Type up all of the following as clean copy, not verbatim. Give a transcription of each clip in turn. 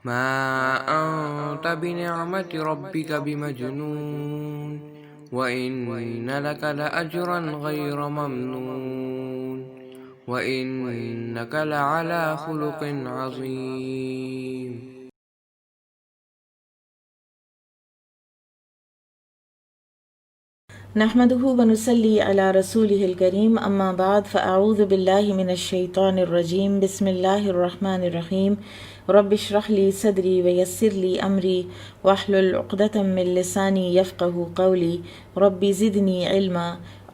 ما أنت بنعمة ربك بمجنون وإن لك لأجرا غير ممنون وإنك لعلى خلق عظيم. نحمده ونصلي على رسوله الكريم اما بعد فاعوذ بالله من الشيطان الرجيم بسم الله الرحمن الرحيم رب اشرح لي صدري ويسر لي امري واحلل عقدة من لساني يفقهوا قولي رب زدني علما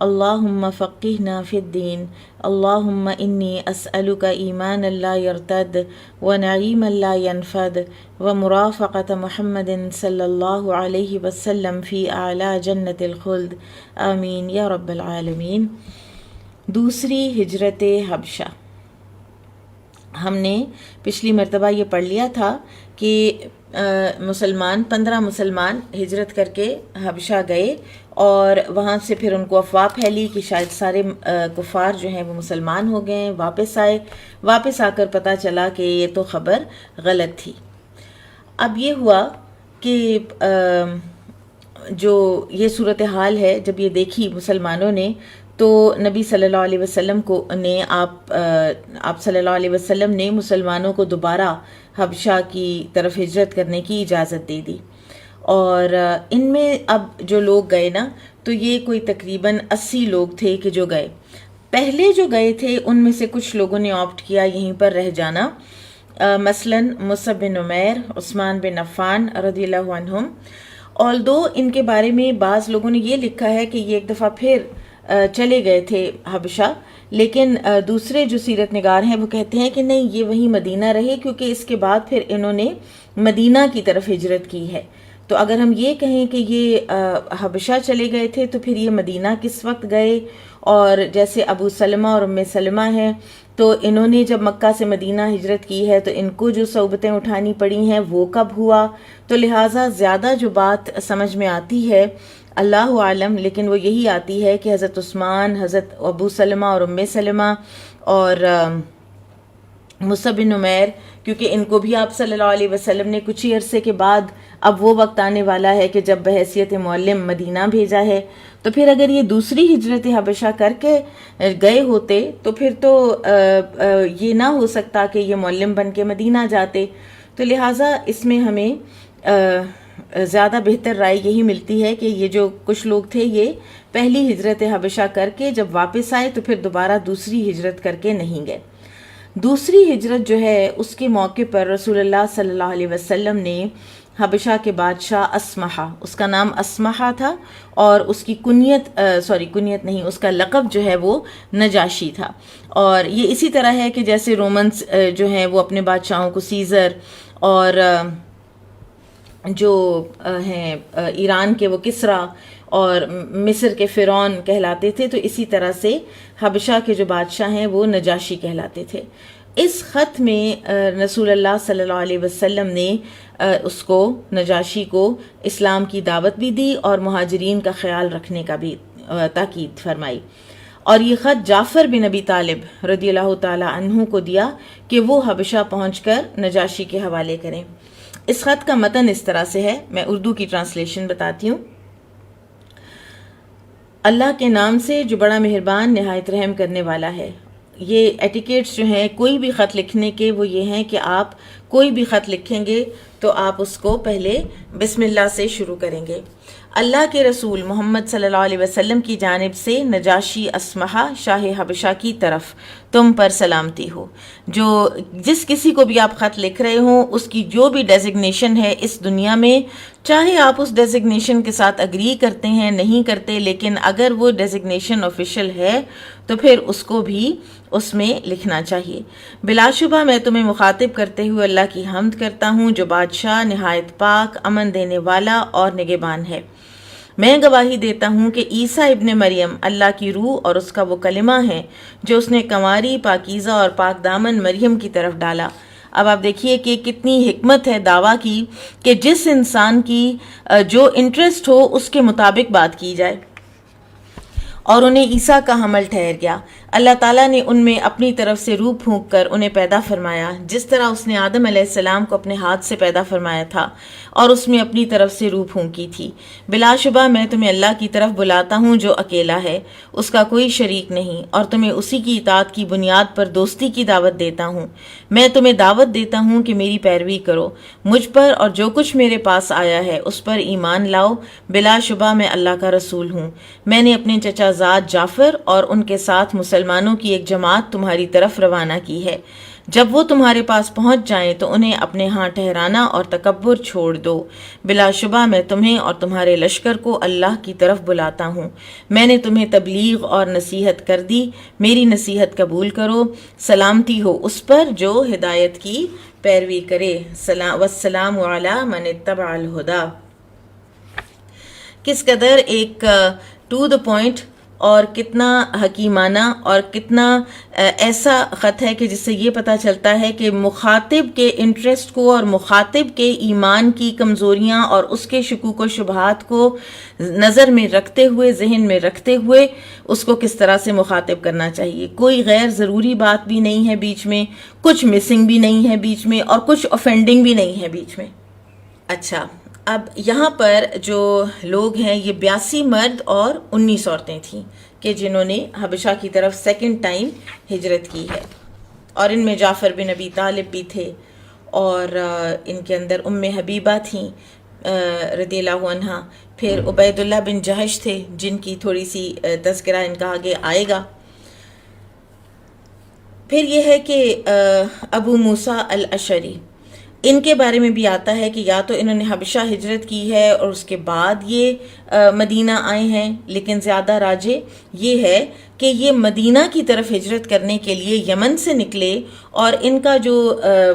اللهم فقهنا في الدين اللهم إني أسألك إيمانا لا يرتد ونعيما لا ينفد ومرافقة محمد صلى الله عليه وسلم في أعلى جنة الخلد آمین یا رب العالمین۔ دوسری ہجرت حبشہ، ہم نے پچھلی مرتبہ یہ پڑھ لیا تھا کہ 15 مسلمان ہجرت کر کے حبشہ گئے اور وہاں سے پھر ان کو افواہ پھیلی کہ شاید سارے کفار جو ہیں وہ مسلمان ہو گئے ہیں، واپس آ کر پتہ چلا کہ یہ تو خبر غلط تھی۔ اب یہ ہوا کہ جو یہ صورتحال ہے جب یہ دیکھی مسلمانوں نے تو نبی صلی اللہ علیہ وسلم آپ صلی اللہ علیہ وسلم نے مسلمانوں کو دوبارہ حبشہ کی طرف ہجرت کرنے کی اجازت دے دی، اور ان میں اب جو لوگ گئے نا تو یہ کوئی تقریباً 80 لوگ تھے کہ جو گئے۔ پہلے جو گئے تھے ان میں سے کچھ لوگوں نے آپٹ کیا یہیں پر رہ جانا، مثلاً مصعب بن عمیر، عثمان بن عفان رضی اللہ عنہم۔ آلدو ان کے بارے میں بعض لوگوں نے یہ لکھا ہے کہ یہ ایک دفعہ پھر چلے گئے تھے حبشہ، لیکن دوسرے جو سیرت نگار ہیں وہ کہتے ہیں کہ نہیں، یہ وہیں مدینہ رہے، کیونکہ اس کے بعد پھر انہوں نے مدینہ کی طرف ہجرت کی ہے۔ تو اگر ہم یہ کہیں کہ یہ حبشہ چلے گئے تھے تو پھر یہ مدینہ کس وقت گئے؟ اور جیسے ابو سلمہ اور ام سلمہ ہیں تو انہوں نے جب مکہ سے مدینہ ہجرت کی ہے تو ان کو جو صعوبتیں اٹھانی پڑی ہیں وہ کب ہوا؟ تو لہٰذا زیادہ جو بات سمجھ میں آتی ہے اللہ عالم، لیکن وہ یہی آتی ہے کہ حضرت عثمان، حضرت ابو سلمہ اور ام سلمہ اور مصعب بن عمیر، کیونکہ ان کو بھی آپ صلی اللہ علیہ وسلم نے کچھ ہی عرصے کے بعد اب وہ وقت آنے والا ہے کہ جب بحیثیت معلم مدینہ بھیجا ہے، تو پھر اگر یہ دوسری ہجرت حبشہ کر کے گئے ہوتے تو پھر تو یہ نہ ہو سکتا کہ یہ معلم بن کے مدینہ جاتے۔ تو لہٰذا اس میں ہمیں زیادہ بہتر رائے یہی ملتی ہے کہ یہ جو کچھ لوگ تھے یہ پہلی ہجرت حبشہ کر کے جب واپس آئے تو پھر دوبارہ دوسری ہجرت کر کے نہیں گئے۔ دوسری ہجرت جو ہے اس کے موقع پر رسول اللہ صلی اللہ علیہ وسلم نے حبشہ کے بادشاہ اسمحہ، اس کا نام اسمحہ تھا اور اس کی کنیت نہیں، اس کا لقب جو ہے وہ نجاشی تھا۔ اور یہ اسی طرح ہے کہ جیسے رومنز جو ہیں وہ اپنے بادشاہوں کو سیزر اور جو ہیں ایران کے وہ کسرا اور مصر کے فرعون کہلاتے تھے، تو اسی طرح سے حبشہ کے جو بادشاہ ہیں وہ نجاشی کہلاتے تھے۔ اس خط میں رسول اللہ صلی اللہ علیہ وسلم نے اس کو، نجاشی کو، اسلام کی دعوت بھی دی اور مہاجرین کا خیال رکھنے کا بھی تاکید فرمائی، اور یہ خط جعفر بن ابی طالب رضی اللہ تعالی عنہ کو دیا کہ وہ حبشہ پہنچ کر نجاشی کے حوالے کریں۔ اس خط کا متن اس طرح سے ہے، میں اردو کی ٹرانسلیشن بتاتی ہوں۔ اللہ کے نام سے جو بڑا مہربان نہایت رحم کرنے والا ہے۔ یہ ایٹیکیٹس جو ہیں کوئی بھی خط لکھنے کے وہ یہ ہیں کہ آپ کوئی بھی خط لکھیں گے تو آپ اس کو پہلے بسم اللہ سے شروع کریں گے۔ اللہ کے رسول محمد صلی اللہ علیہ وسلم کی جانب سے نجاشی اسمحہ شاہ حبشہ کی طرف تم پر سلامتی ہو۔ جس کسی کو بھی آپ خط لکھ رہے ہوں اس کی جو بھی ڈیزگنیشن ہے اس دنیا میں، چاہے آپ اس ڈیزگنیشن کے ساتھ اگری کرتے ہیں نہیں کرتے، لیکن اگر وہ ڈیزگنیشن آفیشیل ہے تو پھر اس کو بھی اس میں لکھنا چاہیے۔ بلا شبہ میں تمہیں مخاطب کرتے ہوئے اللہ کی حمد کرتا ہوں جو بادشاہ نہایت پاک، امن دینے والا اور نگہبان ہے۔ میں گواہی دیتا ہوں کہ عیسیٰ ابن مریم اللہ کی روح اور اس کا وہ کلمہ ہے جو اس نے کنواری، پاکیزہ اور پاک دامن مریم کی طرف ڈالا۔ اب آپ دیکھیے کہ کتنی حکمت ہے دعویٰ کی کہ جس انسان کی جو انٹرسٹ ہو اس کے مطابق بات کی جائے، اور انہیں عیسیٰ کا حمل ٹھہر گیا۔ اللہ تعالیٰ نے ان میں اپنی طرف سے روح پھونک کر انہیں پیدا فرمایا، جس طرح اس نے آدم علیہ السلام کو اپنے ہاتھ سے پیدا فرمایا تھا اور اس میں اپنی طرف سے روح پھونکی تھی۔ بلا شبہ میں تمہیں اللہ کی طرف بلاتا ہوں جو اکیلا ہے، اس کا کوئی شریک نہیں، اور تمہیں اسی کی اطاعت کی بنیاد پر دوستی کی دعوت دیتا ہوں۔ میں تمہیں دعوت دیتا ہوں کہ میری پیروی کرو، مجھ پر اور جو کچھ میرے پاس آیا ہے اس پر ایمان لاؤ۔ بلا شبہ میں اللہ کا رسول ہوں۔ میں نے اپنے چچا زاد جعفر اور ان کے ساتھ مسلمانوں کی ایک جماعت تمہاری طرف روانہ کی ہے۔ جب وہ تمہارے پاس پہنچ جائیں تو انہیں اپنے ہاں ٹھہرانا اور تکبر چھوڑ دو۔ بلا شبہ میں تمہیں اور تمہارے لشکر کو اللہ کی طرف بلاتا ہوں۔ میں نے تمہیں تبلیغ اور نصیحت کر دی، میری نصیحت قبول کرو۔ سلامتی ہو اس پر جو ہدایت کی پیروی کرے۔ والسلام علی من اتبع الہدی۔ کس قدر ایک ٹو دا پوائنٹ اور کتنا حکیمانہ اور کتنا ایسا خط ہے کہ جس سے یہ پتہ چلتا ہے کہ مخاطب کے انٹرسٹ کو اور مخاطب کے ایمان کی کمزوریاں اور اس کے شکوک و شبہات کو نظر میں رکھتے ہوئے، ذہن میں رکھتے ہوئے اس کو کس طرح سے مخاطب کرنا چاہیے۔ کوئی غیر ضروری بات بھی نہیں ہے بیچ میں، کچھ مسنگ بھی نہیں ہے بیچ میں، اور کچھ آفینڈنگ بھی نہیں ہے بیچ میں۔ اچھا، اب یہاں پر جو لوگ ہیں یہ 82 مرد اور 19 عورتیں تھیں کہ جنہوں نے حبشہ کی طرف سیکنڈ ٹائم ہجرت کی ہے، اور ان میں جعفر بن ابی طالب بھی تھے، اور ان کے اندر ام حبیبہ تھیں رضی اللہ عنہا، پھر عبید اللہ بن جہش تھے جن کی تھوڑی سی تذکرہ ان کا آگے آئے گا۔ پھر یہ ہے کہ ابو موسیٰ الاشعری، ان کے بارے میں بھی آتا ہے کہ یا تو انہوں نے حبشہ ہجرت کی ہے اور اس کے بعد یہ مدینہ آئے ہیں، لیکن زیادہ راجح یہ ہے کہ یہ مدینہ کی طرف ہجرت کرنے کے لیے یمن سے نکلے، اور ان کا جو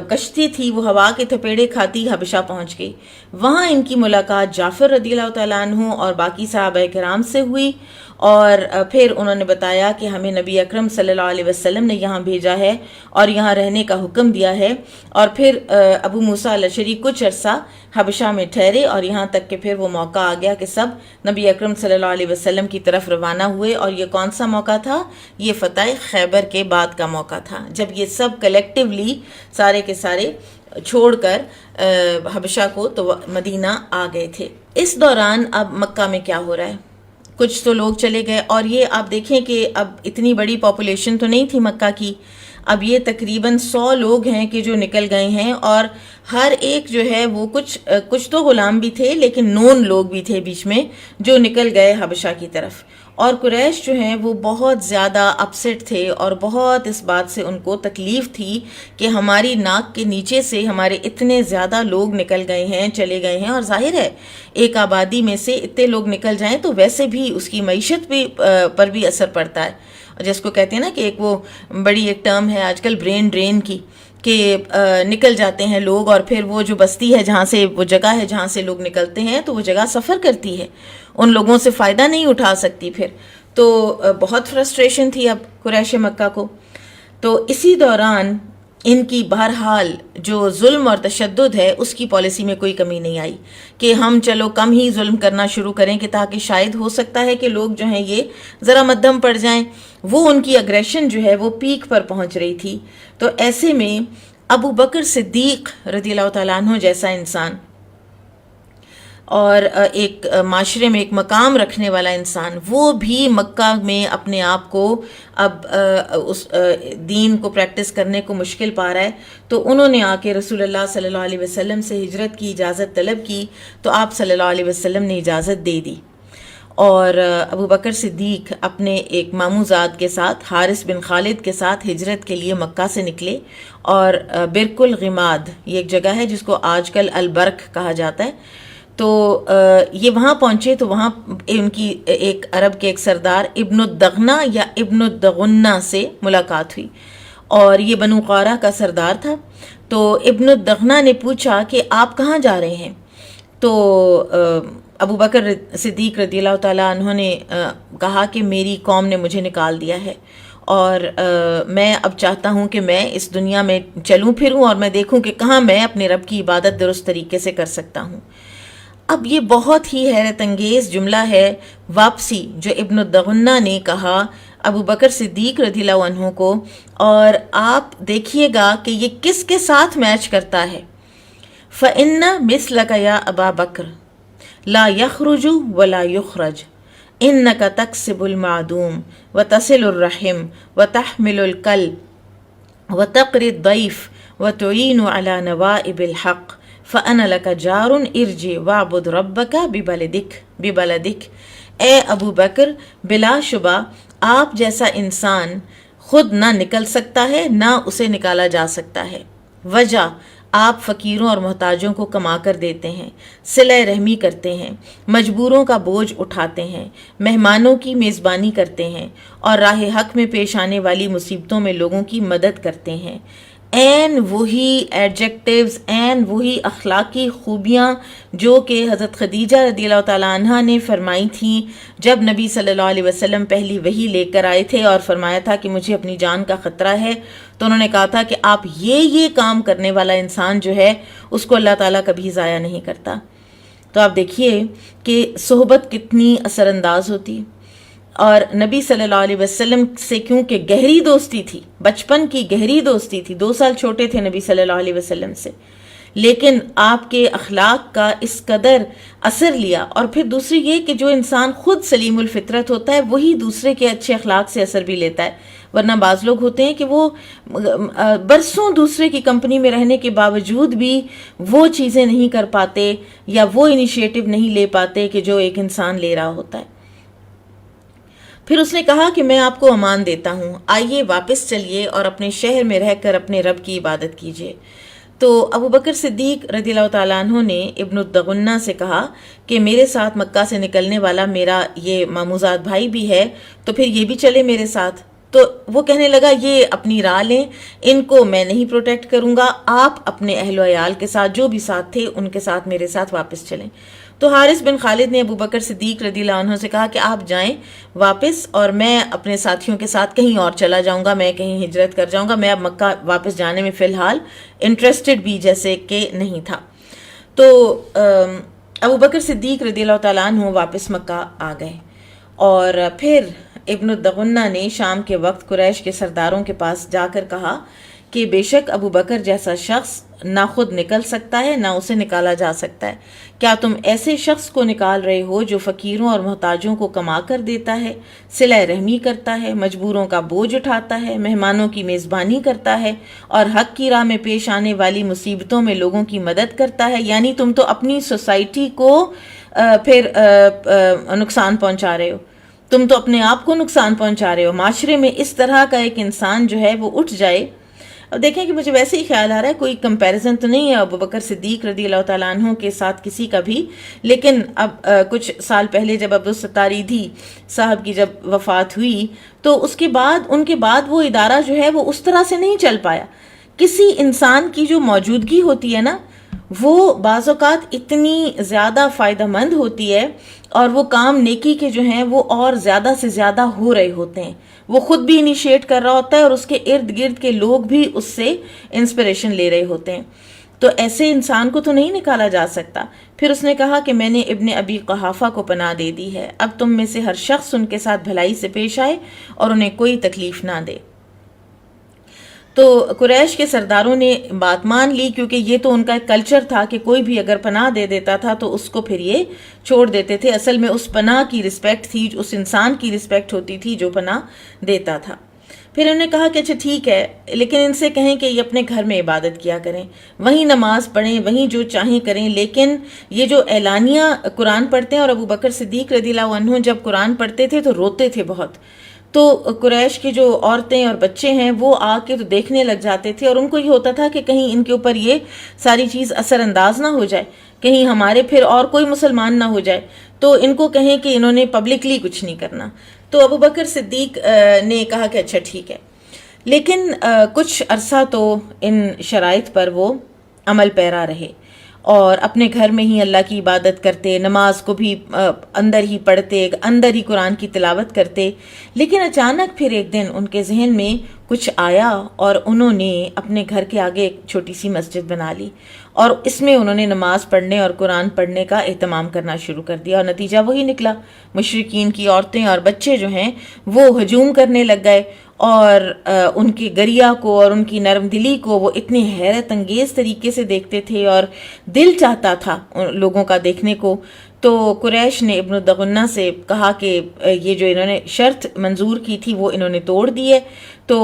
کشتی تھی وہ ہوا کے تھپیڑے کھاتی حبشہ پہنچ گئی۔ وہاں ان کی ملاقات جعفر رضی اللہ تعالیٰ عنہ اور باقی صحابہ کرام سے ہوئی، اور پھر انہوں نے بتایا کہ ہمیں نبی اکرم صلی اللہ علیہ وسلم نے یہاں بھیجا ہے اور یہاں رہنے کا حکم دیا ہے، اور پھر ابو موسیٰ الاشعری کچھ عرصہ حبشہ میں ٹھہرے، اور یہاں تک کہ پھر وہ موقع آ گیا کہ سب نبی اکرم صلی اللہ علیہ وسلم کی طرف روانہ ہوئے۔ اور یہ کون سا موقع تھا؟ یہ فتح خیبر کے بعد کا موقع تھا، جب یہ سب کلیکٹیولی سارے کے سارے چھوڑ کر حبشہ کو تو مدینہ آ گئے تھے۔ اس دوران اب مکہ میں کیا ہو رہا ہے؟ کچھ تو لوگ چلے گئے، اور یہ آپ دیکھیں کہ اب اتنی بڑی پاپولیشن تو نہیں تھی مکہ کی، اب یہ تقریباً 100 لوگ ہیں کہ جو نکل گئے ہیں، اور ہر ایک جو ہے وہ کچھ تو غلام بھی تھے لیکن نون لوگ بھی تھے بیچ میں جو نکل گئے حبشہ کی طرف۔ اور قریش جو ہیں وہ بہت زیادہ اپسٹ تھے، اور بہت اس بات سے ان کو تکلیف تھی کہ ہماری ناک کے نیچے سے ہمارے اتنے زیادہ لوگ نکل گئے ہیں، چلے گئے ہیں، اور ظاہر ہے ایک آبادی میں سے اتنے لوگ نکل جائیں تو ویسے بھی اس کی معیشت بھی پر بھی اثر پڑتا ہے، جس کو کہتے ہیں نا کہ ایک وہ بڑی ایک ٹرم ہے آج کل برین ڈرین کی، کہ نکل جاتے ہیں لوگ، اور پھر وہ جو بستی ہے جہاں سے وہ جگہ ہے جہاں سے لوگ نکلتے ہیں تو وہ جگہ سفر کرتی ہے، ان لوگوں سے فائدہ نہیں اٹھا سکتی پھر، تو بہت فرسٹریشن تھی اب قریش مکہ کو۔ تو اسی دوران ان کی بہرحال جو ظلم اور تشدد ہے اس کی پالیسی میں کوئی کمی نہیں آئی کہ ہم چلو کم ہی ظلم کرنا شروع کریں کہ تاکہ شاید ہو سکتا ہے کہ لوگ جو ہیں یہ ذرا مدھم پڑ جائیں۔ وہ ان کی اگریشن جو ہے وہ پیک پر پہنچ رہی تھی۔ تو ایسے میں ابو بکر صدیق رضی اللہ تعالیٰ عنہ جیسا انسان اور ایک معاشرے میں ایک مقام رکھنے والا انسان، وہ بھی مکہ میں اپنے آپ کو اب اس دین کو پریکٹس کرنے کو مشکل پا رہا ہے، تو انہوں نے آ کے رسول اللہ صلی اللہ علیہ وسلم سے ہجرت کی اجازت طلب کی، تو آپ صلی اللہ علیہ وسلم نے اجازت دے دی، اور ابو بکر صدیق اپنے ایک ماموں زاد کے ساتھ حارث بن خالد کے ساتھ ہجرت کے لیے مکہ سے نکلے، اور برک الغماد یہ ایک جگہ ہے جس کو آج کل البرک کہا جاتا ہے، تو یہ وہاں پہنچے تو وہاں ان کی ایک عرب کے ایک سردار ابن الدغنہ یا ابن الدغنہ سے ملاقات ہوئی، اور یہ بنو قورہ کا سردار تھا۔ تو ابن الدغنہ نے پوچھا کہ آپ کہاں جا رہے ہیں؟ تو ابو بکر صدیق رضی اللہ تعالیٰ عنہ نے کہا کہ میری قوم نے مجھے نکال دیا ہے، اور میں اب چاہتا ہوں کہ میں اس دنیا میں چلوں پھروں اور میں دیکھوں کہ کہاں میں اپنے رب کی عبادت درست طریقے سے کر سکتا ہوں۔ اب یہ بہت ہی حیرت انگیز جملہ ہے واپسی جو ابن الدغنہ نے کہا ابو بکر صدیق رضی اللہ عنہ کو، اور آپ دیکھیے گا کہ یہ کس کے ساتھ میچ کرتا ہے. فَإِنَّ مِثْلَكَ يَا أَبَا بَكْرَ لَا يَخْرُجُ وَلَا يُخْرَجُ إِنَّكَ تَكْسِبُ الْمَعْدُومَ وَتَصِلُ الرَّحِمَ وَتَحْمِلُ الْكَلْبَ وَتَقْرِي الضَّيْفَ وَتُعِينُ عَلَى نَوَائِبِ الْحَقِّ فَأَنَا لَكَ جَارٌ ارْجِعْ وَاعْبُدْ رَبَّكَ بِبَلَدِكَ. اے ابو بکر، بلا شبہ آپ جیسا انسان خود نہ نکل سکتا ہے نہ اسے نکالا جا سکتا ہے. وجہ، آپ فقیروں اور محتاجوں کو کما کر دیتے ہیں، صلہ رحمی کرتے ہیں، مجبوروں کا بوجھ اٹھاتے ہیں، مہمانوں کی میزبانی کرتے ہیں، اور راہ حق میں پیش آنے والی مصیبتوں میں لوگوں کی مدد کرتے ہیں. این وہی ایڈجیکٹیوز، این وہی اخلاقی خوبیاں جو کہ حضرت خدیجہ رضی اللہ تعالیٰ عنہ نے فرمائی تھیں جب نبی صلی اللہ علیہ وسلم پہلی وحی لے کر آئے تھے اور فرمایا تھا کہ مجھے اپنی جان کا خطرہ ہے. تو انہوں نے کہا تھا کہ آپ یہ کام کرنے والا انسان جو ہے اس کو اللہ تعالیٰ کبھی ضائع نہیں کرتا. تو آپ دیکھیے کہ صحبت کتنی اثر انداز ہوتی، اور نبی صلی اللہ علیہ وسلم سے کیونکہ گہری دوستی تھی، بچپن کی گہری دوستی تھی، 2 سال چھوٹے تھے نبی صلی اللہ علیہ وسلم سے، لیکن آپ کے اخلاق کا اس قدر اثر لیا. اور پھر دوسری یہ کہ جو انسان خود سلیم الفطرت ہوتا ہے وہی دوسرے کے اچھے اخلاق سے اثر بھی لیتا ہے. ورنہ بعض لوگ ہوتے ہیں کہ وہ برسوں دوسرے کی کمپنی میں رہنے کے باوجود بھی وہ چیزیں نہیں کر پاتے یا وہ انیشیٹو نہیں لے پاتے کہ جو ایک انسان لے رہا ہوتا ہے. پھر اس نے کہا کہ میں آپ کو امان دیتا ہوں، آئیے واپس چلیے اور اپنے شہر میں رہ کر اپنے رب کی عبادت کیجیے. تو ابو بکر صدیق رضی اللہ تعالیٰ عنہ نے ابن الدغنہ سے کہا کہ میرے ساتھ مکہ سے نکلنے والا میرا یہ ماموزاد بھائی بھی ہے، تو پھر یہ بھی چلے میرے ساتھ. تو وہ کہنے لگا یہ اپنی راہ لیں، ان کو میں نہیں پروٹیکٹ کروں گا، آپ اپنے اہل و عیال کے ساتھ جو بھی ساتھ تھے ان کے ساتھ میرے ساتھ واپس چلیں. تو حارث بن خالد نے ابو بکر صدیق رضی اللہ عنہ سے کہا کہ آپ جائیں واپس، اور میں اپنے ساتھیوں کے ساتھ کہیں اور چلا جاؤں گا، میں کہیں ہجرت کر جاؤں گا، میں اب مکہ واپس جانے میں فی الحال انٹرسٹڈ بھی جیسے کہ نہیں تھا. تو ابو بکر صدیق رضی اللہ تعالیٰ عنہ واپس مکہ آ گئے. اور پھر ابن الدغنہ نے شام کے وقت قریش کے سرداروں کے پاس جا کر کہا کہ بے شک ابو بکر جیسا شخص نہ خود نکل سکتا ہے نہ اسے نکالا جا سکتا ہے. کیا تم ایسے شخص کو نکال رہے ہو جو فقیروں اور محتاجوں کو کما کر دیتا ہے، صلہ رحمی کرتا ہے، مجبوروں کا بوجھ اٹھاتا ہے، مہمانوں کی میزبانی کرتا ہے، اور حق کی راہ میں پیش آنے والی مصیبتوں میں لوگوں کی مدد کرتا ہے؟ یعنی تم تو اپنی سوسائٹی کو پھر نقصان پہنچا رہے ہو، تم تو اپنے آپ کو نقصان پہنچا رہے ہو. معاشرے میں اس طرح کا ایک انسان جو ہے وہ اٹھ جائے. اب دیکھیں کہ مجھے ویسے ہی خیال آ رہا ہے، کوئی کمپیریزن تو نہیں ہے ابو بکر صدیق رضی اللہ تعالیٰ عنہ کے ساتھ کسی کا بھی، لیکن اب کچھ سال پہلے جب عبدالستاریدھی صاحب کی جب وفات ہوئی تو اس کے بعد ان کے بعد وہ ادارہ جو ہے وہ اس طرح سے نہیں چل پایا. کسی انسان کی جو موجودگی ہوتی ہے نا وہ بعض اوقات اتنی زیادہ فائدہ مند ہوتی ہے، اور وہ کام نیکی کے جو ہیں وہ اور زیادہ سے زیادہ ہو رہے ہوتے ہیں. وہ خود بھی انیشیٹ کر رہا ہوتا ہے اور اس کے ارد گرد کے لوگ بھی اس سے انسپریشن لے رہے ہوتے ہیں. تو ایسے انسان کو تو نہیں نکالا جا سکتا. پھر اس نے کہا کہ میں نے ابن ابی قحافہ کو پناہ دے دی ہے، اب تم میں سے ہر شخص ان کے ساتھ بھلائی سے پیش آئے اور انہیں کوئی تکلیف نہ دے. تو قریش کے سرداروں نے بات مان لی، کیونکہ یہ تو ان کا ایک کلچر تھا کہ کوئی بھی اگر پناہ دے دیتا تھا تو اس کو پھر یہ چھوڑ دیتے تھے. اصل میں اس پناہ کی رسپیکٹ تھی، اس انسان کی رسپیکٹ ہوتی تھی جو پناہ دیتا تھا. پھر انہوں نے کہا کہ اچھا ٹھیک ہے، لیکن ان سے کہیں کہ یہ اپنے گھر میں عبادت کیا کریں، وہیں نماز پڑھیں، وہیں جو چاہیں کریں. لیکن یہ جو اعلانیہ قرآن پڑھتے ہیں، اور ابو بکر صدیق رضی اللہ عنہ جب قرآن پڑھتے تھے تو روتے تھے بہت. تو قریش کی جو عورتیں اور بچے ہیں وہ آ کے تو دیکھنے لگ جاتے تھے، اور ان کو یہ ہوتا تھا کہ کہیں ان کے اوپر یہ ساری چیز اثر انداز نہ ہو جائے، کہیں ہمارے پھر اور کوئی مسلمان نہ ہو جائے تو ان کو کہیں کہ انہوں نے پبلکلی کچھ نہیں کرنا. تو ابو بکر صدیق نے کہا کہ اچھا ٹھیک ہے. لیکن کچھ عرصہ تو ان شرائط پر وہ عمل پیرا رہے، اور اپنے گھر میں ہی اللہ کی عبادت کرتے، نماز کو بھی اندر ہی پڑھتے، اندر ہی قرآن کی تلاوت کرتے. لیکن اچانک پھر ایک دن ان کے ذہن میں کچھ آیا اور انہوں نے اپنے گھر کے آگے ایک چھوٹی سی مسجد بنا لی اور اس میں انہوں نے نماز پڑھنے اور قرآن پڑھنے کا اہتمام کرنا شروع کر دیا، اور نتیجہ وہی نکلا. مشرکین کی عورتیں اور بچے جو ہیں وہ ہجوم کرنے لگ گئے اور ان کی گریا کو اور ان کی نرم دلی کو وہ اتنے حیرت انگیز طریقے سے دیکھتے تھے اور دل چاہتا تھا ان لوگوں کا دیکھنے کو. تو قریش نے ابن الدغنہ سے کہا کہ یہ جو انہوں نے شرط منظور کی تھی وہ انہوں نے توڑ دی ہے، تو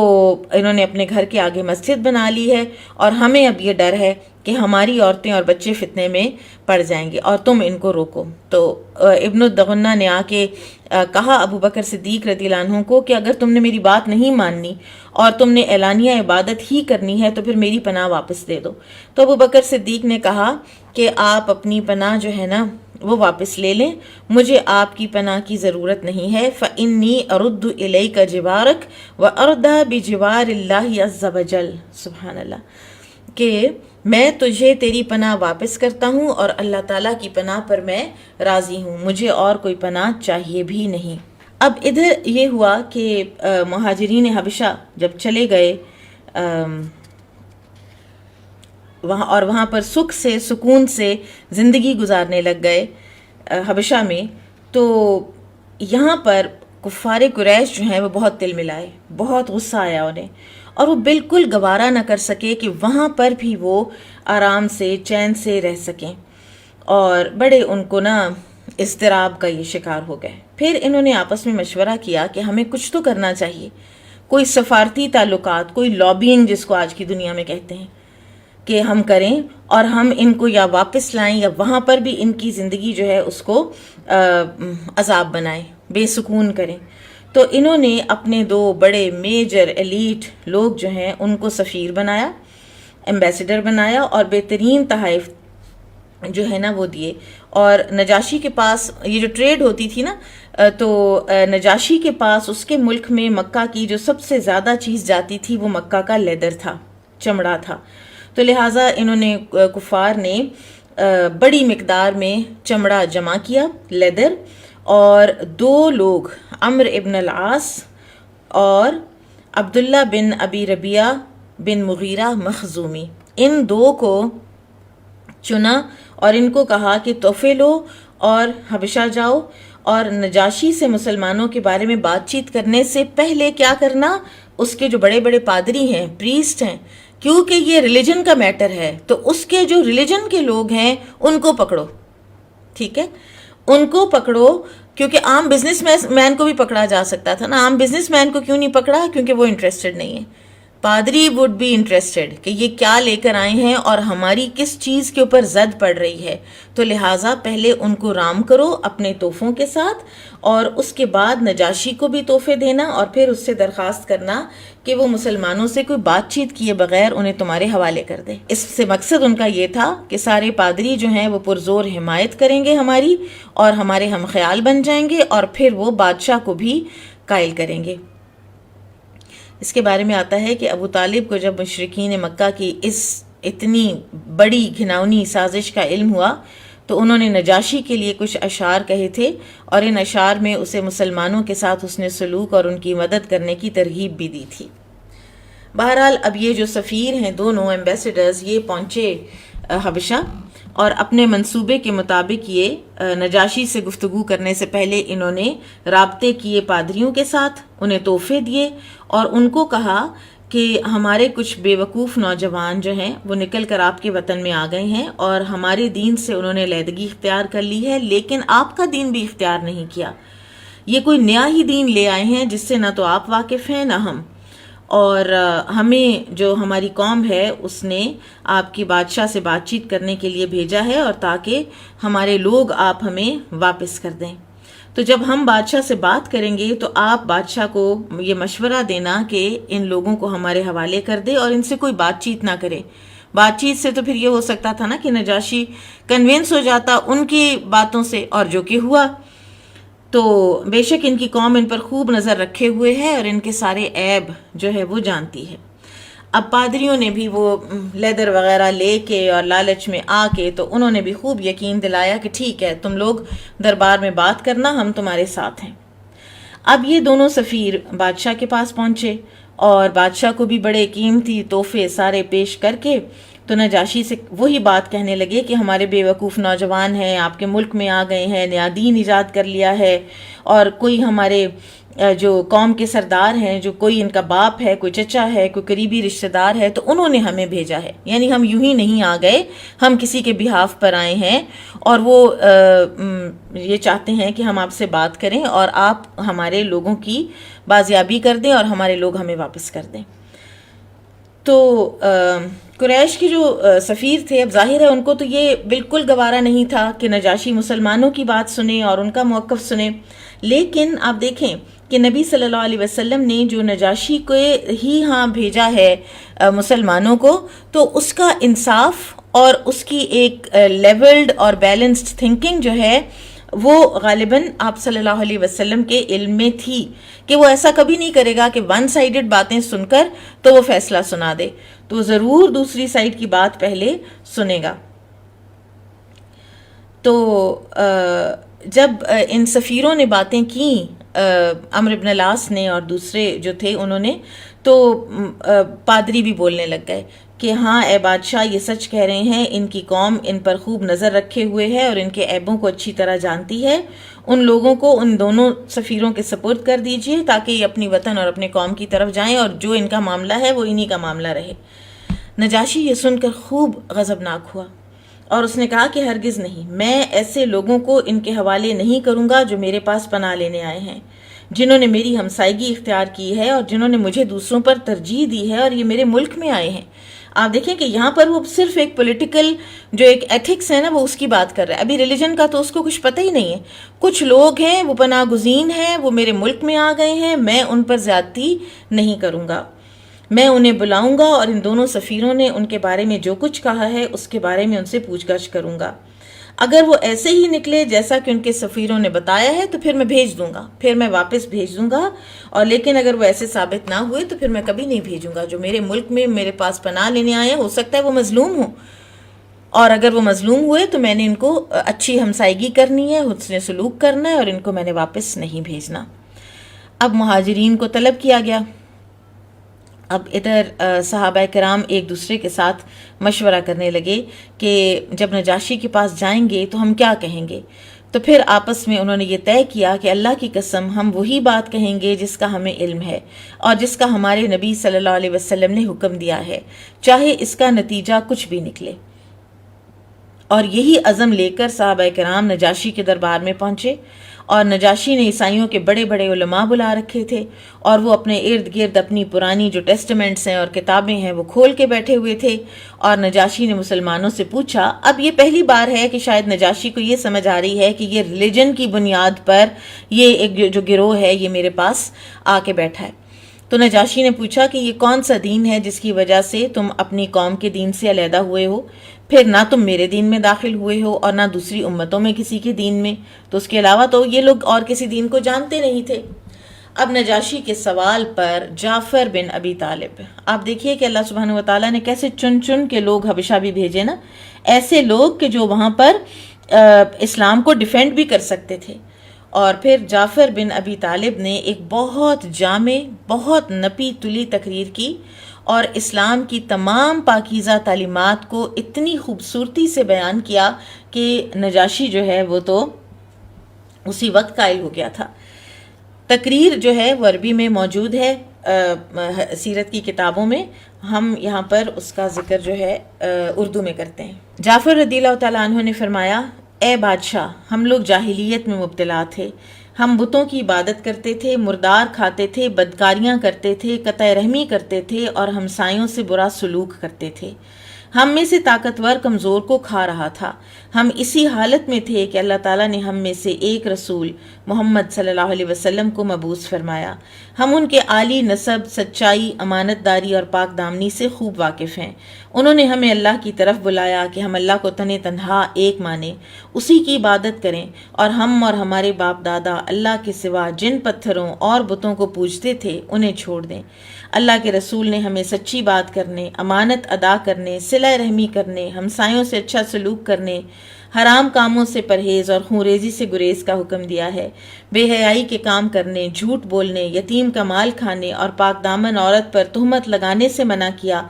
انہوں نے اپنے گھر کے آگے مسجد بنا لی ہے اور ہمیں اب یہ ڈر ہے کہ ہماری عورتیں اور بچے فتنے میں پڑ جائیں گے اور تم ان کو روکو. تو ابن الدغنہ نے آ کے کہا ابو بکر صدیق رضی اللہ عنہ کو کہ اگر تم نے میری بات نہیں ماننی اور تم نے اعلانیہ عبادت ہی کرنی ہے تو پھر میری پناہ واپس دے دو. تو ابو بکر صدیق نے کہا کہ آپ اپنی پناہ جو ہے نا وہ واپس لے لیں، مجھے آپ کی پناہ کی ضرورت نہیں ہے. فَإِنِّي أَرُدُّ إِلَيْكَ جِوَارَكَ وَأَرْضَىٰ بِجِوَارِ اللَّهِ عَزَّ وَجَلَّ. سبحان اللہ، کہ میں تجھے تیری پناہ واپس کرتا ہوں اور اللہ تعالیٰ کی پناہ پر میں راضی ہوں، مجھے اور کوئی پناہ چاہیے بھی نہیں. اب ادھر یہ ہوا کہ مہاجرین حبشہ جب چلے گئے وہاں پر سکھ سے سکون سے زندگی گزارنے لگ گئے حبشہ میں، تو یہاں پر کفار قریش جو ہیں وہ بہت تل ملائے، بہت غصہ آیا انہیں، اور وہ بالکل گوارا نہ کر سکے کہ وہاں پر بھی وہ آرام سے چین سے رہ سکیں، اور بڑے ان کو نا اضطراب کا یہ شکار ہو گئے. پھر انہوں نے آپس میں مشورہ کیا کہ ہمیں کچھ تو کرنا چاہیے، کوئی سفارتی تعلقات، کوئی لابینگ جس کو آج کی دنیا میں کہتے ہیں کہ ہم کریں اور ہم ان کو یا واپس لائیں یا وہاں پر بھی ان کی زندگی جو ہے اس کو عذاب بنائیں، بے سکون کریں. تو انہوں نے اپنے دو بڑے میجر ایلیٹ لوگ جو ہیں ان کو سفیر بنایا، ایمبیسڈر بنایا، اور بہترین تحائف جو ہے نا وہ دیے. اور نجاشی کے پاس یہ جو ٹریڈ ہوتی تھی نا، تو نجاشی کے پاس اس کے ملک میں مکہ کی جو سب سے زیادہ چیز جاتی تھی وہ مکہ کا لیدر تھا، چمڑا تھا. تو لہٰذا انہوں نے کفار نے بڑی مقدار میں چمڑا جمع کیا، لیدر، اور دو لوگ عمرو ابن العاص اور عبداللہ بن ابی ربیعہ بن مغیرہ مخزومی، ان دو کو چنا اور ان کو کہا کہ تحفے لو اور حبشہ جاؤ، اور نجاشی سے مسلمانوں کے بارے میں بات چیت کرنے سے پہلے کیا کرنا، اس کے جو بڑے بڑے پادری ہیں، پریسٹ ہیں، کیونکہ یہ ریلیجن کا میٹر ہے تو اس کے جو ریلیجن کے لوگ ہیں ان کو پکڑو، ٹھیک ہے، ان کو پکڑو، کیونکہ عام بزنس مین کو بھی پکڑا جا سکتا تھا نا. عام بزنس مین کو کیوں نہیں پکڑا؟ کیونکہ وہ انٹرسٹڈ نہیں ہے. پادری وڈ بی انٹرسٹڈ کہ یہ کیا لے کر آئے ہیں اور ہماری کس چیز کے اوپر زد پڑ رہی ہے، تو لہٰذا پہلے ان کو رام کرو اپنے تحفوں کے ساتھ، اور اس کے بعد نجاشی کو بھی تحفے دینا اور پھر اس سے درخواست کرنا کہ وہ مسلمانوں سے کوئی بات چیت کیے بغیر انہیں تمہارے حوالے کر دے. اس سے مقصد ان کا یہ تھا کہ سارے پادری جو ہیں وہ پرزور حمایت کریں گے ہماری اور ہمارے ہم خیال بن جائیں گے، اور پھر وہ بادشاہ کو بھی قائل کریں گے. اس کے بارے میں آتا ہے کہ ابو طالب کو جب مشرکین مکہ کی اس اتنی بڑی گھناؤنی سازش کا علم ہوا تو انہوں نے نجاشی کے لیے کچھ اشعار کہے تھے، اور ان اشعار میں اسے مسلمانوں کے ساتھ حسن سلوک اور ان کی مدد کرنے کی ترغیب بھی دی تھی. بہرحال اب یہ جو سفیر ہیں دونوں ایمبیسڈرز، یہ پہنچے حبشہ، اور اپنے منصوبے کے مطابق یہ نجاشی سے گفتگو کرنے سے پہلے انہوں نے رابطے کیے پادریوں کے ساتھ، انہیں تحفے دیے اور ان کو کہا کہ ہمارے کچھ بے وقوف نوجوان جو ہیں وہ نکل کر آپ کے وطن میں آ گئے ہیں اور ہمارے دین سے انہوں نے علیحدگی اختیار کر لی ہے، لیکن آپ کا دین بھی اختیار نہیں کیا. یہ کوئی نیا ہی دین لے آئے ہیں جس سے نہ تو آپ واقف ہیں نہ ہم، اور ہمیں جو ہماری قوم ہے اس نے آپ کی بادشاہ سے بات چیت کرنے کے لیے بھیجا ہے، اور تاکہ ہمارے لوگ آپ ہمیں واپس کر دیں. تو جب ہم بادشاہ سے بات کریں گے تو آپ بادشاہ کو یہ مشورہ دینا کہ ان لوگوں کو ہمارے حوالے کر دے اور ان سے کوئی بات چیت نہ کرے. بات چیت سے تو پھر یہ ہو سکتا تھا نا کہ نجاشی کنونس ہو جاتا ان کی باتوں سے، اور جو کہ ہوا. تو بے شک ان کی قوم ان پر خوب نظر رکھے ہوئے ہے اور ان کے سارے عیب جو ہے وہ جانتی ہے. اب پادریوں نے بھی وہ لیدر وغیرہ لے کے اور لالچ میں آ کے تو انہوں نے بھی خوب یقین دلایا کہ ٹھیک ہے تم لوگ دربار میں بات کرنا، ہم تمہارے ساتھ ہیں۔ اب یہ دونوں سفیر بادشاہ کے پاس پہنچے اور بادشاہ کو بھی بڑے قیمتی تحفے سارے پیش کر کے تو نجاشی سے وہی بات کہنے لگے کہ ہمارے بیوقوف نوجوان ہیں، آپ کے ملک میں آ گئے ہیں، نیا دین ایجاد کر لیا ہے، اور کوئی ہمارے جو قوم کے سردار ہیں، جو کوئی ان کا باپ ہے، کوئی چچا ہے، کوئی قریبی رشتہ دار ہے، تو انہوں نے ہمیں بھیجا ہے، یعنی ہم یوں ہی نہیں آ گئے، ہم کسی کے بہاف پر آئے ہیں، اور وہ یہ چاہتے ہیں کہ ہم آپ سے بات کریں اور آپ ہمارے لوگوں کی بازیابی کر دیں اور ہمارے لوگ ہمیں واپس کر دیں۔ تو قریش کے جو سفیر تھے، اب ظاہر ہے ان کو تو یہ بالکل گوارا نہیں تھا کہ نجاشی مسلمانوں کی بات سنے اور ان کا موقف سنے، لیکن آپ دیکھیں کہ نبی صلی اللہ علیہ وسلم نے جو نجاشی کو ہی ہاں بھیجا ہے مسلمانوں کو، تو اس کا انصاف اور اس کی ایک لیولڈ اور بیلنسڈ تھنکنگ جو ہے وہ غالباً آپ صلی اللہ علیہ وسلم کے علم میں تھی کہ وہ ایسا کبھی نہیں کرے گا کہ ون سائیڈڈ باتیں سن کر تو وہ فیصلہ سنا دے، تو ضرور دوسری سائیڈ کی بات پہلے سنے گا۔ تو جب ان سفیروں نے باتیں کیں، عمرو بن العاص نے اور دوسرے جو تھے انہوں نے، تو پادری بھی بولنے لگ گئے کہ ہاں اے بادشاہ، یہ سچ کہہ رہے ہیں، ان کی قوم ان پر خوب نظر رکھے ہوئے ہے اور ان کے عیبوں کو اچھی طرح جانتی ہے، ان لوگوں کو ان دونوں سفیروں کے سپرد کر دیجئے تاکہ یہ اپنی وطن اور اپنے قوم کی طرف جائیں اور جو ان کا معاملہ ہے وہ انہی کا معاملہ رہے۔ نجاشی یہ سن کر خوب غضبناک ہوا اور اس نے کہا کہ ہرگز نہیں، میں ایسے لوگوں کو ان کے حوالے نہیں کروں گا جو میرے پاس پناہ لینے آئے ہیں، جنہوں نے میری ہمسائیگی اختیار کی ہے اور جنہوں نے مجھے دوسروں پر ترجیح دی ہے اور یہ میرے ملک میں آئے ہیں۔ آپ دیکھیں کہ یہاں پر وہ صرف ایک پولیٹیکل جو ایک ایتھکس ہے نا، وہ اس کی بات کر رہا ہے، ابھی ریلیجن کا تو اس کو کچھ پتہ ہی نہیں ہے۔ کچھ لوگ ہیں وہ پناہ گزین ہیں، وہ میرے ملک میں آ گئے ہیں، میں ان پر زیادتی نہیں کروں گا، میں انہیں بلاؤں گا اور ان دونوں سفیروں نے ان کے بارے میں جو کچھ کہا ہے اس کے بارے میں ان سے پوچھ گچھ کروں گا۔ اگر وہ ایسے ہی نکلے جیسا کہ ان کے سفیروں نے بتایا ہے تو پھر میں بھیج دوں گا، پھر میں واپس بھیج دوں گا، اور لیکن اگر وہ ایسے ثابت نہ ہوئے تو پھر میں کبھی نہیں بھیجوں گا۔ جو میرے ملک میں میرے پاس پناہ لینے آئے ہو سکتا ہے وہ مظلوم ہوں، اور اگر وہ مظلوم ہوئے تو میں نے ان کو اچھی ہمسائیگی کرنی ہے، حسن سلوک کرنا ہے، اور ان کو میں نے واپس نہیں بھیجنا۔ اب مہاجرین کو طلب کیا گیا۔ اب ادھر صحابہ کرام ایک دوسرے کے ساتھ مشورہ کرنے لگے کہ جب نجاشی کے پاس جائیں گے تو ہم کیا کہیں گے، تو پھر آپس میں انہوں نے یہ طے کیا کہ اللہ کی قسم ہم وہی بات کہیں گے جس کا ہمیں علم ہے اور جس کا ہمارے نبی صلی اللہ علیہ وسلم نے حکم دیا ہے، چاہے اس کا نتیجہ کچھ بھی نکلے۔ اور یہی عزم لے کر صحابہ کرام نجاشی کے دربار میں پہنچے، اور نجاشی نے عیسائیوں کے بڑے بڑے علماء بلا رکھے تھے، اور وہ اپنے ارد گرد اپنی پرانی جو ٹیسٹمنٹس ہیں اور کتابیں ہیں وہ کھول کے بیٹھے ہوئے تھے، اور نجاشی نے مسلمانوں سے پوچھا۔ اب یہ پہلی بار ہے کہ شاید نجاشی کو یہ سمجھ آ رہی ہے کہ یہ ریلیجن کی بنیاد پر یہ ایک جو گروہ ہے یہ میرے پاس آ کے بیٹھا ہے۔ تو نجاشی نے پوچھا کہ یہ کون سا دین ہے جس کی وجہ سے تم اپنی قوم کے دین سے علیحدہ ہوئے ہو؟ پھر نہ تم میرے دین میں داخل ہوئے ہو اور نہ دوسری امتوں میں کسی کے دین میں، تو اس کے علاوہ تو یہ لوگ اور کسی دین کو جانتے نہیں تھے۔ اب نجاشی کے سوال پر جعفر بن ابی طالب، آپ دیکھیے کہ اللہ سبحانہ و تعالیٰ نے کیسے چن چن کے لوگ حبشہ بھی بھیجے نا، ایسے لوگ کہ جو وہاں پر اسلام کو ڈیفینڈ بھی کر سکتے تھے۔ اور پھر جعفر بن ابی طالب نے ایک بہت جامع، بہت نپی تلی تقریر کی اور اسلام کی تمام پاکیزہ تعلیمات کو اتنی خوبصورتی سے بیان کیا کہ نجاشی جو ہے وہ تو اسی وقت قائل ہو گیا تھا۔ تقریر جو ہے وہ عربی میں موجود ہے سیرت کی کتابوں میں، ہم یہاں پر اس کا ذکر جو ہے اردو میں کرتے ہیں۔ جعفر رضی اللہ تعالیٰ عنہ نے فرمایا، اے بادشاہ، ہم لوگ جاہلیت میں مبتلا تھے، ہم بتوں کی عبادت کرتے تھے، مردار کھاتے تھے، بدکاریاں کرتے تھے، قطع رحمی کرتے تھے اور ہمسایوں سے برا سلوک کرتے تھے۔ ہم میں سے طاقتور کمزور کو کھا رہا تھا۔ ہم اسی حالت میں تھے کہ اللہ تعالیٰ نے ہم میں سے ایک رسول محمد صلی اللہ علیہ وسلم کو مبعوث فرمایا۔ ہم ان کے عالی نسب، سچائی، امانت داری اور پاک دامنی سے خوب واقف ہیں۔ انہوں نے ہمیں اللہ کی طرف بلایا کہ ہم اللہ کو تن تنہا ایک مانیں، اسی کی عبادت کریں، اور ہم اور ہمارے باپ دادا اللہ کے سوا جن پتھروں اور بتوں کو پوجتے تھے انہیں چھوڑ دیں۔ اللہ کے رسول نے ہمیں سچی بات کرنے، امانت ادا کرنے، صلہ رحمی کرنے، ہمسایوں سے اچھا سلوک کرنے، حرام کاموں سے پرہیز اور خونریزی سے گریز کا حکم دیا ہے، بے حیائی کے کام کرنے، جھوٹ بولنے، یتیم کا مال کھانے اور پاک دامن عورت پر تہمت لگانے سے منع کیا۔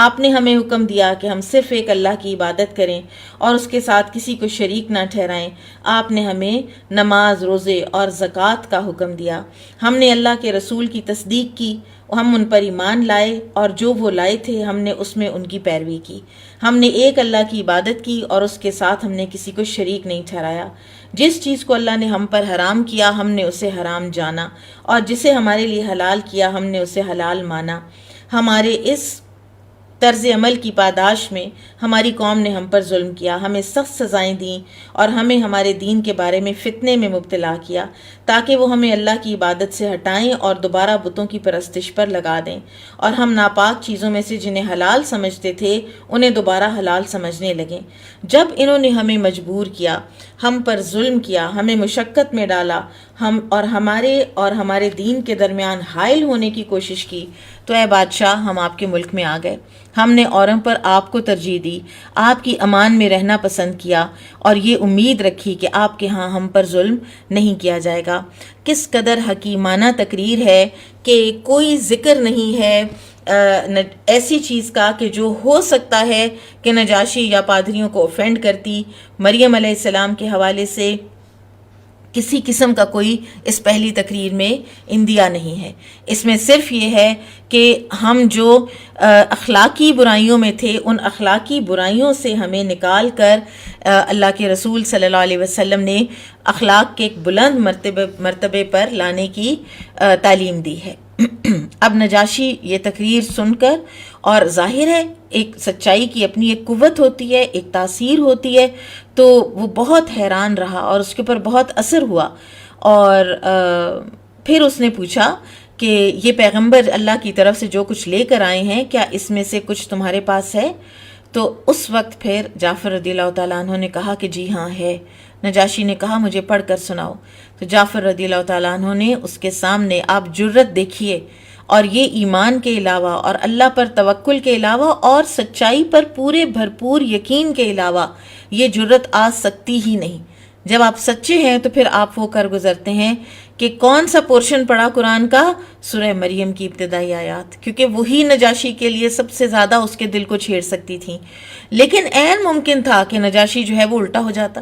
آپ نے ہمیں حکم دیا کہ ہم صرف ایک اللہ کی عبادت کریں اور اس کے ساتھ کسی کو شریک نہ ٹھہرائیں۔ آپ نے ہمیں نماز، روزے اور زکوٰۃ کا حکم دیا۔ ہم نے اللہ کے رسول کی تصدیق کی، ہم ان پر ایمان لائے اور جو وہ لائے تھے ہم نے اس میں ان کی پیروی کی۔ ہم نے ایک اللہ کی عبادت کی اور اس کے ساتھ ہم نے کسی کو شریک نہیں ٹھہرایا۔ جس چیز کو اللہ نے ہم پر حرام کیا ہم نے اسے حرام جانا، اور جسے ہمارے لیے حلال کیا ہم نے اسے حلال مانا۔ ہمارے اس طرز عمل کی پاداش میں ہماری قوم نے ہم پر ظلم کیا، ہمیں سخت سزائیں دیں اور ہمیں ہمارے دین کے بارے میں فتنے میں مبتلا کیا، تاکہ وہ ہمیں اللہ کی عبادت سے ہٹائیں اور دوبارہ بتوں کی پرستش پر لگا دیں، اور ہم ناپاک چیزوں میں سے جنہیں حلال سمجھتے تھے انہیں دوبارہ حلال سمجھنے لگیں۔ جب انہوں نے ہمیں مجبور کیا، ہم پر ظلم کیا، ہمیں مشقت میں ڈالا، ہمارے دین کے درمیان حائل ہونے کی کوشش کی، تو اے بادشاہ ہم آپ کے ملک میں آ گئے۔ ہم نے اوروں پر آپ کو ترجیح دی، آپ کی امان میں رہنا پسند کیا، اور یہ امید رکھی کہ آپ کے ہاں ہم پر ظلم نہیں کیا جائے گا۔ کس قدر حکیمانہ تقریر ہے کہ کوئی ذکر نہیں ہے ایسی چیز کا کہ جو ہو سکتا ہے کہ نجاشی یا پادریوں کو اوفینڈ کرتی۔ مریم علیہ السلام کے حوالے سے کسی قسم کا کوئی اس پہلی تقریر میں اندیا نہیں ہے۔ اس میں صرف یہ ہے کہ ہم جو اخلاقی برائیوں میں تھے ان اخلاقی برائیوں سے ہمیں نکال کر اللہ کے رسول صلی اللہ علیہ وسلم نے اخلاق کے ایک بلند مرتبے پر لانے کی تعلیم دی ہے۔ اب نجاشی یہ تقریر سن کر، اور ظاہر ہے ایک سچائی کی اپنی ایک قوت ہوتی ہے، ایک تاثیر ہوتی ہے، تو وہ بہت حیران رہا اور اس کے اوپر بہت اثر ہوا، اور پھر اس نے پوچھا کہ یہ پیغمبر اللہ کی طرف سے جو کچھ لے کر آئے ہیں کیا اس میں سے کچھ تمہارے پاس ہے؟ تو اس وقت پھر جعفر رضی اللہ تعالیٰ عنہ نے کہا کہ جی ہاں ہے۔ نجاشی نے کہا مجھے پڑھ کر سناؤ۔ تو جعفر رضی اللہ تعالیٰ عنہ نے اس کے سامنے، آپ جرت دیکھیے، اور یہ ایمان کے علاوہ اور اللہ پر توکل کے علاوہ اور سچائی پر پورے بھرپور یقین کے علاوہ یہ جرت آ سکتی ہی نہیں۔ جب آپ سچے ہیں تو پھر آپ وہ کر گزرتے ہیں کہ کون سا پورشن پڑھا قرآن کا؟ سورہ مریم کی ابتدائی آیات، کیونکہ وہی نجاشی کے لیے سب سے زیادہ اس کے دل کو چھیڑ سکتی تھیں۔ لیکن عین ممکن تھا کہ نجاشی جو ہے وہ الٹا ہو جاتا،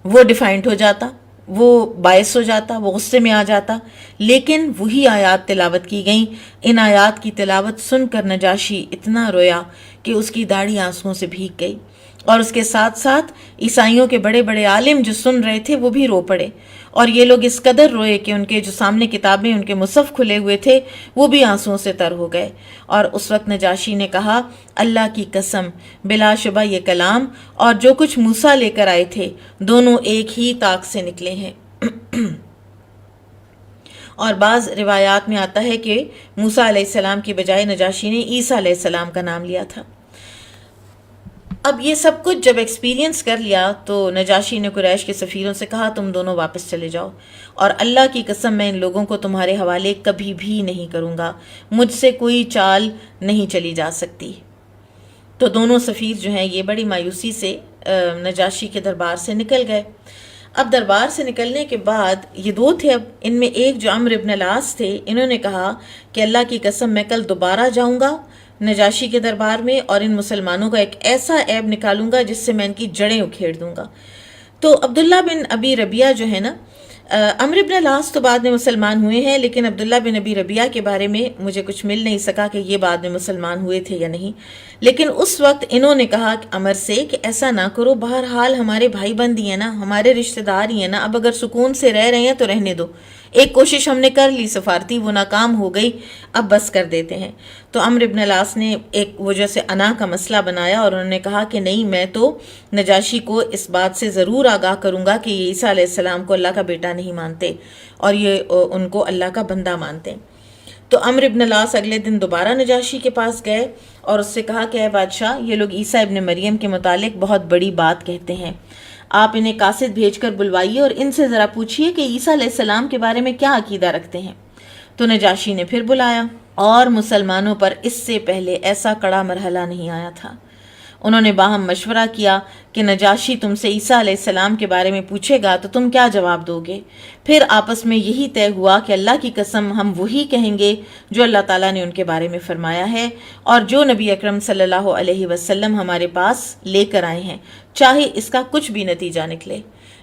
وہ ڈیفائنٹ ہو جاتا، وہ باعث ہو جاتا، وہ غصے میں آ جاتا، لیکن وہی آیات تلاوت کی گئیں۔ ان آیات کی تلاوت سن کر نجاشی اتنا رویا کہ اس کی داڑھی آنسوؤں سے بھیگ گئی، اور اس کے ساتھ ساتھ عیسائیوں کے بڑے بڑے عالم جو سن رہے تھے وہ بھی رو پڑے، اور یہ لوگ اس قدر روئے کہ ان کے جو سامنے کتابیں، ان کے مصحف کھلے ہوئے تھے، وہ بھی آنسوؤں سے تر ہو گئے۔ اور اس وقت نجاشی نے کہا اللہ کی قسم، بلا شبہ یہ کلام اور جو کچھ موسیٰ لے کر آئے تھے دونوں ایک ہی طاق سے نکلے ہیں۔ اور بعض روایات میں آتا ہے کہ موسیٰ علیہ السلام کی بجائے نجاشی نے عیسیٰ علیہ السلام کا نام لیا تھا۔ اب یہ سب کچھ جب ایکسپیرینس کر لیا تو نجاشی نے قریش کے سفیروں سے کہا تم دونوں واپس چلے جاؤ، اور اللہ کی قسم میں ان لوگوں کو تمہارے حوالے کبھی بھی نہیں کروں گا، مجھ سے کوئی چال نہیں چلی جا سکتی۔ تو دونوں سفیر جو ہیں یہ بڑی مایوسی سے نجاشی کے دربار سے نکل گئے۔ اب دربار سے نکلنے کے بعد یہ دو تھے، اب ان میں ایک جو عمرو ابن العاص تھے، انہوں نے کہا کہ اللہ کی قسم میں کل دوبارہ جاؤں گا نجاشی کے دربار میں، اور ان مسلمانوں کا ایک ایسا عیب نکالوں گا جس سے میں ان کی جڑیں اکھیڑ دوں گا۔ تو عبداللہ بن ابی ربیعہ جو ہے نا، عمرو بن العاص تو بعد میں مسلمان ہوئے ہیں، لیکن عبداللہ بن ابی ربیعہ کے بارے میں مجھے کچھ مل نہیں سکا کہ یہ بعد میں مسلمان ہوئے تھے یا نہیں، لیکن اس وقت انہوں نے کہا عمر سے کہ ایسا نہ کرو، بہرحال ہمارے بھائی بندی ہیں نا، ہمارے رشتہ دار ہی ہیں نا، اب اگر سکون سے رہ رہے ہیں تو رہنے دو، ایک کوشش ہم نے کر لی سفارتی، وہ ناکام ہو گئی، اب بس کر دیتے ہیں۔ تو عمرو ابن العاص نے ایک وجہ سے انا کا مسئلہ بنایا اور انہوں نے کہا کہ نہیں، میں تو نجاشی کو اس بات سے ضرور آگاہ کروں گا کہ یہ عیسیٰ علیہ السلام کو اللہ کا بیٹا نہیں مانتے اور یہ ان کو اللہ کا بندہ مانتے۔ تو عمرو ابن العاص اگلے دن دوبارہ نجاشی کے پاس گئے اور اس سے کہا کہ اے بادشاہ، یہ لوگ عیسیٰ ابن مریم کے متعلق بہت بڑی بات کہتے ہیں، آپ انہیں قاصد بھیج کر بلوائیے اور ان سے ذرا پوچھیے کہ عیسیٰ علیہ السلام کے بارے میں کیا عقیدہ رکھتے ہیں۔ تو نجاشی نے پھر بلایا اور مسلمانوں پر اس سے پہلے ایسا کڑا مرحلہ نہیں آیا تھا۔ انہوں نے باہم مشورہ کیا کہ نجاشی تم سے عیسیٰ علیہ السلام کے بارے میں پوچھے گا تو تم کیا جواب دو گے؟ پھر آپس میں یہی طے ہوا کہ اللہ کی قسم ہم وہی کہیں گے جو اللہ تعالیٰ نے ان کے بارے میں فرمایا ہے اور جو نبی اکرم صلی اللہ علیہ وسلم ہمارے پاس لے کر آئے ہیں، چاہے اس کا کچھ بھی نتیجہ نکلے۔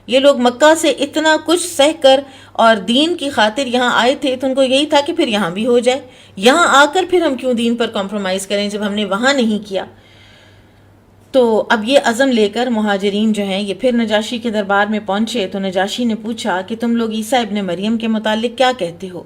یہ لوگ مکہ سے اتنا کچھ سہ کر اور دین کی خاطر یہاں آئے تھے تو ان کو یہی تھا کہ پھر یہاں بھی ہو جائے، یہاں آ کر پھر ہم کیوں دین پر کمپرومائز کریں جب ہم نے وہاں نہیں کیا۔ تو اب یہ عزم لے کر مہاجرین جو ہیں یہ پھر نجاشی کے دربار میں پہنچے تو نجاشی نے پوچھا کہ تم لوگ عیسیٰ ابن مریم کے متعلق کیا کہتے ہو؟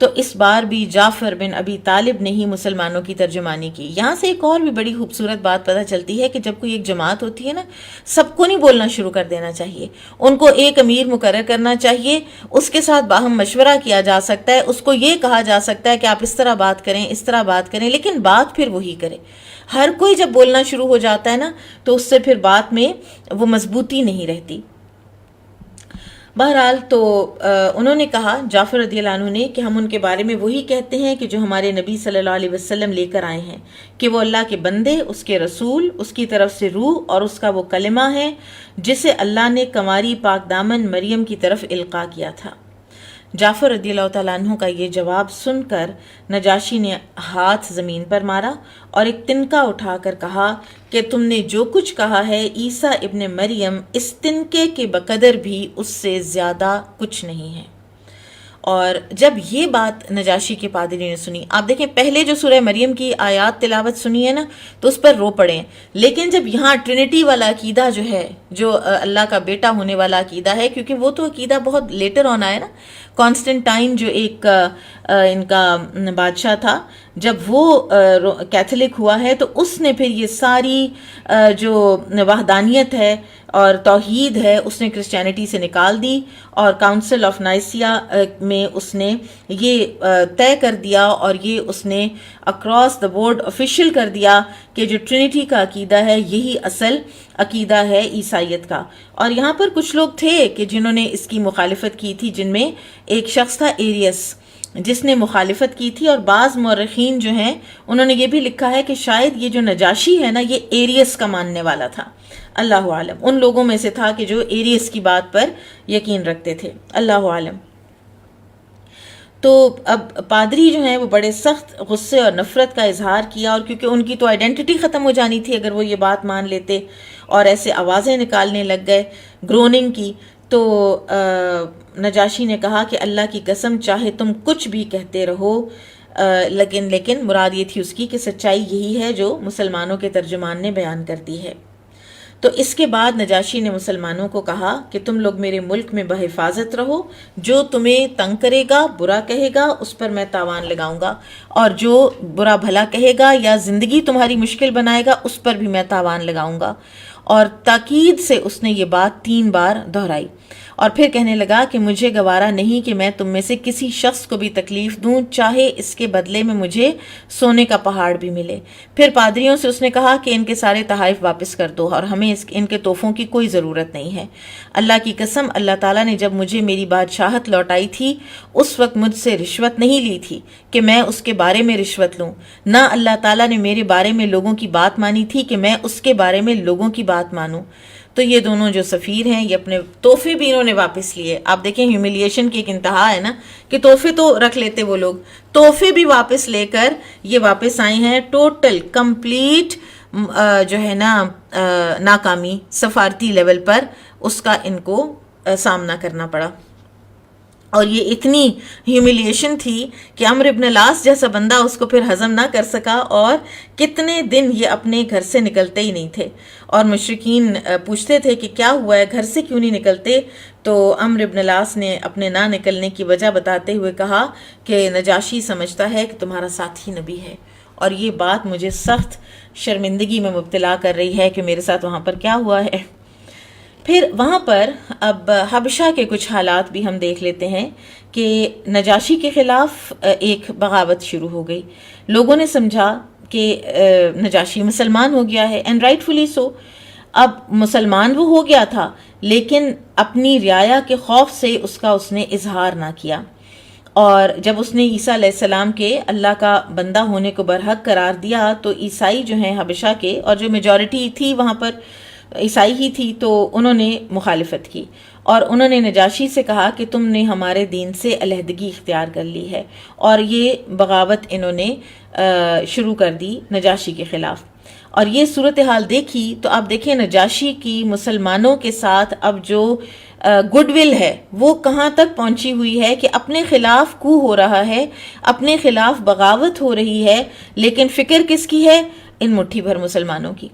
تو اس بار بھی جعفر بن ابی طالب نے ہی مسلمانوں کی ترجمانی کی۔ یہاں سے ایک اور بھی بڑی خوبصورت بات پتہ چلتی ہے کہ جب کوئی ایک جماعت ہوتی ہے نا، سب کو نہیں بولنا شروع کر دینا چاہیے، ان کو ایک امیر مقرر کرنا چاہیے، اس کے ساتھ باہم مشورہ کیا جا سکتا ہے، اس کو یہ کہا جا سکتا ہے کہ آپ اس طرح بات کریں، اس طرح بات کریں، لیکن بات پھر وہی کرے۔ ہر کوئی جب بولنا شروع ہو جاتا ہے نا تو اس سے پھر بات میں وہ مضبوطی نہیں رہتی۔ بہرحال تو انہوں نے کہا جعفر رضی اللہ عنہ نے کہ ہم ان کے بارے میں وہی کہتے ہیں کہ جو ہمارے نبی صلی اللہ علیہ وسلم لے کر آئے ہیں، کہ وہ اللہ کے بندے، اس کے رسول، اس کی طرف سے روح اور اس کا وہ کلمہ ہے جسے اللہ نے کنواری پاک دامن مریم کی طرف القاء کیا تھا۔ جعفر رضی اللہ تعالیٰ عنہ کا یہ جواب سن کر نجاشی نے ہاتھ زمین پر مارا اور ایک تنکا اٹھا کر کہا کہ تم نے جو کچھ کہا ہے عیسیٰ ابن مریم اس تنکے کے بقدر بھی اس سے زیادہ کچھ نہیں ہے۔ اور جب یہ بات نجاشی کے پادری نے سنی، آپ دیکھیں پہلے جو سورہ مریم کی آیات تلاوت سنی ہے نا تو اس پر رو پڑے ہیں، لیکن جب یہاں ٹرینٹی والا عقیدہ جو ہے، جو اللہ کا بیٹا ہونے والا عقیدہ ہے، کیونکہ وہ تو عقیدہ بہت لیٹر آن آیا نا، کانسٹنٹائن جو ایک ان کا بادشاہ تھا، جب وہ کیتھولک ہوا ہے تو اس نے پھر یہ ساری جو وحدانیت ہے اور توحید ہے اس نے کرسچینٹی سے نکال دی، اور کاؤنسل آف نائسیا میں اس نے یہ طے کر دیا اور یہ اس نے اکراس دا بورڈ آفیشیل کر دیا کہ جو ٹرینٹی کا عقیدہ ہے یہی اصل عقیدہ ہے عیسائیت کا۔ اور یہاں پر کچھ لوگ تھے کہ جنہوں نے اس کی مخالفت کی تھی، جن میں ایک شخص تھا ایریس جس نے مخالفت کی تھی، اور بعض مورخین جو ہیں انہوں نے یہ بھی لکھا ہے کہ شاید یہ جو نجاشی ہے نا یہ ایریس کا ماننے والا تھا، اللہ عالم، ان لوگوں میں سے تھا کہ جو ایریس کی بات پر یقین رکھتے تھے، اللہ عالم۔ تو اب پادری جو ہیں وہ بڑے سخت غصے اور نفرت کا اظہار کیا، اور کیونکہ ان کی تو آئیڈینٹی ختم ہو جانی تھی اگر وہ یہ بات مان لیتے، اور ایسے آوازیں نکالنے لگ گئے گروننگ کی، تو نجاشی نے کہا کہ اللہ کی قسم چاہے تم کچھ بھی کہتے رہو، لیکن مراد یہ تھی اس کی کہ سچائی یہی ہے جو مسلمانوں کے ترجمان نے بیان کر دی ہے۔ تو اس کے بعد نجاشی نے مسلمانوں کو کہا کہ تم لوگ میرے ملک میں بحفاظت رہو، جو تمہیں تنگ کرے گا، برا کہے گا، اس پر میں تاوان لگاؤں گا، اور جو برا بھلا کہے گا یا زندگی تمہاری مشکل بنائے گا اس پر بھی میں تاوان لگاؤں گا۔ اور تاکید سے اس نے یہ بات 3 بار دہرائی، اور پھر کہنے لگا کہ مجھے گوارا نہیں کہ میں تم میں سے کسی شخص کو بھی تکلیف دوں، چاہے اس کے بدلے میں مجھے سونے کا پہاڑ بھی ملے۔ پھر پادریوں سے اس نے کہا کہ ان کے سارے تحائف واپس کر دو اور ہمیں ان کے تحفوں کی کوئی ضرورت نہیں ہے۔ اللہ کی قسم اللہ تعالیٰ نے جب مجھے میری بادشاہت لوٹائی تھی اس وقت مجھ سے رشوت نہیں لی تھی کہ میں اس کے بارے میں رشوت لوں، نہ اللہ تعالیٰ نے میرے بارے میں لوگوں کی بات مانی تھی کہ میں اس کے بارے میں لوگوں کی بات مانوں۔ تو یہ دونوں جو سفیر ہیں یہ اپنے تحفے بھی انہوں نے واپس لیے۔ آپ دیکھیں ہیوملیشن کی ایک انتہا ہے نا کہ تحفے تو رکھ لیتے وہ لوگ، تحفے بھی واپس لے کر یہ واپس آئے ہیں۔ ٹوٹل کمپلیٹ جو ہے نا ناکامی سفارتی لیول پر اس کا ان کو سامنا کرنا پڑا۔ اور یہ اتنی ہیوملیشن تھی کہ عمرو ابن العاص جیسا بندہ اس کو پھر ہضم نہ کر سکا، اور کتنے دن یہ اپنے گھر سے نکلتے ہی نہیں تھے، اور مشرکین پوچھتے تھے کہ کیا ہوا ہے، گھر سے کیوں نہیں نکلتے؟ تو عمرو ابن العاص نے اپنے نہ نکلنے کی وجہ بتاتے ہوئے کہا کہ نجاشی سمجھتا ہے کہ تمہارا ساتھی نبی ہے، اور یہ بات مجھے سخت شرمندگی میں مبتلا کر رہی ہے کہ میرے ساتھ وہاں پر کیا ہوا ہے۔ پھر وہاں پر اب حبشہ کے کچھ حالات بھی ہم دیکھ لیتے ہیں کہ نجاشی کے خلاف ایک بغاوت شروع ہو گئی۔ لوگوں نے سمجھا کہ نجاشی مسلمان ہو گیا ہے، اینڈ رائٹ فلی سو۔ اب مسلمان وہ ہو گیا تھا، لیکن اپنی رعایا کے خوف سے اس نے اظہار نہ کیا، اور جب اس نے عیسیٰ علیہ السلام کے اللہ کا بندہ ہونے کو برحق قرار دیا تو عیسائی جو ہیں حبشہ کے، اور جو میجورٹی تھی وہاں پر عیسائی ہی تھی، تو انہوں نے مخالفت کی، اور انہوں نے نجاشی سے کہا کہ تم نے ہمارے دین سے علیحدگی اختیار کر لی ہے، اور یہ بغاوت انہوں نے شروع کر دی نجاشی کے خلاف۔ اور یہ صورتحال دیکھی تو آپ دیکھیں نجاشی کی مسلمانوں کے ساتھ اب جو گڈ ول ہے وہ کہاں تک پہنچی ہوئی ہے کہ اپنے خلاف کو ہو رہا ہے، اپنے خلاف بغاوت ہو رہی ہے، لیکن فکر کس کی ہے؟ ان مٹھی بھر مسلمانوں کی۔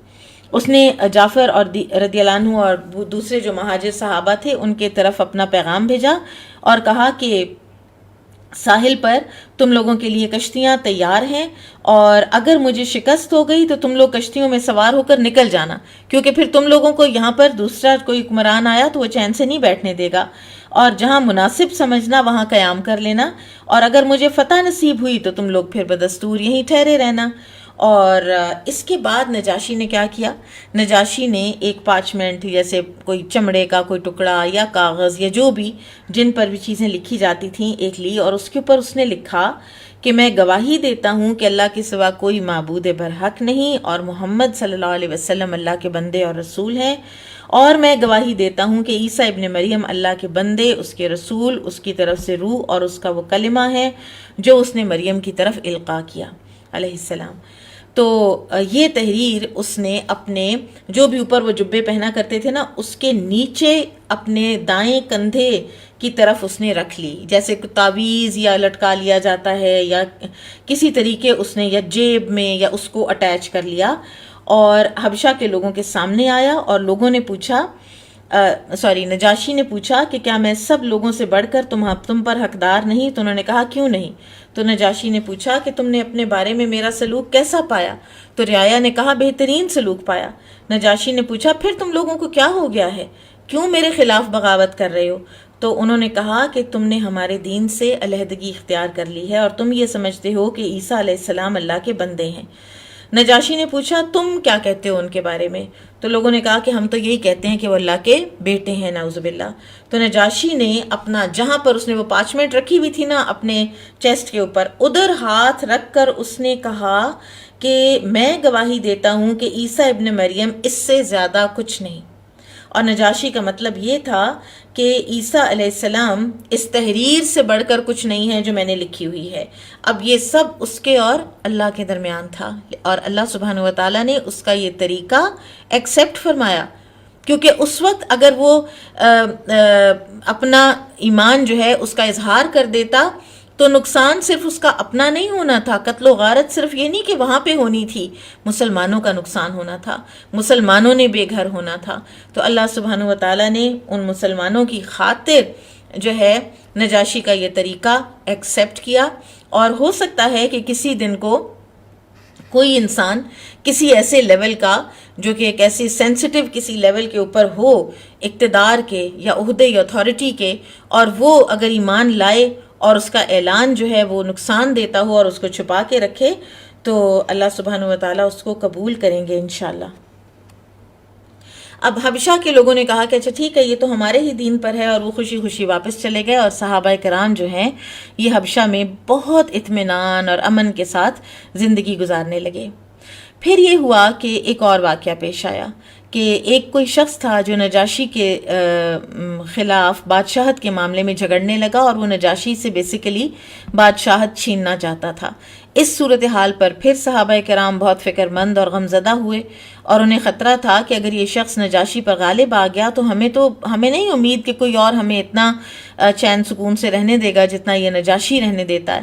اس نے جعفر اور رضی اللہ عنہ اور دوسرے جو مہاجر صحابہ تھے ان کے طرف اپنا پیغام بھیجا اور کہا کہ ساحل پر تم لوگوں کے لیے کشتیاں تیار ہیں، اور اگر مجھے شکست ہو گئی تو تم لوگ کشتیوں میں سوار ہو کر نکل جانا، کیونکہ پھر تم لوگوں کو یہاں پر دوسرا کوئی حکمران آیا تو وہ چین سے نہیں بیٹھنے دے گا، اور جہاں مناسب سمجھنا وہاں قیام کر لینا، اور اگر مجھے فتح نصیب ہوئی تو تم لوگ پھر بدستور یہیں ٹھہرے رہنا۔ اور اس کے بعد نجاشی نے کیا کیا؟ نجاشی نے ایک پارچمنٹ جیسے کوئی چمڑے کا کوئی ٹکڑا یا کاغذ یا جو بھی جن پر بھی چیزیں لکھی جاتی تھیں ایک لی، اور اس کے اوپر اس نے لکھا کہ میں گواہی دیتا ہوں کہ اللہ کے سوا کوئی معبود برحق نہیں، اور محمد صلی اللہ علیہ وسلم اللہ کے بندے اور رسول ہیں، اور میں گواہی دیتا ہوں کہ عیسیٰ ابن مریم اللہ کے بندے، اس کے رسول، اس کی طرف سے روح اور اس کا وہ کلمہ ہے جو اس نے مریم کی طرف القاء کیا علیہ السلام۔ تو یہ تحریر اس نے اپنے جو بھی اوپر وہ جبے پہنا کرتے تھے نا، اس کے نیچے اپنے دائیں کندھے کی طرف اس نے رکھ لی، جیسے تعویذ یا لٹکا لیا جاتا ہے یا کسی طریقے اس نے یا جیب میں یا اس کو اٹیچ کر لیا، اور حبشہ کے لوگوں کے سامنے آیا، اور لوگوں نے پوچھا نجاشی نے پوچھا کہ کیا میں سب لوگوں سے بڑھ کر تم پر حقدار نہیں؟ تو انہوں نے کہا کیوں نہیں؟ تو نجاشی نے پوچھا کہ تم نے اپنے بارے میں میرا سلوک کیسا پایا؟ تو رعایا نے کہا بہترین سلوک پایا۔ نجاشی نے پوچھا پھر تم لوگوں کو کیا ہو گیا ہے، کیوں میرے خلاف بغاوت کر رہے ہو؟ تو انہوں نے کہا کہ تم نے ہمارے دین سے علیحدگی اختیار کر لی ہے، اور تم یہ سمجھتے ہو کہ عیسیٰ علیہ السلام اللہ کے بندے ہیں۔ نجاشی نے پوچھا تم کیا کہتے ہو ان کے بارے میں؟ تو لوگوں نے کہا کہ ہم تو یہی کہتے ہیں کہ وہ اللہ کے بیٹے ہیں، نعوذ باللہ۔ تو نجاشی نے اپنا جہاں پر اس نے وہ پارچمنٹ رکھی ہوئی تھی نا اپنے چیسٹ کے اوپر، ادھر ہاتھ رکھ کر اس نے کہا کہ میں گواہی دیتا ہوں کہ عیسیٰ ابن مریم اس سے زیادہ کچھ نہیں۔ اور نجاشی کا مطلب یہ تھا کہ عیسیٰ علیہ السلام اس تحریر سے بڑھ کر کچھ نہیں ہے جو میں نے لکھی ہوئی ہے۔ اب یہ سب اس کے اور اللہ کے درمیان تھا، اور اللہ سبحانہ و تعالیٰ نے اس کا یہ طریقہ ایکسیپٹ فرمایا، کیونکہ اس وقت اگر وہ اپنا ایمان جو ہے اس کا اظہار کر دیتا تو نقصان صرف اس کا اپنا نہیں ہونا تھا، قتل و غارت صرف یہ نہیں کہ وہاں پہ ہونی تھی، مسلمانوں کا نقصان ہونا تھا، مسلمانوں نے بے گھر ہونا تھا۔ تو اللہ سبحانہ و تعالیٰ نے ان مسلمانوں کی خاطر جو ہے نجاشی کا یہ طریقہ ایکسیپٹ کیا، اور ہو سکتا ہے کہ کسی دن کو کوئی انسان کسی ایسے لیول کا جو کہ ایک ایسی سینسٹیو کسی لیول کے اوپر ہو، اقتدار کے یا عہدے یا اتھارٹی کے، اور وہ اگر ایمان لائے اور اس کا اعلان جو ہے وہ نقصان دیتا ہو اور اس کو چھپا کے رکھے، تو اللہ سبحانہ و تعالیٰ اس کو قبول کریں گے انشاءاللہ۔ اب حبشہ کے لوگوں نے کہا کہ اچھا ٹھیک ہے، یہ تو ہمارے ہی دین پر ہے، اور وہ خوشی خوشی واپس چلے گئے، اور صحابہ کرام جو ہیں یہ حبشہ میں بہت اطمینان اور امن کے ساتھ زندگی گزارنے لگے۔ پھر یہ ہوا کہ ایک اور واقعہ پیش آیا کہ ایک کوئی شخص تھا جو نجاشی کے خلاف بادشاہت کے معاملے میں جھگڑنے لگا، اور وہ نجاشی سے بیسیکلی بادشاہت چھیننا چاہتا تھا۔ اس صورتحال پر پھر صحابہ کرام بہت فکر مند اور غمزدہ ہوئے، اور انہیں خطرہ تھا کہ اگر یہ شخص نجاشی پر غالب آ گیا تو ہمیں نہیں امید کہ کوئی اور ہمیں اتنا چین سکون سے رہنے دے گا جتنا یہ نجاشی رہنے دیتا ہے.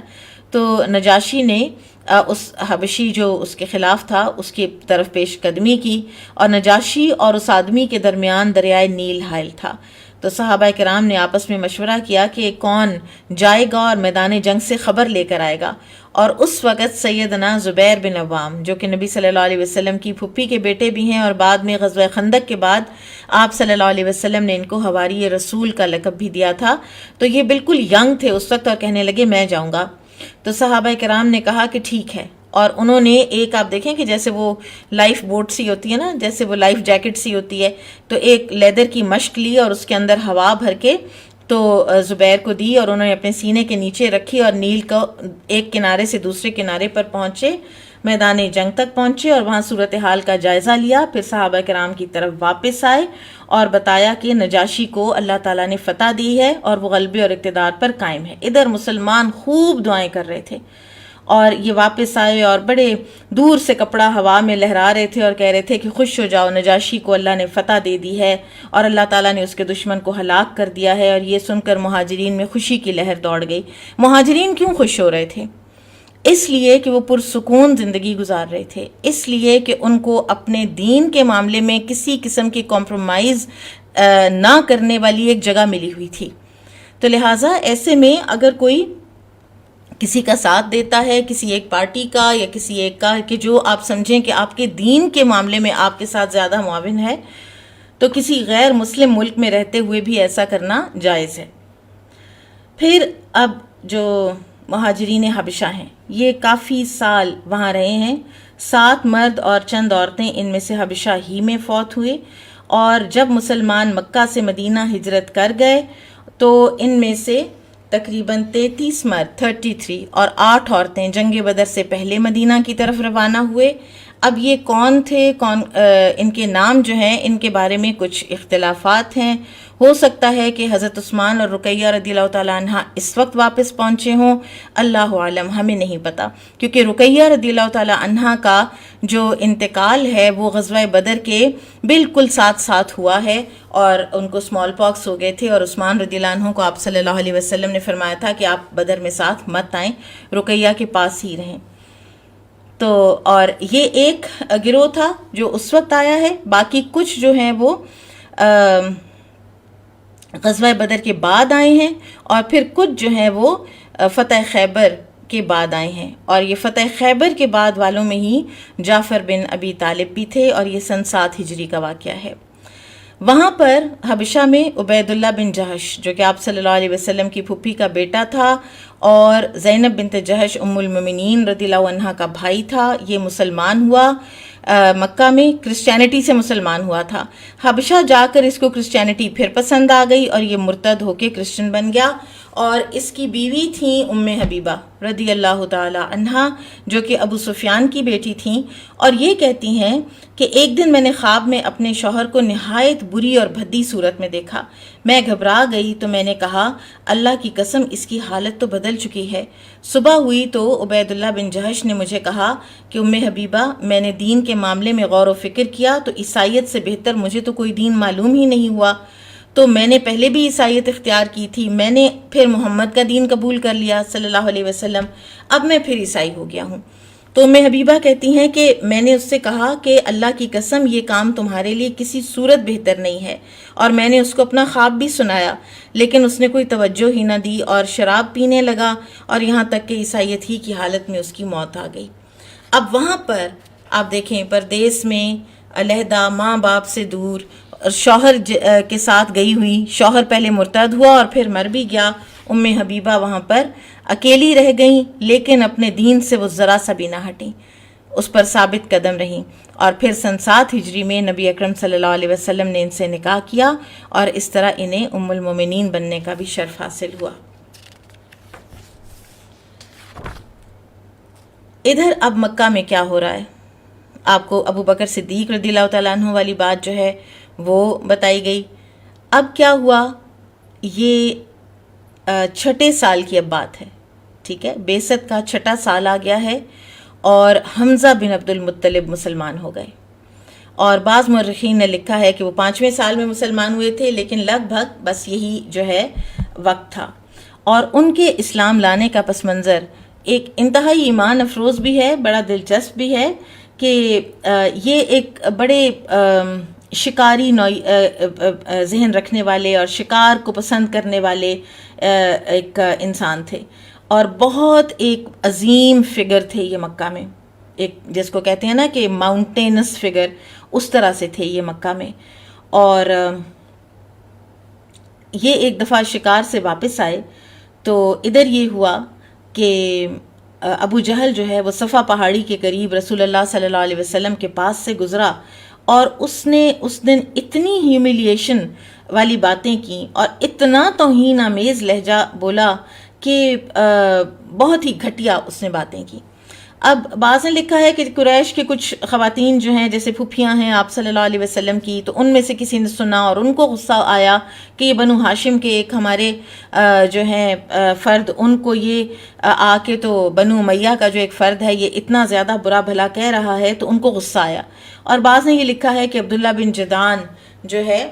تو نجاشی نے اس حبشی جو اس کے خلاف تھا اس کی طرف پیش قدمی کی، اور نجاشی اور اس آدمی کے درمیان دریائے نیل حائل تھا. تو صحابہ کرام نے آپس میں مشورہ کیا کہ کون جائے گا اور میدان جنگ سے خبر لے کر آئے گا. اور اس وقت سیدنا زبیر بن عوام جو کہ نبی صلی اللہ علیہ وسلم کی پھپھی کے بیٹے بھی ہیں، اور بعد میں غزوہ خندق کے بعد آپ صلی اللہ علیہ وسلم نے ان کو حواری رسول کا لقب بھی دیا تھا، تو یہ بالکل ینگ تھے اس وقت اور کہنے لگے میں جاؤں گا. تو صحابہ کرام نے کہا کہ ٹھیک ہے، اور انہوں نے ایک، آپ دیکھیں کہ جیسے وہ لائف بوٹ سی ہوتی ہے نا، جیسے وہ لائف جیکٹ سی ہوتی ہے، تو ایک لیدر کی مشق لی اور اس کے اندر ہوا بھر کے تو زبیر کو دی، اور انہوں نے اپنے سینے کے نیچے رکھی اور نیل کو ایک کنارے سے دوسرے کنارے پر پہنچے، میدان جنگ تک پہنچے اور وہاں صورتحال کا جائزہ لیا. پھر صحابہ کرام کی طرف واپس آئے اور بتایا کہ نجاشی کو اللہ تعالیٰ نے فتح دی ہے اور وہ غلبے اور اقتدار پر قائم ہے. ادھر مسلمان خوب دعائیں کر رہے تھے، اور یہ واپس آئے اور بڑے دور سے کپڑا ہوا میں لہرا رہے تھے اور کہہ رہے تھے کہ خوش ہو جاؤ، نجاشی کو اللہ نے فتح دے دی ہے اور اللہ تعالیٰ نے اس کے دشمن کو ہلاک کر دیا ہے. اور یہ سن کر مہاجرین میں خوشی کی لہر دوڑ گئی. مہاجرین کیوں خوش ہو رہے تھے؟ اس لیے کہ وہ پرسکون زندگی گزار رہے تھے، اس لیے کہ ان کو اپنے دین کے معاملے میں کسی قسم کی کمپرومائز نہ کرنے والی ایک جگہ ملی ہوئی تھی. تو لہٰذا ایسے میں اگر کوئی کسی کا ساتھ دیتا ہے، کسی ایک پارٹی کا یا کسی ایک کا کہ جو آپ سمجھیں کہ آپ کے دین کے معاملے میں آپ کے ساتھ زیادہ معاون ہے، تو کسی غیر مسلم ملک میں رہتے ہوئے بھی ایسا کرنا جائز ہے. پھر اب جو مہاجرین حبشہ ہیں یہ کافی سال وہاں رہے ہیں. 7 مرد اور چند عورتیں ان میں سے حبشہ ہی میں فوت ہوئے، اور جب مسلمان مکہ سے مدینہ ہجرت کر گئے تو ان میں سے تقریباً 33 مرد 33 اور 8 عورتیں جنگ بدر سے پہلے مدینہ کی طرف روانہ ہوئے. اب یہ کون تھے، ان کے نام جو ہیں ان کے بارے میں کچھ اختلافات ہیں. ہو سکتا ہے کہ حضرت عثمان اور رقیہ رضی اللہ تعالیٰ عنہ اس وقت واپس پہنچے ہوں، اللہ عالم، ہمیں نہیں پتہ، کیونکہ رقیہ رضی اللہ تعالیٰ عنہ کا جو انتقال ہے وہ غزوہ بدر کے بالکل ساتھ ہوا ہے، اور ان کو اسمال پاکس ہو گئے تھے، اور عثمان رضی اللہ عنہ کو آپ صلی اللہ علیہ وسلم نے فرمایا تھا کہ آپ بدر میں ساتھ مت آئیں، رقیہ کے پاس ہی رہیں. تو اور یہ ایک گروہ تھا جو اس وقت آیا ہے. باقی کچھ جو ہیں وہ غزوہ بدر کے بعد آئے ہیں، اور پھر کچھ جو ہیں وہ فتح خیبر کے بعد آئے ہیں. اور یہ فتح خیبر کے بعد والوں میں ہی جعفر بن ابی طالب بھی تھے، اور یہ سن 7 ہجری کا واقعہ ہے. وہاں پر حبشہ میں عبید اللہ بن جہش جو کہ آپ صلی اللہ علیہ وسلم کی پھپھی کا بیٹا تھا، اور زینب بنت جہش ام المومنین رضی اللہ عنہ کا بھائی تھا، یہ مسلمان ہوا. مکہ میں کرسچینٹی سے مسلمان ہوا تھا. حبشہ جا کر اس کو کرسچینٹی پھر پسند آ گئی اور یہ مرتد ہو کے کرسچن بن گیا. اور اس کی بیوی تھیں ام حبیبہ رضی اللہ تعالی عنہا جو کہ ابو سفیان کی بیٹی تھیں، اور یہ کہتی ہیں کہ ایک دن میں نے خواب میں اپنے شوہر کو نہایت بری اور بھدی صورت میں دیکھا. میں گھبرا گئی تو میں نے کہا اللہ کی قسم اس کی حالت تو بدل چکی ہے. صبح ہوئی تو عبید اللہ بن جہش نے مجھے کہا کہ ام حبیبہ میں نے دین کے معاملے میں غور و فکر کیا تو عیسائیت سے بہتر مجھے تو کوئی دین معلوم ہی نہیں ہوا. تو میں نے پہلے بھی عیسائیت اختیار کی تھی، میں نے پھر محمد کا دین قبول کر لیا صلی اللہ علیہ وسلم، اب میں پھر عیسائی ہو گیا ہوں. تو میں حبیبہ کہتی ہیں کہ میں نے اس سے کہا کہ اللہ کی قسم یہ کام تمہارے لیے کسی صورت بہتر نہیں ہے، اور میں نے اس کو اپنا خواب بھی سنایا، لیکن اس نے کوئی توجہ ہی نہ دی اور شراب پینے لگا، اور یہاں تک کہ عیسائیت ہی کی حالت میں اس کی موت آ گئی. اب وہاں پر آپ دیکھیں پردیس میں علیحدہ، ماں باپ سے دور، شوہر کے ساتھ گئی ہوئی، شوہر پہلے مرتد ہوا اور پھر مر بھی گیا. ام حبیبہ وہاں پر اکیلی رہ گئیں، لیکن اپنے دین سے وہ ذرا سا بھی نہ ہٹیں، اس پر ثابت قدم رہیں. اور پھر سن 7 ہجری میں نبی اکرم صلی اللہ علیہ وسلم نے ان سے نکاح کیا، اور اس طرح انہیں ام المومنین بننے کا بھی شرف حاصل ہوا. ادھر اب مکہ میں کیا ہو رہا ہے؟ آپ کو ابو بکر صدیق رضی اللہ تعالیٰ عنہ والی بات جو ہے وہ بتائی گئی. اب کیا ہوا، یہ 6 سال کی اب بات ہے، ٹھیک ہے، بعثت کا 6 سال آ گیا ہے، اور حمزہ بن عبد المطلب مسلمان ہو گئے. اور بعض مورخین نے لکھا ہے کہ وہ 5ویں سال میں مسلمان ہوئے تھے، لیکن لگ بھگ بس یہی جو ہے وقت تھا. اور ان کے اسلام لانے کا پس منظر ایک انتہائی ایمان افروز بھی ہے، بڑا دلچسپ بھی ہے کہ یہ ایک بڑے شکاری ذہن رکھنے والے اور شکار کو پسند کرنے والے ایک انسان تھے، اور بہت ایک عظیم فگر تھے یہ مکہ میں، ایک جس کو کہتے ہیں نا کہ ماؤنٹینس فگر، اس طرح سے تھے یہ مکہ میں. اور یہ ایک دفعہ شکار سے واپس آئے تو ادھر یہ ہوا کہ ابو جہل جو ہے وہ صفا پہاڑی کے قریب رسول اللہ صلی اللہ علیہ وسلم کے پاس سے گزرا، اور اس نے اس دن اتنی ہیوملیشن والی باتیں کی اور اتنا توہین آمیز لہجہ بولا کہ بہت ہی گھٹیا اس نے باتیں کی. اب بعض نے لکھا ہے کہ قریش کے کچھ خواتین جو ہیں جیسے پھپھیاں ہیں آپ صلی اللہ علیہ وسلم کی، تو ان میں سے کسی نے سنا اور ان کو غصہ آیا کہ یہ بنو ہاشم کے ایک ہمارے جو ہیں فرد، ان کو یہ آ کے تو بنو امیہ کا جو ایک فرد ہے یہ اتنا زیادہ برا بھلا کہہ رہا ہے، تو ان کو غصہ آیا. اور بعض نے یہ لکھا ہے کہ عبداللہ بن جدعان جو ہے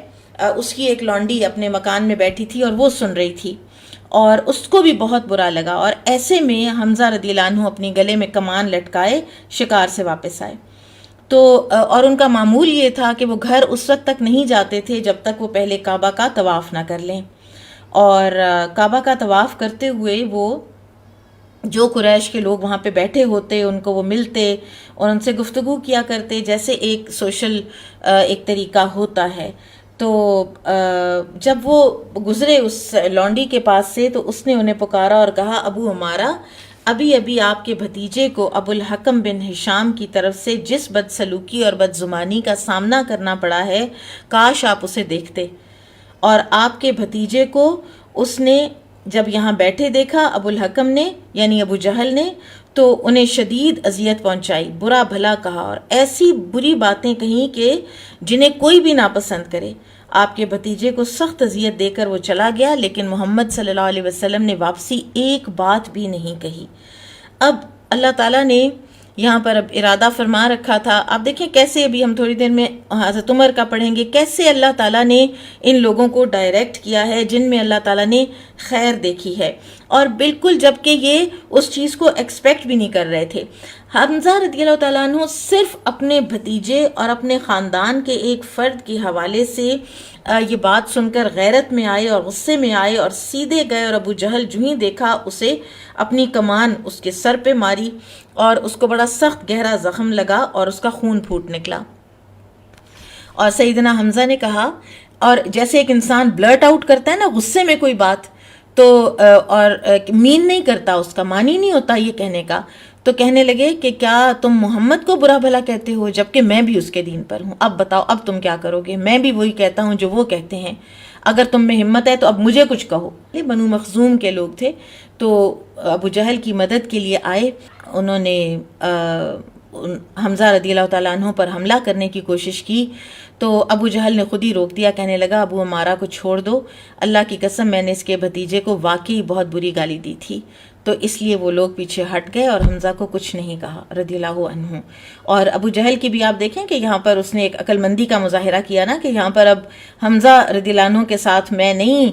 اس کی ایک لونڈی اپنے مکان میں بیٹھی تھی اور وہ سن رہی تھی، اور اس کو بھی بہت برا لگا، اور ایسے میں حمزہ رضی اللہ عنہ اپنی گلے میں کمان لٹکائے شکار سے واپس آئے. تو اور ان کا معمول یہ تھا کہ وہ گھر اس وقت تک نہیں جاتے تھے جب تک وہ پہلے کعبہ کا طواف نہ کر لیں، اور کعبہ کا طواف کرتے ہوئے وہ جو قریش کے لوگ وہاں پہ بیٹھے ہوتے ان کو وہ ملتے اور ان سے گفتگو کیا کرتے، جیسے ایک سوشل ایک طریقہ ہوتا ہے. تو جب وہ گزرے اس لونڈی کے پاس سے تو اس نے انہیں پکارا اور کہا، ابو ہمارا، ابھی ابھی آپ کے بھتیجے کو ابو الحکم بن ہشام کی طرف سے جس بدسلوکی اور بدزمانی کا سامنا کرنا پڑا ہے، کاش آپ اسے دیکھتے. اور آپ کے بھتیجے کو اس نے جب یہاں بیٹھے دیکھا ابو الحکم نے یعنی ابو جہل نے، تو انہیں شدید اذیت پہنچائی، برا بھلا کہا اور ایسی بری باتیں کہیں کہ جنہیں کوئی بھی ناپسند کرے. آپ کے بھتیجے کو سخت اذیت دے کر وہ چلا گیا، لیکن محمد صلی اللہ علیہ وسلم نے واپسی ایک بات بھی نہیں کہی. اب اللہ تعالیٰ نے یہاں پر اب ارادہ فرما رکھا تھا. آپ دیکھیں کیسے، ابھی ہم تھوڑی دیر میں حضرت عمر کا پڑھیں گے، کیسے اللہ تعالیٰ نے ان لوگوں کو ڈائریکٹ کیا ہے جن میں اللہ تعالیٰ نے خیر دیکھی ہے، اور بالکل جب کہ یہ اس چیز کو ایکسپیکٹ بھی نہیں کر رہے تھے. حمزہ رضی اللہ تعالیٰ عنہ صرف اپنے بھتیجے اور اپنے خاندان کے ایک فرد کے حوالے سے یہ بات سن کر غیرت میں آئے اور غصے میں آئے اور سیدھے گئے، اور ابو جہل جو ہی دیکھا اسے اپنی کمان اس کے سر پہ ماری اور اس کو بڑا سخت گہرا زخم لگا اور اس کا خون پھوٹ نکلا. اور سیدنا حمزہ نے کہا، اور جیسے ایک انسان بلرٹ آؤٹ کرتا ہے نا غصے میں کوئی بات، تو اور مین نہیں کرتا، اس کا معنی نہیں ہوتا یہ کہنے کا، تو کہنے لگے کہ کیا تم محمد کو برا بھلا کہتے ہو جبکہ میں بھی اس کے دین پر ہوں؟ اب بتاؤ اب تم کیا کرو گے؟ میں بھی وہی کہتا ہوں جو وہ کہتے ہیں، اگر تم میں ہمت ہے تو اب مجھے کچھ کہو. بنو مخزوم کے لوگ تھے تو ابو جہل کی مدد کے لیے آئے، انہوں نے حمزہ رضی اللہ تعالیٰ عنہ پر حملہ کرنے کی کوشش کی، تو ابو جہل نے خود ہی روک دیا، کہنے لگا ابو ہمارا کو چھوڑ دو، اللہ کی قسم میں نے اس کے بھتیجے کو واقعی بہت بری گالی دی تھی. تو اس لیے وہ لوگ پیچھے ہٹ گئے اور حمزہ کو کچھ نہیں کہا رضی اللہ عنہ. اور ابو جہل کی بھی آپ دیکھیں کہ یہاں پر اس نے ایک عقل مندی کا مظاہرہ کیا نا، کہ یہاں پر اب حمزہ رضی اللہ عنہ کے ساتھ میں نہیں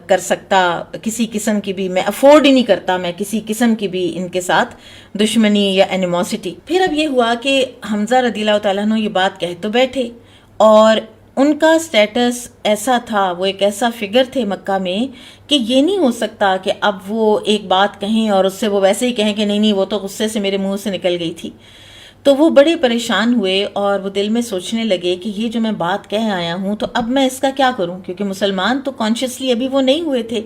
کر سکتا کسی قسم کی بھی، میں افورڈ ہی نہیں کرتا میں کسی قسم کی بھی ان کے ساتھ دشمنی یا اینیموسٹی. پھر اب یہ ہوا کہ حمزہ رضی اللہ تعالیٰ عنہ یہ بات کہہ تو بیٹھے، اور ان کا سٹیٹس ایسا تھا، وہ ایک ایسا فگر تھے مکہ میں کہ یہ نہیں ہو سکتا کہ اب وہ ایک بات کہیں اور اس سے وہ ویسے ہی کہیں کہ نہیں وہ تو غصے سے میرے منہ سے نکل گئی تھی. تو وہ بڑے پریشان ہوئے اور وہ دل میں سوچنے لگے کہ یہ جو میں بات کہہ آیا ہوں تو اب میں اس کا کیا کروں، کیونکہ مسلمان تو کانشیسلی ابھی وہ نہیں ہوئے تھے.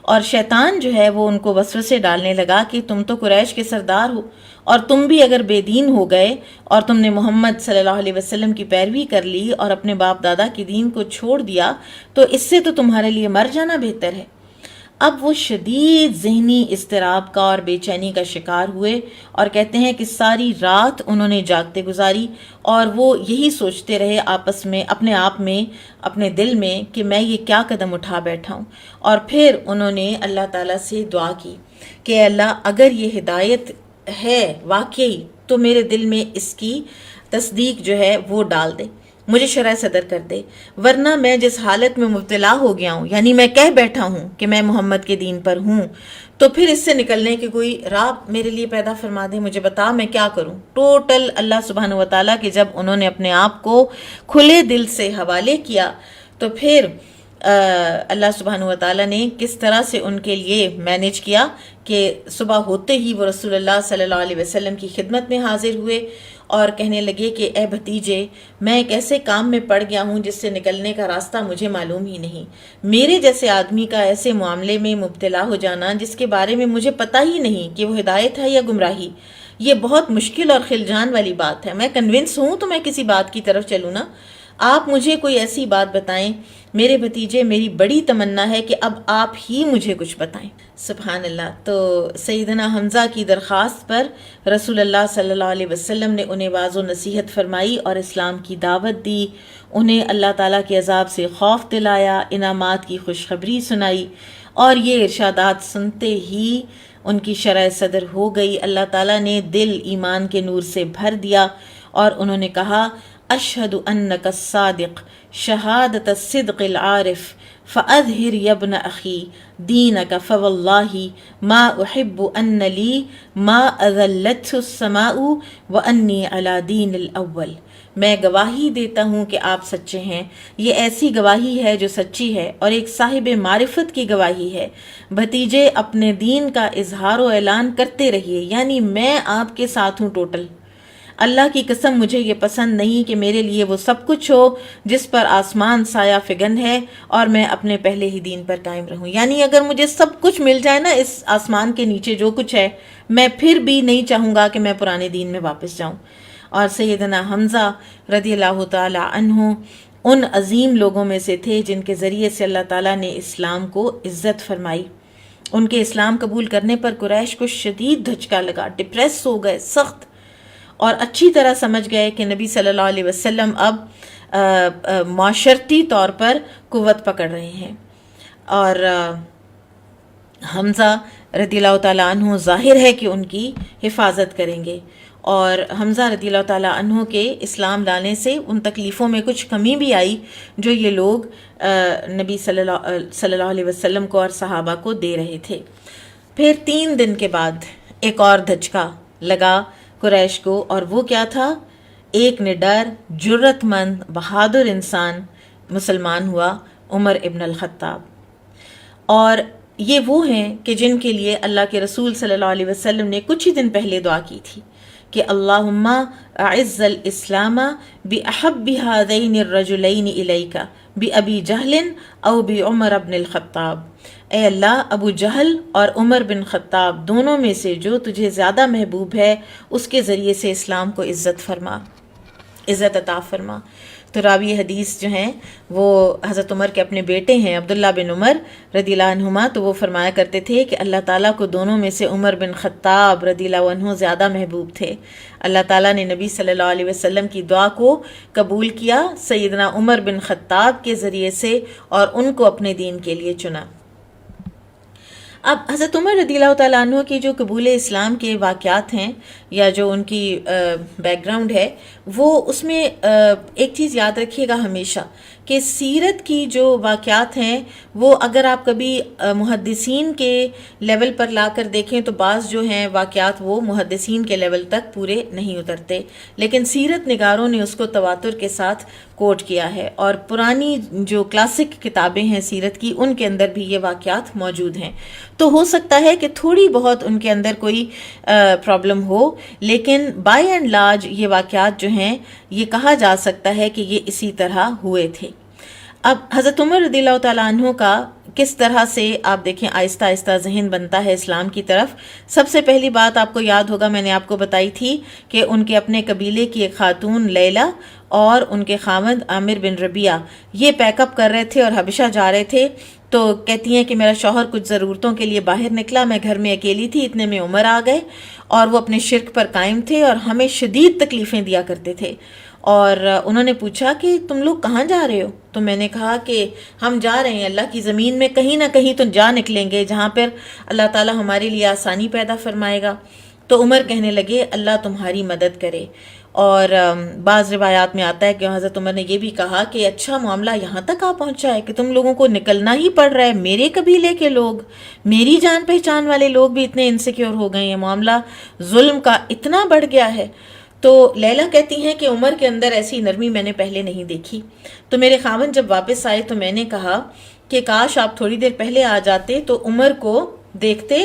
اور شیطان جو ہے وہ ان کو وسوسے ڈالنے لگا کہ تم تو قریش کے سردار ہو، اور تم بھی اگر بے دین ہو گئے اور تم نے محمد صلی اللہ علیہ وسلم کی پیروی کر لی اور اپنے باپ دادا کی دین کو چھوڑ دیا، تو اس سے تو تمہارے لیے مر جانا بہتر ہے. اب وہ شدید ذہنی اضطراب کا اور بے چینی کا شکار ہوئے، اور کہتے ہیں کہ ساری رات انہوں نے جاگتے گزاری اور وہ یہی سوچتے رہے آپس میں، اپنے آپ میں، اپنے دل میں کہ میں یہ کیا قدم اٹھا بیٹھا ہوں. اور پھر انہوں نے اللہ تعالیٰ سے دعا کی کہ اللہ اگر یہ ہدایت ہے واقعی تو میرے دل میں اس کی تصدیق جو ہے وہ ڈال دے، مجھے شرح صدر کر دے، ورنہ میں جس حالت میں مبتلا ہو گیا ہوں، یعنی میں کہہ بیٹھا ہوں کہ میں محمد کے دین پر ہوں، تو پھر اس سے نکلنے کی کوئی راہ میرے لیے پیدا فرما دے، مجھے بتا میں کیا کروں۔ ٹوٹل اللہ سبحانہ و تعالیٰ کہ جب انہوں نے اپنے آپ کو کھلے دل سے حوالے کیا تو پھر اللہ سبحانہ و تعالیٰ نے کس طرح سے ان کے لیے مینیج کیا کہ صبح ہوتے ہی وہ رسول اللہ صلی اللہ علیہ وسلم کی خدمت میں حاضر ہوئے اور کہنے لگے کہ اے بھتیجے، میں ایک ایسے کام میں پڑ گیا ہوں جس سے نکلنے کا راستہ مجھے معلوم ہی نہیں۔ میرے جیسے آدمی کا ایسے معاملے میں مبتلا ہو جانا جس کے بارے میں مجھے پتہ ہی نہیں کہ وہ ہدایت ہے یا گمراہی، یہ بہت مشکل اور خلجان والی بات ہے۔ میں کنونس ہوں تو میں کسی بات کی طرف چلوں نا، آپ مجھے کوئی ایسی بات بتائیں۔ میرے بھتیجے، میری بڑی تمنا ہے کہ اب آپ ہی مجھے کچھ بتائیں۔ سبحان اللہ۔ تو سیدنا حمزہ کی درخواست پر رسول اللہ صلی اللہ علیہ وسلم نے انہیں واعظ و نصیحت فرمائی اور اسلام کی دعوت دی، انہیں اللہ تعالیٰ کے عذاب سے خوف دلایا، انعامات کی خوشخبری سنائی، اور یہ ارشادات سنتے ہی ان کی شرح صدر ہو گئی۔ اللہ تعالیٰ نے دل ایمان کے نور سے بھر دیا اور انہوں نے کہا، اشہد انک الصادق شہادت الصدق العارف فاظہر یا ابن اخی دینک فواللہ ما احب ان لی ما اذلته السماء وانی علی دین الاول۔ میں گواہی دیتا ہوں کہ آپ سچے ہیں، یہ ایسی گواہی ہے جو سچی ہے اور ایک صاحب معرفت کی گواہی ہے۔ بھتیجے، اپنے دین کا اظہار و اعلان کرتے رہیے، یعنی میں آپ کے ساتھ ہوں ٹوٹل۔ اللہ کی قسم مجھے یہ پسند نہیں کہ میرے لیے وہ سب کچھ ہو جس پر آسمان سایہ فگن ہے اور میں اپنے پہلے ہی دین پر قائم رہوں، یعنی اگر مجھے سب کچھ مل جائے نا اس آسمان کے نیچے جو کچھ ہے، میں پھر بھی نہیں چاہوں گا کہ میں پرانے دین میں واپس جاؤں۔ اور سیدنا حمزہ رضی اللہ تعالی عنہ ان عظیم لوگوں میں سے تھے جن کے ذریعے سے اللہ تعالیٰ نے اسلام کو عزت فرمائی۔ ان کے اسلام قبول کرنے پر قریش کو شدید دھچکا لگا، ڈپریس ہو گئے سخت، اور اچھی طرح سمجھ گئے کہ نبی صلی اللہ علیہ وسلم اب معاشرتی طور پر قوت پکڑ رہے ہیں، اور حمزہ رضی اللہ تعالیٰ عنہ ظاہر ہے کہ ان کی حفاظت کریں گے، اور حمزہ رضی اللہ تعالیٰ عنہ کے اسلام لانے سے ان تکلیفوں میں کچھ کمی بھی آئی جو یہ لوگ نبی صلی اللہ علیہ وسلم کو اور صحابہ کو دے رہے تھے۔ پھر 3 دن کے بعد ایک اور دھچکا لگا قریش کو، اور وہ کیا تھا؟ ایک نڈر، جرت مند، بہادر انسان مسلمان ہوا، عمر ابن الخطاب۔ اور یہ وہ ہیں کہ جن کے لیے اللہ کے رسول صلی اللہ علیہ وسلم نے کچھ ہی دن پہلے دعا کی تھی کہ اللہم اعز الاسلام باحب هذین الرجلین الیک بابی جہل او بعمر ابن الخطاب۔ اے اللہ، ابو جہل اور عمر بن خطاب دونوں میں سے جو تجھے زیادہ محبوب ہے اس کے ذریعے سے اسلام کو عزت عطا فرما۔ تو راوی حدیث جو ہیں وہ حضرت عمر کے اپنے بیٹے ہیں عبداللہ بن عمر رضی اللہ عنہما، تو وہ فرمایا کرتے تھے کہ اللہ تعالیٰ کو دونوں میں سے عمر بن خطاب رضی اللہ عنہ زیادہ محبوب تھے۔ اللہ تعالیٰ نے نبی صلی اللہ علیہ وسلم کی دعا کو قبول کیا سیدنا عمر بن خطاب کے ذریعے سے اور ان کو اپنے دین کے لیے چنا۔ اب حضرت عمر رضی اللہ تعالیٰ عنہ کی جو قبول اسلام کے واقعات ہیں یا جو ان کی بیک گراؤنڈ ہے، وہ اس میں ایک چیز یاد رکھیے گا ہمیشہ کہ سیرت کی جو واقعات ہیں وہ اگر آپ کبھی محدثین کے لیول پر لا کر دیکھیں تو بعض جو ہیں واقعات وہ محدثین کے لیول تک پورے نہیں اترتے، لیکن سیرت نگاروں نے اس کو تواتر کے ساتھ کوٹ کیا ہے، اور پرانی جو کلاسک کتابیں ہیں سیرت کی ان کے اندر بھی یہ واقعات موجود ہیں۔ تو ہو سکتا ہے کہ تھوڑی بہت ان کے اندر کوئی پرابلم ہو، لیکن بائی اینڈ لارج یہ واقعات جو ہیں یہ کہا جا سکتا ہے کہ یہ اسی طرح ہوئے تھے۔ اب حضرت عمر رضی اللہ تعالیٰ عنہ کا کس طرح سے آپ دیکھیں آہستہ آہستہ ذہن بنتا ہے اسلام کی طرف۔ سب سے پہلی بات آپ کو یاد ہوگا میں نے آپ کو بتائی تھی کہ ان کے اپنے قبیلے کی ایک خاتون لیلا اور ان کے خاوند عامر بن ربیعہ یہ پیک اپ کر رہے تھے اور حبشہ جا رہے تھے، تو کہتی ہیں کہ میرا شوہر کچھ ضرورتوں کے لیے باہر نکلا، میں گھر میں اکیلی تھی، اتنے میں عمر آ گئے اور وہ اپنے شرک پر قائم تھے اور ہمیں شدید تکلیفیں دیا کرتے تھے، اور انہوں نے پوچھا کہ تم لوگ کہاں جا رہے ہو؟ تو میں نے کہا کہ ہم جا رہے ہیں اللہ کی زمین میں، کہیں نہ کہیں تو جا نکلیں گے جہاں پر اللہ تعالیٰ ہمارے لیے آسانی پیدا فرمائے گا۔ تو عمر کہنے لگے اللہ تمہاری مدد کرے، اور بعض روایات میں آتا ہے کہ حضرت عمر نے یہ بھی کہا کہ اچھا معاملہ یہاں تک آ پہنچا ہے کہ تم لوگوں کو نکلنا ہی پڑ رہا ہے، میرے قبیلے کے لوگ، میری جان پہچان والے لوگ بھی اتنے انسیکیور ہو گئے ہیں، معاملہ ظلم کا اتنا بڑھ گیا ہے۔ تو لیلا کہتی ہیں کہ عمر کے اندر ایسی نرمی میں نے پہلے نہیں دیکھی۔ تو میرے خاوند جب واپس آئے تو میں نے کہا کہ کاش آپ تھوڑی دیر پہلے آ جاتے تو عمر کو دیکھتے،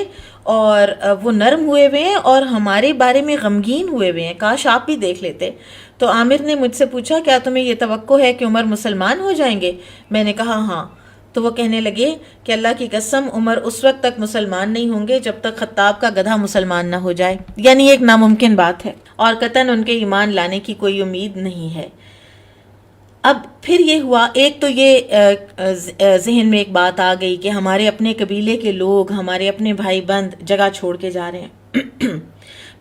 اور وہ نرم ہوئے ہوئے ہیں اور ہمارے بارے میں غمگین ہوئے ہوئے ہیں، کاش آپ بھی دیکھ لیتے۔ تو عامر نے مجھ سے پوچھا کیا تمہیں یہ توقع ہے کہ عمر مسلمان ہو جائیں گے؟ میں نے کہا ہاں۔ تو وہ کہنے لگے کہ اللہ کی قسم عمر اس وقت تک مسلمان نہیں ہوں گے جب تک خطاب کا گدھا مسلمان نہ ہو جائے، یعنی ایک ناممکن بات ہے اور قطعاً ان کے ایمان لانے کی کوئی امید نہیں ہے۔ اب پھر یہ ہوا، ایک تو یہ ذہن میں ایک بات آ گئی کہ ہمارے اپنے قبیلے کے لوگ، ہمارے اپنے بھائی بند جگہ چھوڑ کے جا رہے ہیں۔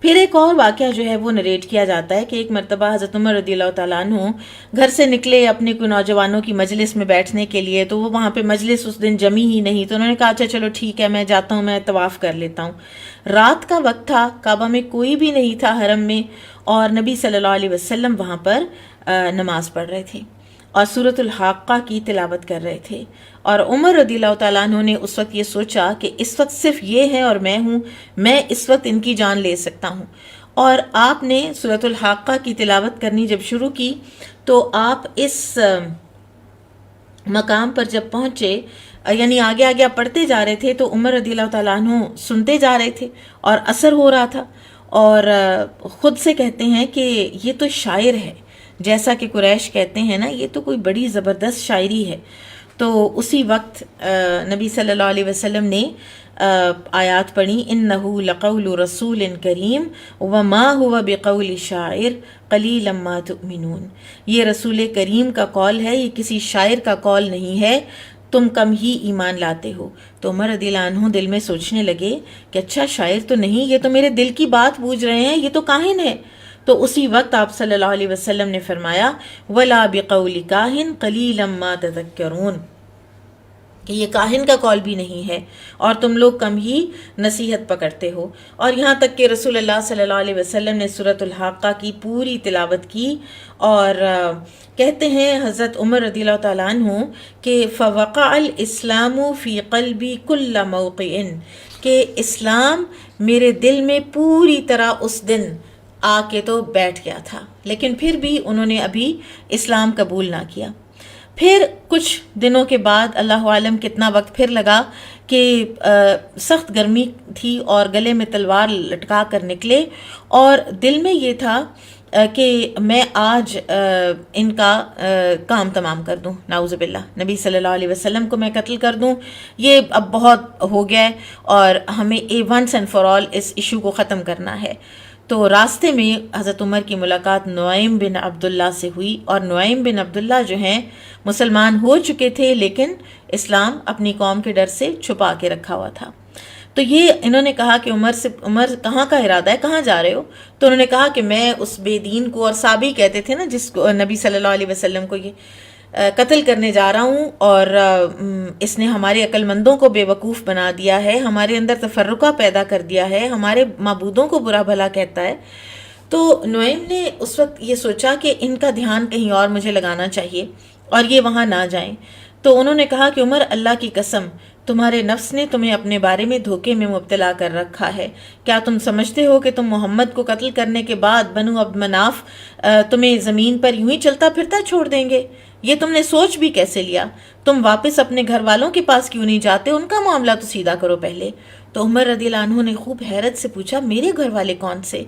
پھر ایک اور واقعہ جو ہے وہ نریٹ کیا جاتا ہے کہ ایک مرتبہ حضرت عمر رضی اللہ تعالیٰ عنہ گھر سے نکلے اپنے کوئی نوجوانوں کی مجلس میں بیٹھنے کے لیے، تو وہ وہاں پہ مجلس اس دن جمی ہی نہیں، تو انہوں نے کہا اچھا چلو ٹھیک ہے میں جاتا ہوں، میں طواف کر لیتا ہوں۔ رات کا وقت تھا، کعبہ میں کوئی بھی نہیں تھا حرم میں، اور نبی صلی اللہ علیہ وسلم وہاں پر نماز پڑھ رہے تھے اور سورۃ الحاقہ کی تلاوت کر رہے تھے، اور عمر رضی اللہ تعالیٰ عنہ نے اس وقت یہ سوچا کہ اس وقت صرف یہ ہے اور میں ہوں، میں اس وقت ان کی جان لے سکتا ہوں، اور آپ نے سورۃ الحاقہ کی تلاوت کرنی جب شروع کی تو آپ اس مقام پر جب پہنچے، یعنی آگے آگے آپ پڑھتے جا رہے تھے تو عمر رضی اللہ تعالیٰ عنہ سنتے جا رہے تھے اور اثر ہو رہا تھا، اور خود سے کہتے ہیں کہ یہ تو شاعر ہے، جیسا کہ قریش کہتے ہیں نا، یہ تو کوئی بڑی زبردست شاعری ہے۔ تو اسی وقت نبی صلی اللہ علیہ وسلم نے آیات پڑھی، انہ لقول رسول کریم وما هو بقول شاعر قلیلا ما تؤمنون، یہ رسول کریم کا قول ہے، یہ کسی شاعر کا قول نہیں ہے، تم کم ہی ایمان لاتے ہو۔ تو عمر رضی اللہ عنہ دل میں سوچنے لگے کہ اچھا شاعر تو نہیں، یہ تو میرے دل کی بات بوجھ رہے ہیں، یہ تو کاہن ہے۔ تو اسی وقت آپ صلی اللہ علیہ وسلم نے فرمایا وَلَا بِقَوْلِ كَاهِنْ قَلِيلًا مَا تَذَكَّرُونَ، کہ یہ کاہن کا قول بھی نہیں ہے اور تم لوگ کم ہی نصیحت پکڑتے ہو۔ اور یہاں تک کہ رسول اللہ صلی اللہ علیہ وسلم نے سورۃ الحاقہ کی پوری تلاوت کی، اور کہتے ہیں حضرت عمر رضی اللہ تعالیٰ عنہ کہ فَوَقَعَ الْإِسْلَامُ فِي قَلْبِي كُلَّ مَوْقِعٍ، کہ اسلام میرے دل میں پوری طرح اس دن آ کے تو بیٹھ گیا تھا، لیکن پھر بھی انہوں نے ابھی اسلام قبول نہ کیا۔ پھر کچھ دنوں کے بعد اللہ عالم کتنا وقت پھر لگا کہ سخت گرمی تھی اور گلے میں تلوار لٹکا کر نکلے، اور دل میں یہ تھا کہ میں آج ان کا کام تمام کر دوں، نعوذ باللہ، نبی صلی اللہ علیہ وسلم کو میں قتل کر دوں، یہ اب بہت ہو گیا ہے اور ہمیں ونس اینڈ فار آل اس ایشو کو ختم کرنا ہے۔ تو راستے میں حضرت عمر کی ملاقات نعیم بن عبداللہ سے ہوئی، اور نعیم بن عبداللہ جو ہیں مسلمان ہو چکے تھے لیکن اسلام اپنی قوم کے ڈر سے چھپا کے رکھا ہوا تھا۔ تو یہ انہوں نے کہا کہ عمر کہاں کا ارادہ ہے، کہاں جا رہے ہو؟ تو انہوں نے کہا کہ میں اس بے دین کو، اور صحابی کہتے تھے نا جس کو نبی صلی اللہ علیہ وسلم کو، یہ قتل کرنے جا رہا ہوں، اور اس نے ہمارے عقل مندوں کو بے وقوف بنا دیا ہے، ہمارے اندر تفرقہ پیدا کر دیا ہے، ہمارے معبودوں کو برا بھلا کہتا ہے۔ تو نعیم نے اس وقت یہ سوچا کہ ان کا دھیان کہیں اور مجھے لگانا چاہیے اور یہ وہاں نہ جائیں۔ تو انہوں نے کہا کہ عمر اللہ کی قسم، تمہارے نفس نے تمہیں اپنے بارے میں دھوکے میں مبتلا کر رکھا ہے، کیا تم سمجھتے ہو کہ تم محمد کو قتل کرنے کے بعد بنو عبد مناف تمہیں زمین پر یوں ہی چلتا پھرتا چھوڑ دیں گے؟ یہ تم نے سوچ بھی کیسے لیا؟ تم واپس اپنے گھر والوں کے پاس کیوں نہیں جاتے؟ ان کا معاملہ تو سیدھا کرو پہلے۔ تو عمر رضی اللہ عنہ نے خوب حیرت سے پوچھا میرے گھر والے کون سے؟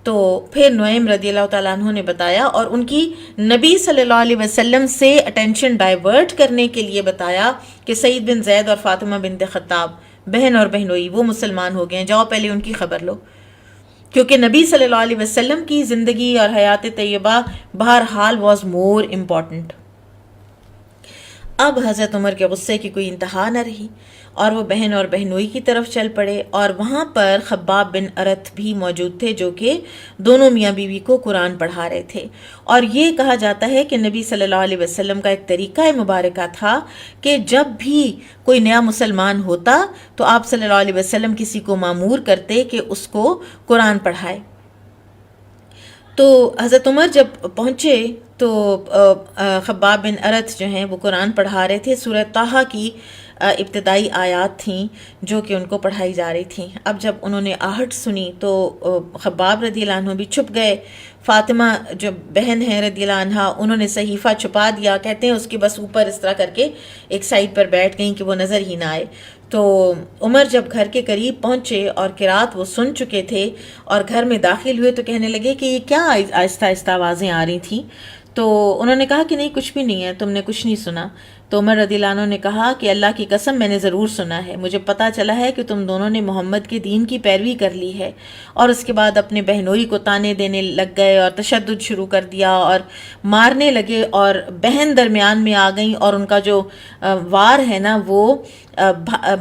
تو پھر نعیم رضی اللہ تعالیٰ عنہ نے بتایا، اور ان کی نبی صلی اللہ علیہ وسلم سے اٹینشن ڈائیورٹ کرنے کے لیے بتایا کہ سعید بن زید اور فاطمہ بنت خطاب بہن اور بہنوئی وہ مسلمان ہو گئے ہیں، جاؤ پہلے ان کی خبر لو، کیونکہ نبی صلی اللہ علیہ وسلم کی زندگی اور حیات طیبہ بہرحال واز مور امپورٹنٹ۔ اب حضرت عمر کے غصے کی کوئی انتہا نہ رہی، اور وہ بہن اور بہنوئی کی طرف چل پڑے، اور وہاں پر خباب بن ارت بھی موجود تھے جو کہ دونوں میاں بیوی کو قرآن پڑھا رہے تھے۔ اور یہ کہا جاتا ہے کہ نبی صلی اللہ علیہ وسلم کا ایک طریقہ مبارکہ تھا کہ جب بھی کوئی نیا مسلمان ہوتا تو آپ صلی اللہ علیہ وسلم کسی کو مامور کرتے کہ اس کو قرآن پڑھائے۔ تو حضرت عمر جب پہنچے تو خباب بن ارت جو ہیں وہ قرآن پڑھا رہے تھے. سورہ طٰہٰ کی ابتدائی آیات تھیں جو کہ ان کو پڑھائی جا رہی تھیں. اب جب انہوں نے آہٹ سنی تو خباب رضی اللہ عنہ بھی چھپ گئے. فاطمہ جو بہن ہے رضی اللہ عنہا، انہوں نے صحیفہ چھپا دیا. کہتے ہیں اس کے بس اوپر اس طرح کر کے ایک سائڈ پر بیٹھ گئیں کہ وہ نظر ہی نہ آئے. تو عمر جب گھر کے قریب پہنچے اور قرات وہ سن چکے تھے اور گھر میں داخل ہوئے تو کہنے لگے کہ یہ کیا آہستہ آہستہ آوازیں آ رہی تھیں. تو انہوں نے کہا کہ نہیں کچھ بھی نہیں ہے، تم نے کچھ نہیں سنا. تو عمر رضی اللہ عنہ نے کہا کہ اللہ کی قسم میں نے ضرور سنا ہے، مجھے پتہ چلا ہے کہ تم دونوں نے محمد کے دین کی پیروی کر لی ہے. اور اس کے بعد اپنے بہنوئی کو تانے دینے لگ گئے اور تشدد شروع کر دیا اور مارنے لگے، اور بہن درمیان میں آ گئیں اور ان کا جو وار ہے نا وہ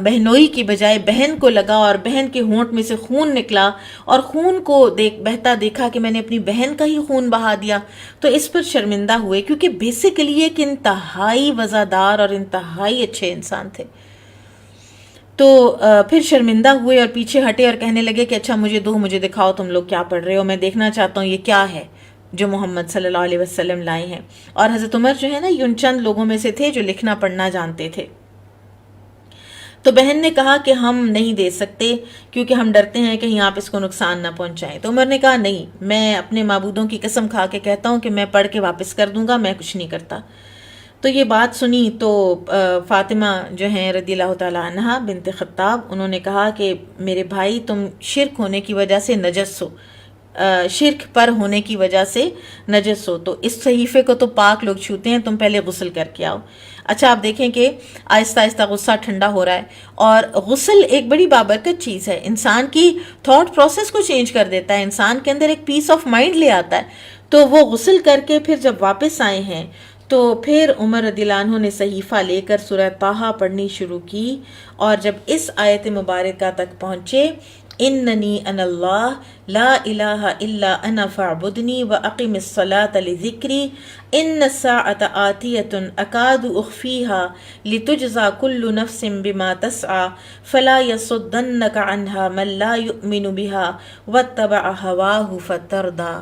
بہنوئی کی بجائے بہن کو لگا اور بہن کے ہونٹ میں سے خون نکلا اور خون کو بہتا دیکھا کہ میں نے اپنی بہن کا ہی خون بہا دیا. تو اس پر شرمندہ ہوئے کیونکہ بیسیکلی ایک انتہائی وفادار اور انتہائی اچھے انسان تھے. تو پھر شرمندہ ہوئے اور پیچھے ہٹے اور کہنے لگے کہ اچھا مجھے دکھاؤ تم لوگ کیا پڑھ رہے ہو، میں دیکھنا چاہتا ہوں یہ کیا ہے جو محمد صلی اللہ علیہ وسلم لائے ہیں. اور حضرت عمر جو ہے نا یہ ان چند لوگوں میں سے تھے جو لکھنا پڑھنا جانتے تھے. تو بہن نے کہا کہ ہم نہیں دے سکتے کیونکہ ہم ڈرتے ہیں کہیں آپ اس کو نقصان نہ پہنچائیں. تو عمر نے کہا نہیں، میں اپنے معبودوں کی قسم کھا کے کہتا ہوں کہ میں پڑھ کے واپس کر دوں گا، میں کچھ نہیں کرتا. تو یہ بات سنی تو فاطمہ جو ہیں رضی اللہ تعالیٰ عنہا بنت خطاب، انہوں نے کہا کہ میرے بھائی تم شرک ہونے کی وجہ سے نجس ہو، شرک پر ہونے کی وجہ سے نجس ہو، تو اس صحیفے کو تو پاک لوگ چھوتے ہیں، تم پہلے غسل کر کے آؤ. اچھا آپ دیکھیں کہ آہستہ آہستہ غصہ ٹھنڈا ہو رہا ہے، اور غسل ایک بڑی بابرکت چیز ہے، انسان کی تھاٹ پروسیس کو چینج کر دیتا ہے، انسان کے اندر ایک پیس آف مائنڈ لے آتا ہے. تو وہ غسل کر کے پھر جب واپس آئے ہیں تو پھر عمر رضی اللہ عنہ نے صحیفہ لے کر سورہ طٰہٰ پڑھنی شروع کی. اور جب اس آیت مبارکہ تک پہنچے اننی انا اللہ لا الہ الا انا فاعبدنی واقم الصلاۃ لذکری ان الساعۃ آتیۃ اکاد اخفیها لتجزى كل نفس بما تسعى فلا يصدنك عنها من لا يؤمن بها واتبع هواه فتردى.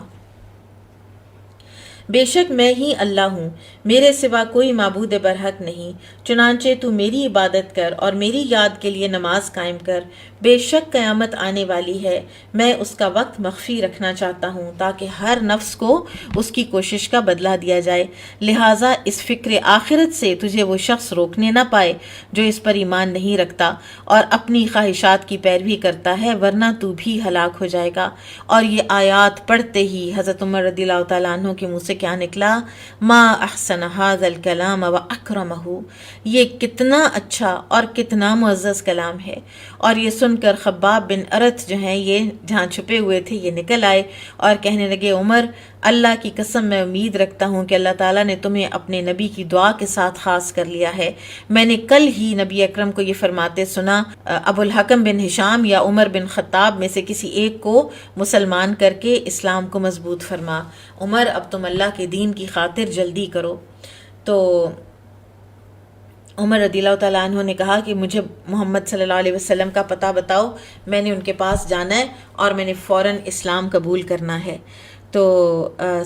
بے شک میں ہی اللہ ہوں، میرے سوا کوئی معبود برحق نہیں، چنانچہ تو میری عبادت کر اور میری یاد کے لیے نماز قائم کر. بے شک قیامت آنے والی ہے، میں اس کا وقت مخفی رکھنا چاہتا ہوں تاکہ ہر نفس کو اس کی کوشش کا بدلہ دیا جائے. لہٰذا اس فکر آخرت سے تجھے وہ شخص روکنے نہ پائے جو اس پر ایمان نہیں رکھتا اور اپنی خواہشات کی پیروی کرتا ہے، ورنہ تو بھی ہلاک ہو جائے گا. اور یہ آیات پڑھتے ہی حضرت عمر رضی اللہ تعالیٰ عنہ کے منہ سے کیا نکلا؟ ما احسن ھذا الکلام و اکرمہ، یہ کتنا اچھا اور کتنا معزز کلام ہے. اور یہ سن کر خباب بن ارت جو ہیں یہ جہاں چھپے ہوئے تھے یہ نکل آئے اور کہنے لگے عمر اللہ کی قسم میں امید رکھتا ہوں کہ اللہ تعالیٰ نے تمہیں اپنے نبی کی دعا کے ساتھ خاص کر لیا ہے. میں نے کل ہی نبی اکرم کو یہ فرماتے سنا، ابو الحکم بن ہشام یا عمر بن خطاب میں سے کسی ایک کو مسلمان کر کے اسلام کو مضبوط فرما. عمر اب تم اللہ کے دین کی خاطر جلدی کرو. تو عمر رضی اللہ تعالیٰ عنہ نے کہا کہ مجھے محمد صلی اللہ علیہ وسلم کا پتہ بتاؤ، میں نے ان کے پاس جانا ہے اور میں نے فوراً اسلام قبول کرنا ہے. تو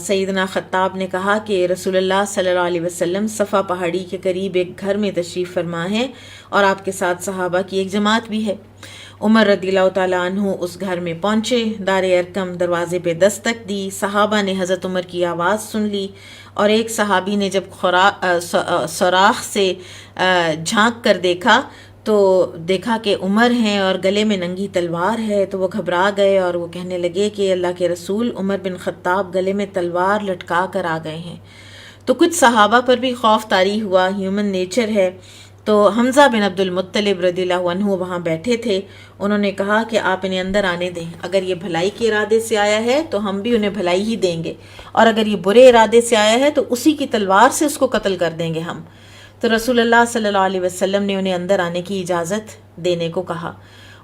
سیدنا خطاب نے کہا کہ رسول اللہ صلی اللہ علیہ وسلم صفا پہاڑی کے قریب ایک گھر میں تشریف فرما ہیں اور آپ کے ساتھ صحابہ کی ایک جماعت بھی ہے. عمر رضی اللہ تعالیٰ عنہ اس گھر میں پہنچے، دار ارقم دروازے پہ دستک دی. صحابہ نے حضرت عمر کی آواز سن لی اور ایک صحابی نے جب سوراخ سے جھانک کر دیکھا تو دیکھا کہ عمر ہیں اور گلے میں ننگی تلوار ہے، تو وہ گھبرا گئے اور وہ کہنے لگے کہ اللہ کے رسول عمر بن خطاب گلے میں تلوار لٹکا کر آ گئے ہیں. تو کچھ صحابہ پر بھی خوف طاری ہوا، ہیومن نیچر ہے. تو حمزہ بن عبد المطلب رضی اللہ عنہ وہاں بیٹھے تھے. انہوں نے کہا کہ آپ انہیں اندر آنے دیں، اگر یہ بھلائی کے ارادے سے آیا ہے تو ہم بھی انہیں بھلائی ہی دیں گے، اور اگر یہ برے ارادے سے آیا ہے تو اسی کی تلوار سے اس کو قتل کر دیں گے ہم. تو رسول اللہ صلی اللہ علیہ وسلم نے انہیں اندر آنے کی اجازت دینے کو کہا.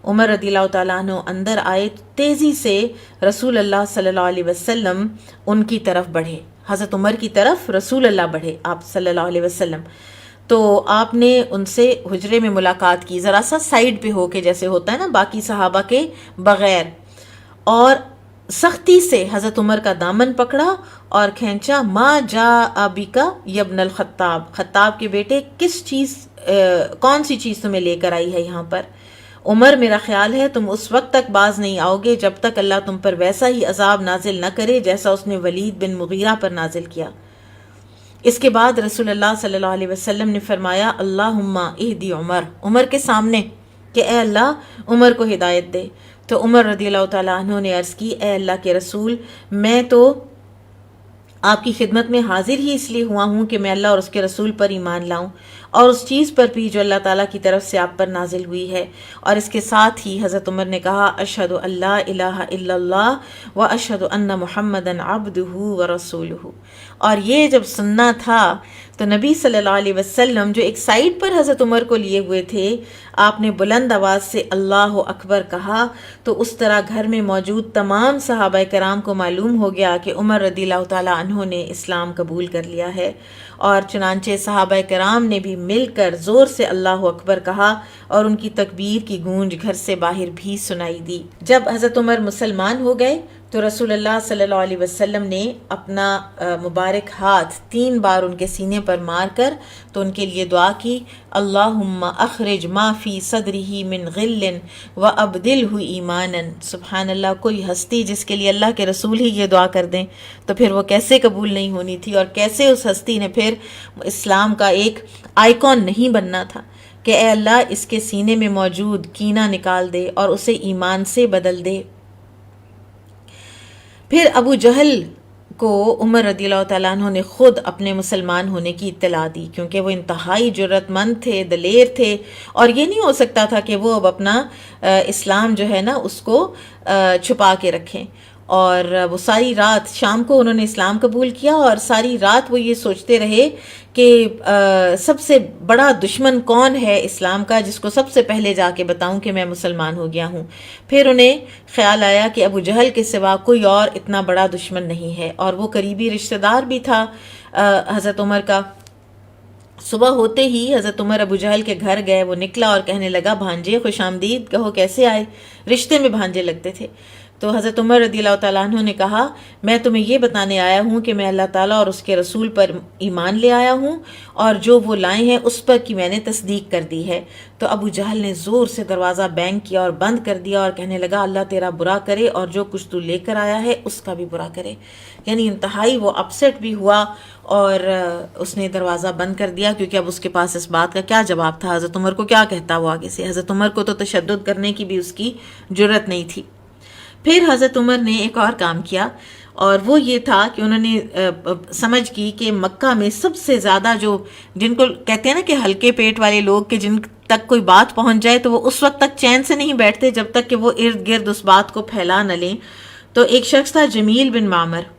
عمر رضی اللہ تعالیٰ عنہ اندر آئے، تیزی سے رسول اللہ صلی اللہ علیہ وسلم ان کی طرف بڑھے، حضرت عمر کی طرف رسول اللہ بڑھے آپ صلی اللہ علیہ وسلم. تو آپ نے ان سے حجرے میں ملاقات کی، ذرا سا سائیڈ پہ ہو کے جیسے ہوتا ہے نا باقی صحابہ کے بغیر، اور سختی سے حضرت عمر کا دامن پکڑا اور کھینچا، ما جا ابیکا یبن الخطاب، خطاب کے بیٹے کون سی چیز تمہیں لے کر آئی ہے یہاں پر؟ عمر، میرا خیال ہے تم اس وقت تک باز نہیں آؤ گے جب تک اللہ تم پر ویسا ہی عذاب نازل نہ کرے جیسا اس نے ولید بن مغیرہ پر نازل کیا۔ اس کے بعد رسول اللہ صلی اللہ علیہ وسلم نے فرمایا، اللہم اہدی عمر، عمر کے سامنے کہ اے اللہ عمر کو ہدایت دے۔ تو عمر رضی اللہ تعالیٰ عنہ نے عرض کی، اے اللہ کے رسول، میں تو آپ کی خدمت میں حاضر ہی اس لیے ہوا ہوں کہ میں اللہ اور اس کے رسول پر ایمان لاؤں اور اس چیز پر بھی جو اللہ تعالیٰ کی طرف سے آپ پر نازل ہوئی ہے۔ اور اس کے ساتھ ہی حضرت عمر نے کہا، اشہد ان لا الہ الا اللہ و اشہد ان محمدًا عبدہ و رسولہ۔ اور یہ جب سننا تھا تو نبی صلی اللہ علیہ وسلم جو ایک سائڈ پر حضرت عمر کو لیے ہوئے تھے، آپ نے بلند آواز سے اللہ اکبر کہا، تو اس طرح گھر میں موجود تمام صحابہ کرام کو معلوم ہو گیا کہ عمر رضی اللہ تعالیٰ عنہ نے اسلام قبول کر لیا ہے۔ اور چنانچہ صحابہ کرام نے بھی مل کر زور سے اللہ اکبر کہا اور ان کی تکبیر کی گونج گھر سے باہر بھی سنائی دی۔ جب حضرت عمر مسلمان ہو گئے تو رسول اللہ صلی اللہ علیہ وسلم نے اپنا مبارک ہاتھ 3 بار ان کے سینے پر مار کر تو ان کے لیے دعا کی، اللہم اخرج ما فی صدرہ من غل و ابدلہ ایمانا۔ سبحان اللہ، کوئی ہستی جس کے لیے اللہ کے رسول ہی یہ دعا کر دیں تو پھر وہ کیسے قبول نہیں ہونی تھی، اور کیسے اس ہستی نے پھر اسلام کا ایک آئیکن نہیں بننا تھا کہ اے اللہ اس کے سینے میں موجود کینہ نکال دے اور اسے ایمان سے بدل دے۔ پھر ابو جہل کو عمر رضی اللہ تعالیٰ عنہ نے خود اپنے مسلمان ہونے کی اطلاع دی، کیونکہ وہ انتہائی جرأت مند تھے، دلیر تھے، اور یہ نہیں ہو سکتا تھا کہ وہ اب اپنا اسلام جو ہے نا اس کو چھپا کے رکھیں۔ اور وہ ساری رات، شام کو انہوں نے اسلام قبول کیا اور ساری رات وہ یہ سوچتے رہے کہ سب سے بڑا دشمن کون ہے اسلام کا، جس کو سب سے پہلے جا کے بتاؤں کہ میں مسلمان ہو گیا ہوں۔ پھر انہیں خیال آیا کہ ابو جہل کے سوا کوئی اور اتنا بڑا دشمن نہیں ہے، اور وہ قریبی رشتہ دار بھی تھا حضرت عمر کا۔ صبح ہوتے ہی حضرت عمر ابو جہل کے گھر گئے، وہ نکلا اور کہنے لگا، بھانجے خوش آمدید، کہو کیسے آئے؟ رشتے میں بھانجے لگتے تھے۔ تو حضرت عمر رضی اللہ تعالیٰ عنہ نے کہا، میں تمہیں یہ بتانے آیا ہوں کہ میں اللہ تعالیٰ اور اس کے رسول پر ایمان لے آیا ہوں، اور جو وہ لائے ہیں اس پر کی میں نے تصدیق کر دی ہے۔ تو ابو جہل نے زور سے دروازہ بینگ کیا اور بند کر دیا اور کہنے لگا، اللہ تیرا برا کرے اور جو کچھ تو لے کر آیا ہے اس کا بھی برا کرے۔ یعنی انتہائی وہ اپسیٹ بھی ہوا اور اس نے دروازہ بند کر دیا، کیونکہ اب اس کے پاس اس بات کا کیا جواب تھا، حضرت عمر کو کیا کہتا وہ آگے سے۔ حضرت عمر کو تو تشدد کرنے کی بھی اس کی جرأت نہیں تھی۔ پھر حضرت عمر نے ایک اور کام کیا، اور وہ یہ تھا کہ انہوں نے سمجھ کی کہ مکہ میں سب سے زیادہ جن کو کہتے ہیں نا کہ ہلکے پیٹ والے لوگ، کہ جن تک کوئی بات پہنچ جائے تو وہ اس وقت تک چین سے نہیں بیٹھتے جب تک کہ وہ ارد گرد اس بات کو پھیلا نہ لیں۔ تو ایک شخص تھا جمیل بن معمر،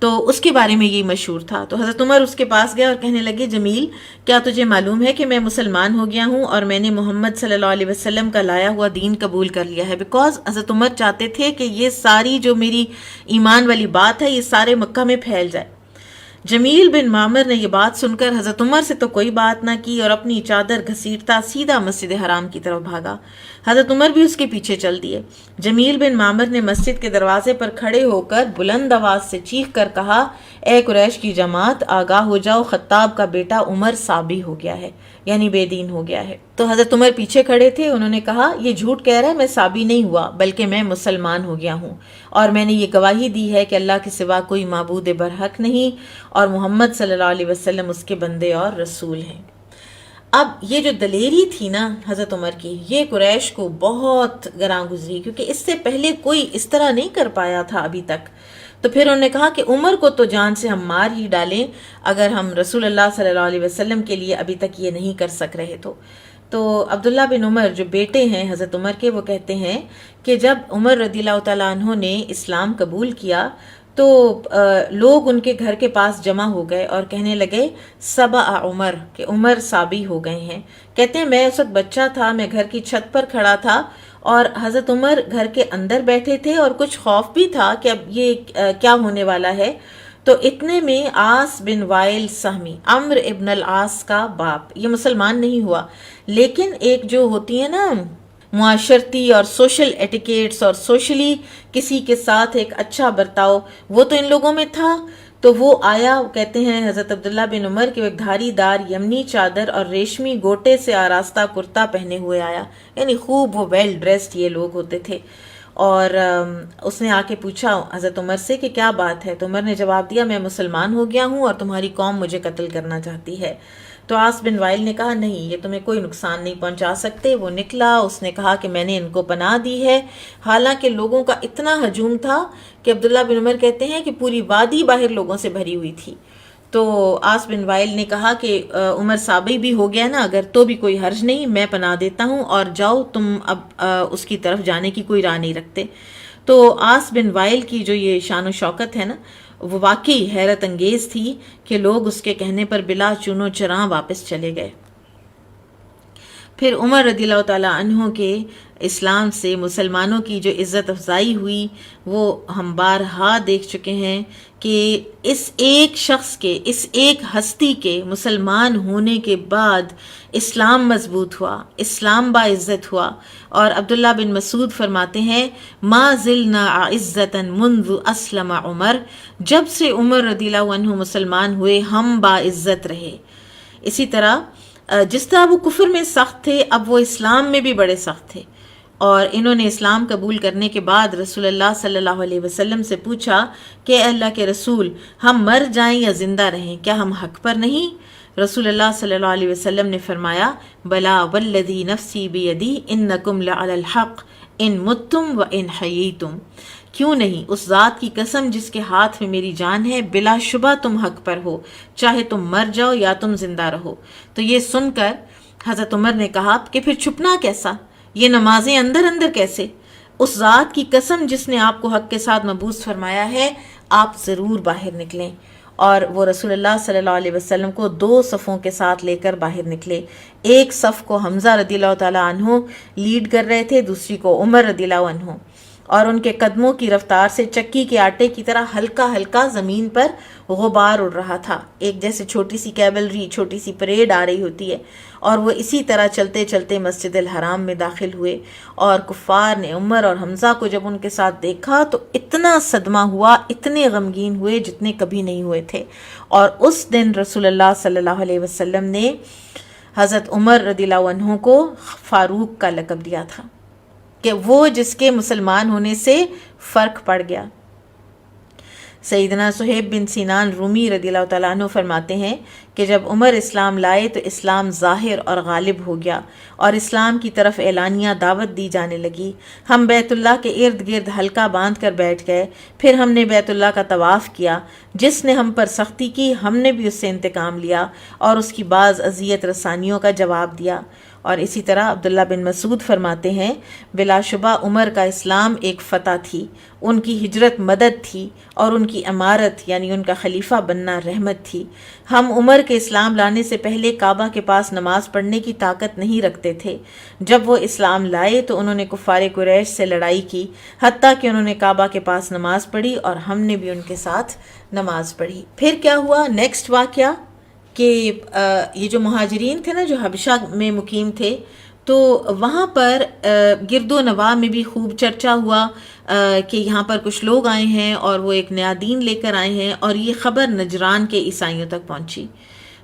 تو اس کے بارے میں یہ مشہور تھا۔ تو حضرت عمر اس کے پاس گئے اور کہنے لگے، جمیل، کیا تجھے معلوم ہے کہ میں مسلمان ہو گیا ہوں اور میں نے محمد صلی اللہ علیہ وسلم کا لایا ہوا دین قبول کر لیا ہے؟ بیکاز حضرت عمر چاہتے تھے کہ یہ ساری جو میری ایمان والی بات ہے یہ سارے مکہ میں پھیل جائے۔ جمیل بن معمر نے یہ بات سن کر حضرت عمر سے تو کوئی بات نہ کی اور اپنی چادر گھسیٹتا سیدھا مسجد حرام کی طرف بھاگا۔ حضرت عمر بھی اس کے پیچھے چل دیے۔ جمیل بن معمر نے مسجد کے دروازے پر کھڑے ہو کر بلند آواز سے چیخ کر کہا، اے قریش کی جماعت، آگاہ ہو جاؤ، خطاب کا بیٹا عمر صابی ہو گیا ہے، یعنی بے دین ہو گیا ہے۔ تو حضرت عمر پیچھے کھڑے تھے، انہوں نے کہا، یہ جھوٹ کہہ رہا ہے، میں صابی نہیں ہوا بلکہ میں مسلمان ہو گیا ہوں، اور میں نے یہ گواہی دی ہے کہ اللہ کے سوا کوئی معبود برحق نہیں اور محمد صلی اللہ علیہ وسلم اس کے بندے اور رسول ہیں۔ اب یہ جو دلیری تھی نا حضرت عمر کی، یہ قریش کو بہت گراں گزری، کیونکہ اس سے پہلے کوئی اس طرح نہیں کر پایا تھا ابھی تک۔ تو پھر انہوں نے کہا کہ عمر کو تو جان سے ہم مار ہی ڈالیں اگر ہم رسول اللہ صلی اللہ علیہ وسلم کے لیے ابھی تک یہ نہیں کر سک رہے تو عبداللہ بن عمر جو بیٹے ہیں حضرت عمر کے، وہ کہتے ہیں کہ جب عمر رضی اللہ تعالیٰ عنہ نے اسلام قبول کیا تو لوگ ان کے گھر کے پاس جمع ہو گئے اور کہنے لگے، سبع عمر، کہ عمر صابی ہو گئے ہیں۔ کہتے ہیں میں اس وقت بچہ تھا، میں گھر کی چھت پر کھڑا تھا اور حضرت عمر گھر کے اندر بیٹھے تھے، اور کچھ خوف بھی تھا کہ اب یہ کیا ہونے والا ہے۔ تو اتنے میں عاص بن وائل سہمی، عمرو ابن العاص کا باپ، یہ مسلمان نہیں ہوا، لیکن ایک جو ہوتی ہے نا معاشرتی اور سوشل ایٹیکیٹس اور سوشلی کسی کے ساتھ ایک اچھا برتاؤ وہ تو ان لوگوں میں تھا. تو وہ آیا، کہتے ہیں حضرت عبداللہ بن عمر کہ وہ ایک دھاری دار یمنی چادر اور ریشمی گوٹے سے آراستہ کرتا پہنے ہوئے آیا، یعنی خوب وہ ویل ڈریسڈ یہ لوگ ہوتے تھے. اور اس نے آ کے پوچھا حضرت عمر سے کہ کیا بات ہے؟ تو عمر نے جواب دیا میں مسلمان ہو گیا ہوں اور تمہاری قوم مجھے قتل کرنا چاہتی ہے. تو عاص بن وائل نے کہا نہیں، یہ تمہیں کوئی نقصان نہیں پہنچا سکتے. وہ نکلا، اس نے کہا کہ میں نے ان کو پناہ دی ہے. حالانکہ لوگوں کا اتنا ہجوم تھا کہ عبداللہ بن عمر کہتے ہیں کہ پوری وادی باہر لوگوں سے بھری ہوئی تھی. تو عاص بن وائل نے کہا کہ عمر صابئی بھی ہو گیا نا، اگر تو بھی کوئی حرج نہیں، میں پناہ دیتا ہوں اور جاؤ تم اب اس کی طرف جانے کی کوئی راہ نہیں رکھتے. تو عاص بن وائل کی جو یہ شان و شوکت ہے نا، وہ واقعی حیرت انگیز تھی کہ لوگ اس کے کہنے پر بلا چون و چراں واپس چلے گئے. پھر عمر رضی اللہ تعالیٰ عنہ کے اسلام سے مسلمانوں کی جو عزت افزائی ہوئی وہ ہم بارہا دیکھ چکے ہیں کہ اس ایک شخص کے، اس ایک ہستی کے مسلمان ہونے کے بعد اسلام مضبوط ہوا، اسلام باعزت ہوا. اور عبداللہ بن مسعود فرماتے ہیں ما زلنا عزتا منذ اسلم عمر، جب سے عمر رضی اللہ عنہ مسلمان ہوئے ہم باعزت رہے. اسی طرح جس طرح وہ کفر میں سخت تھے، اب وہ اسلام میں بھی بڑے سخت تھے. اور انہوں نے اسلام قبول کرنے کے بعد رسول اللہ صلی اللہ علیہ وسلم سے پوچھا کہ اے اللہ کے رسول، ہم مر جائیں یا زندہ رہیں، کیا ہم حق پر نہیں؟ رسول اللہ صلی اللہ علیہ وسلم نے فرمایا بلا والذی نفسی بیدی انکم لعلی الحق ان متم و ان حییتم، کیوں نہیں، اس ذات کی قسم جس کے ہاتھ میں میری جان ہے، بلا شبہ تم حق پر ہو، چاہے تم مر جاؤ یا تم زندہ رہو. تو یہ سن کر حضرت عمر نے کہا کہ پھر چھپنا کیسا، یہ نمازیں اندر اندر کیسے؟ اس ذات کی قسم جس نے آپ کو حق کے ساتھ مبعوث فرمایا ہے، آپ ضرور باہر نکلیں. اور وہ رسول اللہ صلی اللہ علیہ وسلم کو 2 صفوں کے ساتھ لے کر باہر نکلے. ایک صف کو حمزہ رضی اللہ تعالیٰ عنہ لیڈ کر رہے تھے، دوسری کو عمر رضی اللہ عنہ، اور ان کے قدموں کی رفتار سے چکی کے آٹے کی طرح ہلکا ہلکا زمین پر غبار اڑ رہا تھا، ایک جیسے چھوٹی سی کیولری، چھوٹی سی پریڈ آ رہی ہوتی ہے. اور وہ اسی طرح چلتے چلتے مسجد الحرام میں داخل ہوئے. اور کفار نے عمر اور حمزہ کو جب ان کے ساتھ دیکھا تو اتنا صدمہ ہوا، اتنے غمگین ہوئے جتنے کبھی نہیں ہوئے تھے. اور اس دن رسول اللہ صلی اللہ علیہ وسلم نے حضرت عمر رضی اللہ عنہ کو فاروق کا لقب دیا تھا کہ وہ جس کے مسلمان ہونے سے فرق پڑ گیا. سیدنا صہیب بن سینان رومی رضی اللہ تعالیٰ عنہ فرماتے ہیں کہ جب عمر اسلام لائے تو اسلام ظاہر اور غالب ہو گیا اور اسلام کی طرف اعلانیہ دعوت دی جانے لگی. ہم بیت اللہ کے ارد گرد حلقہ باندھ کر بیٹھ گئے، پھر ہم نے بیت اللہ کا طواف کیا. جس نے ہم پر سختی کی ہم نے بھی اس سے انتقام لیا اور اس کی بعض اذیت رسانیوں کا جواب دیا. اور اسی طرح عبداللہ بن مسعود فرماتے ہیں بلا شبہ عمر کا اسلام ایک فتح تھی، ان کی ہجرت مدد تھی اور ان کی امارت یعنی ان کا خلیفہ بننا رحمت تھی. ہم عمر کے اسلام لانے سے پہلے کعبہ کے پاس نماز پڑھنے کی طاقت نہیں رکھتے تھے. جب وہ اسلام لائے تو انہوں نے کفار قریش سے لڑائی کی، حتیٰ کہ انہوں نے کعبہ کے پاس نماز پڑھی اور ہم نے بھی ان کے ساتھ نماز پڑھی. پھر کیا ہوا نیکسٹ واقعہ کہ یہ جو مہاجرین تھے نا، جو حبشہ میں مقیم تھے، تو وہاں پر گرد و نواح میں بھی خوب چرچا ہوا کہ یہاں پر کچھ لوگ آئے ہیں اور وہ ایک نیا دین لے کر آئے ہیں، اور یہ خبر نجران کے عیسائیوں تک پہنچی.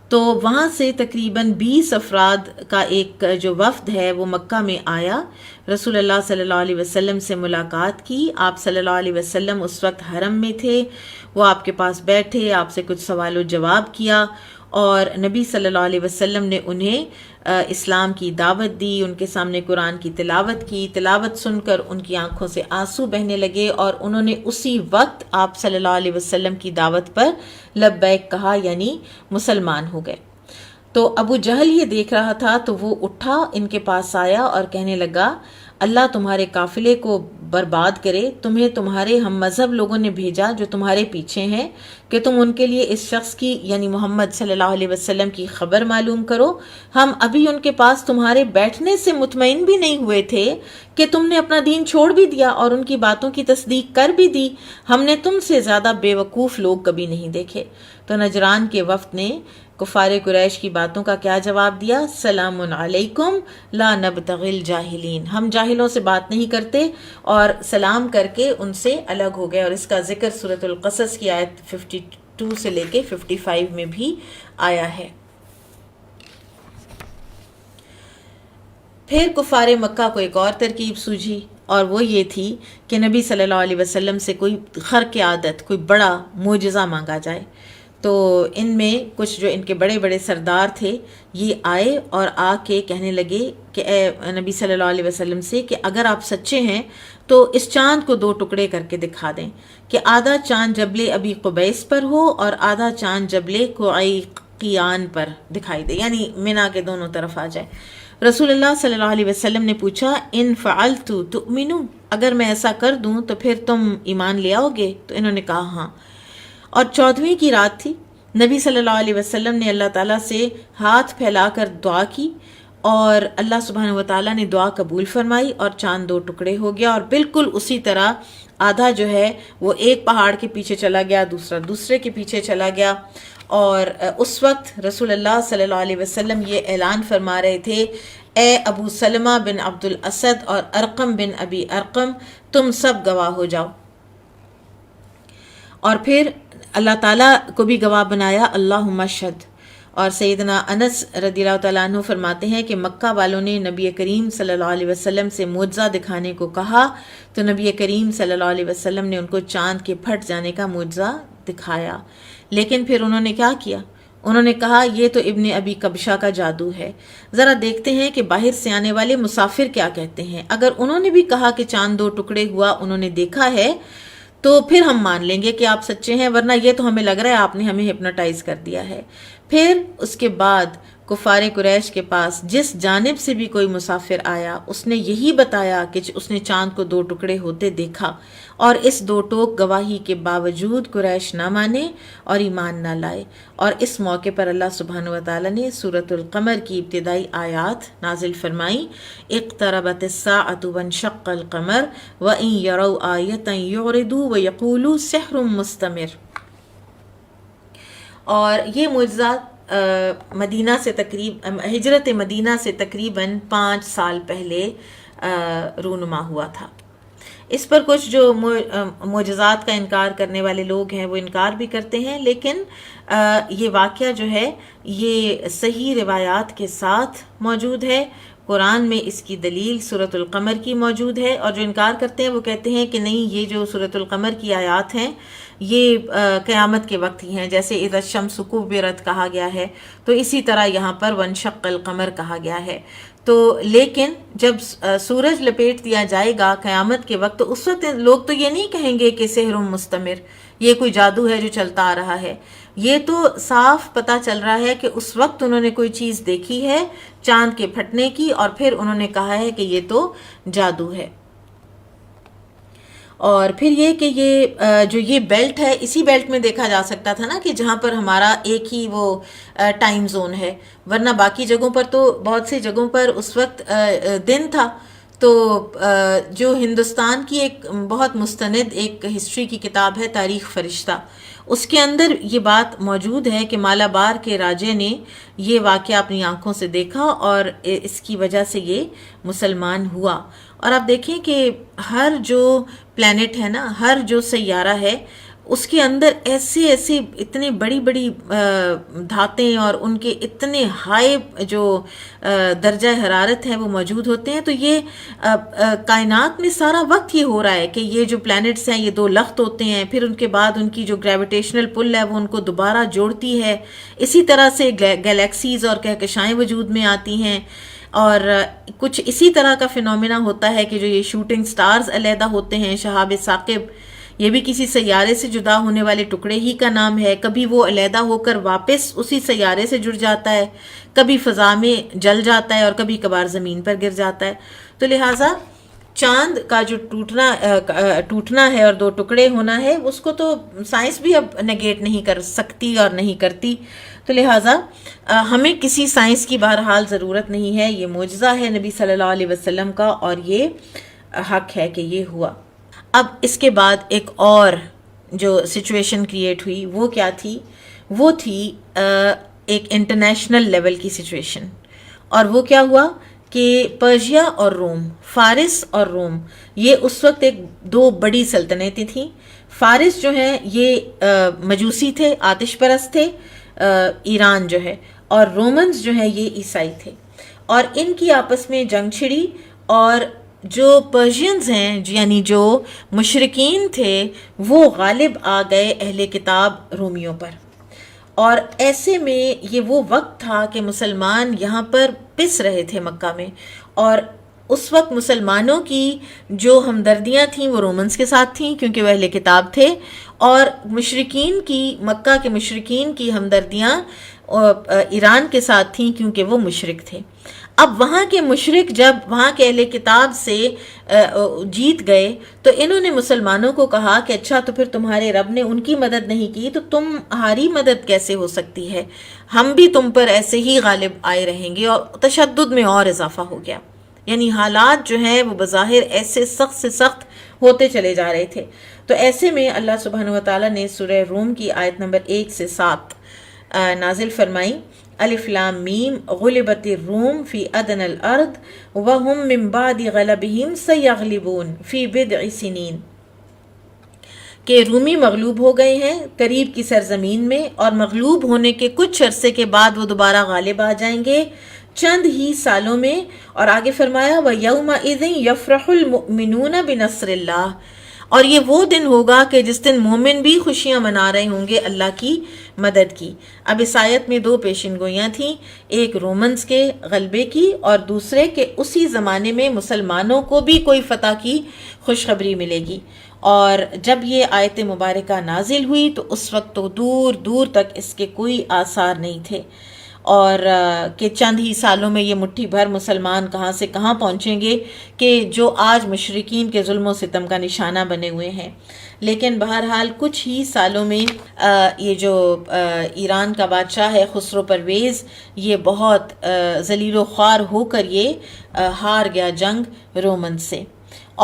تو وہاں سے تقریباً 20 افراد کا ایک جو وفد ہے وہ مکہ میں آیا، رسول اللہ صلی اللہ علیہ وسلم سے ملاقات کی. آپ صلی اللہ علیہ وسلم اس وقت حرم میں تھے، وہ آپ کے پاس بیٹھے، آپ سے کچھ سوال و جواب کیا، اور نبی صلی اللہ علیہ وسلم نے انہیں اسلام کی دعوت دی، ان کے سامنے قرآن کی تلاوت کی. تلاوت سن کر ان کی آنکھوں سے آنسو بہنے لگے اور انہوں نے اسی وقت آپ صلی اللہ علیہ وسلم کی دعوت پر لبیک کہا، یعنی مسلمان ہو گئے. تو ابو جہل یہ دیکھ رہا تھا تو وہ اٹھا، ان کے پاس آیا اور کہنے لگا اللہ تمہارے قافلے کو برباد کرے، تمہیں تمہارے ہم مذہب لوگوں نے بھیجا جو تمہارے پیچھے ہیں کہ تم ان کے لیے اس شخص کی یعنی محمد صلی اللہ علیہ وسلم کی خبر معلوم کرو. ہم ابھی ان کے پاس تمہارے بیٹھنے سے مطمئن بھی نہیں ہوئے تھے کہ تم نے اپنا دین چھوڑ بھی دیا اور ان کی باتوں کی تصدیق کر بھی دی. ہم نے تم سے زیادہ بے وقوف لوگ کبھی نہیں دیکھے. تو نجران کے وفد نے کفار قریش کی باتوں کا کیا جواب دیا؟ سلام علیکم لا نبتغی الجاہلین، ہم جاہلوں سے بات نہیں کرتے، اور سلام کر کے ان سے الگ ہو گئے. اور اس کا ذکر سورۃ القصص کی آیت 52 سے لے کے 55 میں بھی آیا ہے. پھر کفار مکہ کو ایک اور ترکیب سوجھی، اور وہ یہ تھی کہ نبی صلی اللہ علیہ وسلم سے کوئی خرق عادت، کوئی بڑا معجزہ مانگا جائے. تو ان میں کچھ جو ان کے بڑے بڑے سردار تھے یہ آئے اور آ کے کہنے لگے کہ اے نبی صلی اللہ علیہ وسلم سے کہ اگر آپ سچے ہیں تو اس چاند کو 2 ٹکڑے کر کے دکھا دیں، کہ آدھا چاند جبل ابی قبیس پر ہو اور آدھا چاند جبل قعیقیان پر دکھائی دے، یعنی منا کے دونوں طرف آ جائے. رسول اللہ صلی اللہ علیہ وسلم نے پوچھا ان فعلت تؤمنو، اگر میں ایسا کر دوں تو پھر تم ایمان لے آؤ گے؟ تو انہوں نے کہا ہاں. اور 14ویں کی رات تھی، نبی صلی اللہ علیہ وسلم نے اللہ تعالیٰ سے ہاتھ پھیلا کر دعا کی، اور اللہ سبحانہ وتعالیٰ نے دعا قبول فرمائی اور چاند 2 ٹکڑے ہو گیا. اور بالکل اسی طرح آدھا جو ہے وہ ایک پہاڑ کے پیچھے چلا گیا، دوسرا دوسرے کے پیچھے چلا گیا. اور اس وقت رسول اللہ صلی اللہ علیہ وسلم یہ اعلان فرما رہے تھے، اے ابو سلمہ بن عبد الاسد اور ارقم بن ابی ارقم، تم سب گواہ ہو جاؤ. اور پھر اللہ تعالیٰ کو بھی گواہ بنایا، اللہم اشہد. اور سیدنا انس رضی اللہ تعالیٰ عنہ فرماتے ہیں کہ مکہ والوں نے نبی کریم صلی اللہ علیہ وسلم سے معجزہ دکھانے کو کہا تو نبی کریم صلی اللہ علیہ وسلم نے ان کو چاند کے پھٹ جانے کا معجزہ دکھایا. لیکن پھر انہوں نے کیا کیا؟ انہوں نے کہا یہ تو ابن ابی کبشہ کا جادو ہے. ذرا دیکھتے ہیں کہ باہر سے آنے والے مسافر کیا کہتے ہیں. اگر انہوں نے بھی کہا کہ چاند 2 ٹکڑے ہوا، انہوں نے دیکھا ہے، تو پھر ہم مان لیں گے کہ آپ سچے ہیں، ورنہ یہ تو ہمیں لگ رہا ہے آپ نے ہمیں ہپنوٹائز کر دیا ہے. پھر اس کے بعد کفار قریش کے پاس جس جانب سے بھی کوئی مسافر آیا اس نے یہی بتایا کہ اس نے چاند کو 2 ٹکڑے ہوتے دیکھا. اور اس 2 ٹوک گواہی کے باوجود قریش نہ مانے اور ایمان نہ لائے. اور اس موقع پر اللہ سبحانہ وتعالی نے سورۃ القمر کی ابتدائی آیات نازل فرمائی، اقتربت الساعة وانشق القمر وإن يروا آية يعرضوا ويقولوا سحر مستمر. اور یہ معجزہ مدینہ سے ہجرت مدینہ سے تقریباً 5 سال پہلے رونما ہوا تھا. اس پر کچھ جو معجزات کا انکار کرنے والے لوگ ہیں وہ انکار بھی کرتے ہیں، لیکن یہ واقعہ جو ہے یہ صحیح روایات کے ساتھ موجود ہے. قرآن میں اس کی دلیل سورۃ القمر کی موجود ہے. اور جو انکار کرتے ہیں وہ کہتے ہیں کہ نہیں، یہ جو سورۃ القمر کی آیات ہیں یہ قیامت کے وقت ہی ہیں، جیسے اذا الشمس کورت کہا گیا ہے تو اسی طرح یہاں پر وانشق القمر کہا گیا ہے. تو لیکن جب سورج لپیٹ دیا جائے گا قیامت کے وقت، تو اس وقت لوگ تو یہ نہیں کہیں گے کہ سحر مستمر، یہ کوئی جادو ہے جو چلتا آ رہا ہے. یہ تو صاف پتہ چل رہا ہے کہ اس وقت انہوں نے کوئی چیز دیکھی ہے چاند کے پھٹنے کی، اور پھر انہوں نے کہا ہے کہ یہ تو جادو ہے. اور پھر یہ کہ یہ جو یہ بیلٹ ہے، اسی بیلٹ میں دیکھا جا سکتا تھا نا کہ جہاں پر ہمارا ایک ہی وہ ٹائم زون ہے، ورنہ باقی جگہوں پر تو بہت سی جگہوں پر اس وقت دن تھا. تو جو ہندوستان کی ایک بہت مستند ایک ہسٹری کی کتاب ہے تاریخ فرشتہ، اس کے اندر یہ بات موجود ہے کہ مالابار کے راجے نے یہ واقعہ اپنی آنکھوں سے دیکھا اور اس کی وجہ سے یہ مسلمان ہوا. اور آپ دیکھیں کہ ہر جو پلانٹ ہے نا، ہر جو سیارہ ہے، اس کے اندر ایسے اتنے بڑی بڑی دھاتیں اور ان کے اتنے ہائی جو درجہ حرارت ہے وہ موجود ہوتے ہیں. تو یہ کائنات میں سارا وقت یہ ہو رہا ہے کہ یہ جو پلانٹس ہیں یہ 2 لخت ہوتے ہیں، پھر ان کے بعد ان کی جو گریویٹیشنل پل ہے وہ ان کو دوبارہ جوڑتی ہے. اسی طرح سے گلیکسیز اور کہکشائیں وجود میں آتی ہیں. اور کچھ اسی طرح کا فینومینا ہوتا ہے کہ جو یہ شوٹنگ سٹارز علیحدہ ہوتے ہیں، شہاب ثاقب، یہ بھی کسی سیارے سے جدا ہونے والے ٹکڑے ہی کا نام ہے. کبھی وہ علیحدہ ہو کر واپس اسی سیارے سے جڑ جاتا ہے، کبھی فضا میں جل جاتا ہے اور کبھی کبھار زمین پر گر جاتا ہے. تو لہٰذا چاند کا جو ٹوٹنا ہے اور 2 ٹکڑے ہونا ہے، اس کو تو سائنس بھی اب نگیٹ نہیں کر سکتی اور نہیں کرتی. تو لہٰذا ہمیں کسی سائنس کی بہرحال ضرورت نہیں ہے. یہ معجزہ ہے نبی صلی اللہ علیہ وسلم کا اور یہ حق ہے کہ یہ ہوا. اب اس کے بعد ایک اور جو سچویشن کریٹ ہوئی وہ کیا تھی؟ وہ تھی ایک انٹرنیشنل لیول کی سچویشن. اور وہ کیا ہوا کہ پرشیا اور روم، فارس اور روم، یہ اس وقت ایک دو بڑی سلطنتیں تھیں. فارس جو ہیں یہ مجوسی تھے، آتش پرست تھے، ایران جو ہے، اور رومنز جو ہیں یہ عیسائی تھے. اور ان کی آپس میں جنگ چھڑی، اور جو پرشینز ہیں یعنی جو مشرکین تھے وہ غالب آ گئے اہل کتاب رومیوں پر. اور ایسے میں یہ وہ وقت تھا کہ مسلمان یہاں پر پس رہے تھے مکہ میں، اور اس وقت مسلمانوں کی جو ہمدردیاں تھیں وہ رومنز کے ساتھ تھیں کیونکہ وہ اہل کتاب تھے، اور مشرکین کی، مکہ کے مشرکین کی ہمدردیاں ایران کے ساتھ تھیں کیونکہ وہ مشرک تھے. اب وہاں کے مشرک جب وہاں کے اہل کتاب سے جیت گئے تو انہوں نے مسلمانوں کو کہا کہ اچھا تو پھر تمہارے رب نے ان کی مدد نہیں کی تو تمہاری مدد کیسے ہو سکتی ہے، ہم بھی تم پر ایسے ہی غالب آئے رہیں گے. اور تشدد میں اور اضافہ ہو گیا، یعنی حالات جو ہیں وہ بظاہر ایسے سخت سے سخت ہوتے چلے جا رہے تھے. تو ایسے میں اللہ سبحانہ و تعالیٰ نے سورہ روم کی آیت نمبر 1 سے 7 نازل فرمائی. الف لام میم غلبت الروم فی ادنى الارض وهم من بعد غلبهم سیغلبون فی بضع سنین، کہ رومی مغلوب ہو گئے ہیں قریب کی سرزمین میں، اور مغلوب ہونے کے کچھ عرصے کے بعد وہ دوبارہ غالب آ جائیں گے چند ہی سالوں میں. اور آگے فرمایا وَيَوْمَئِذٍ يَفْرَحُ الْمُؤْمِنُونَ بِنَصْرِ اللَّهِ، اور یہ وہ دن ہوگا کہ جس دن مومن بھی خوشیاں منا رہے ہوں گے اللہ کی مدد کی. اب اس آیت میں دو پیشن گوئیاں تھیں، ایک رومنز کے غلبے کی اور دوسرے کہ اسی زمانے میں مسلمانوں کو بھی کوئی فتح کی خوشخبری ملے گی. اور جب یہ آیت مبارکہ نازل ہوئی تو اس وقت تو دور دور تک اس کے کوئی آثار نہیں تھے، اور کہ چند ہی سالوں میں یہ مٹھی بھر مسلمان کہاں سے کہاں پہنچیں گے کہ جو آج مشرکین کے ظلم و ستم کا نشانہ بنے ہوئے ہیں. لیکن بہرحال کچھ ہی سالوں میں یہ جو ایران کا بادشاہ ہے خسرو پرویز، یہ بہت ذلیل و خوار ہو کر یہ ہار گیا جنگ رومن سے.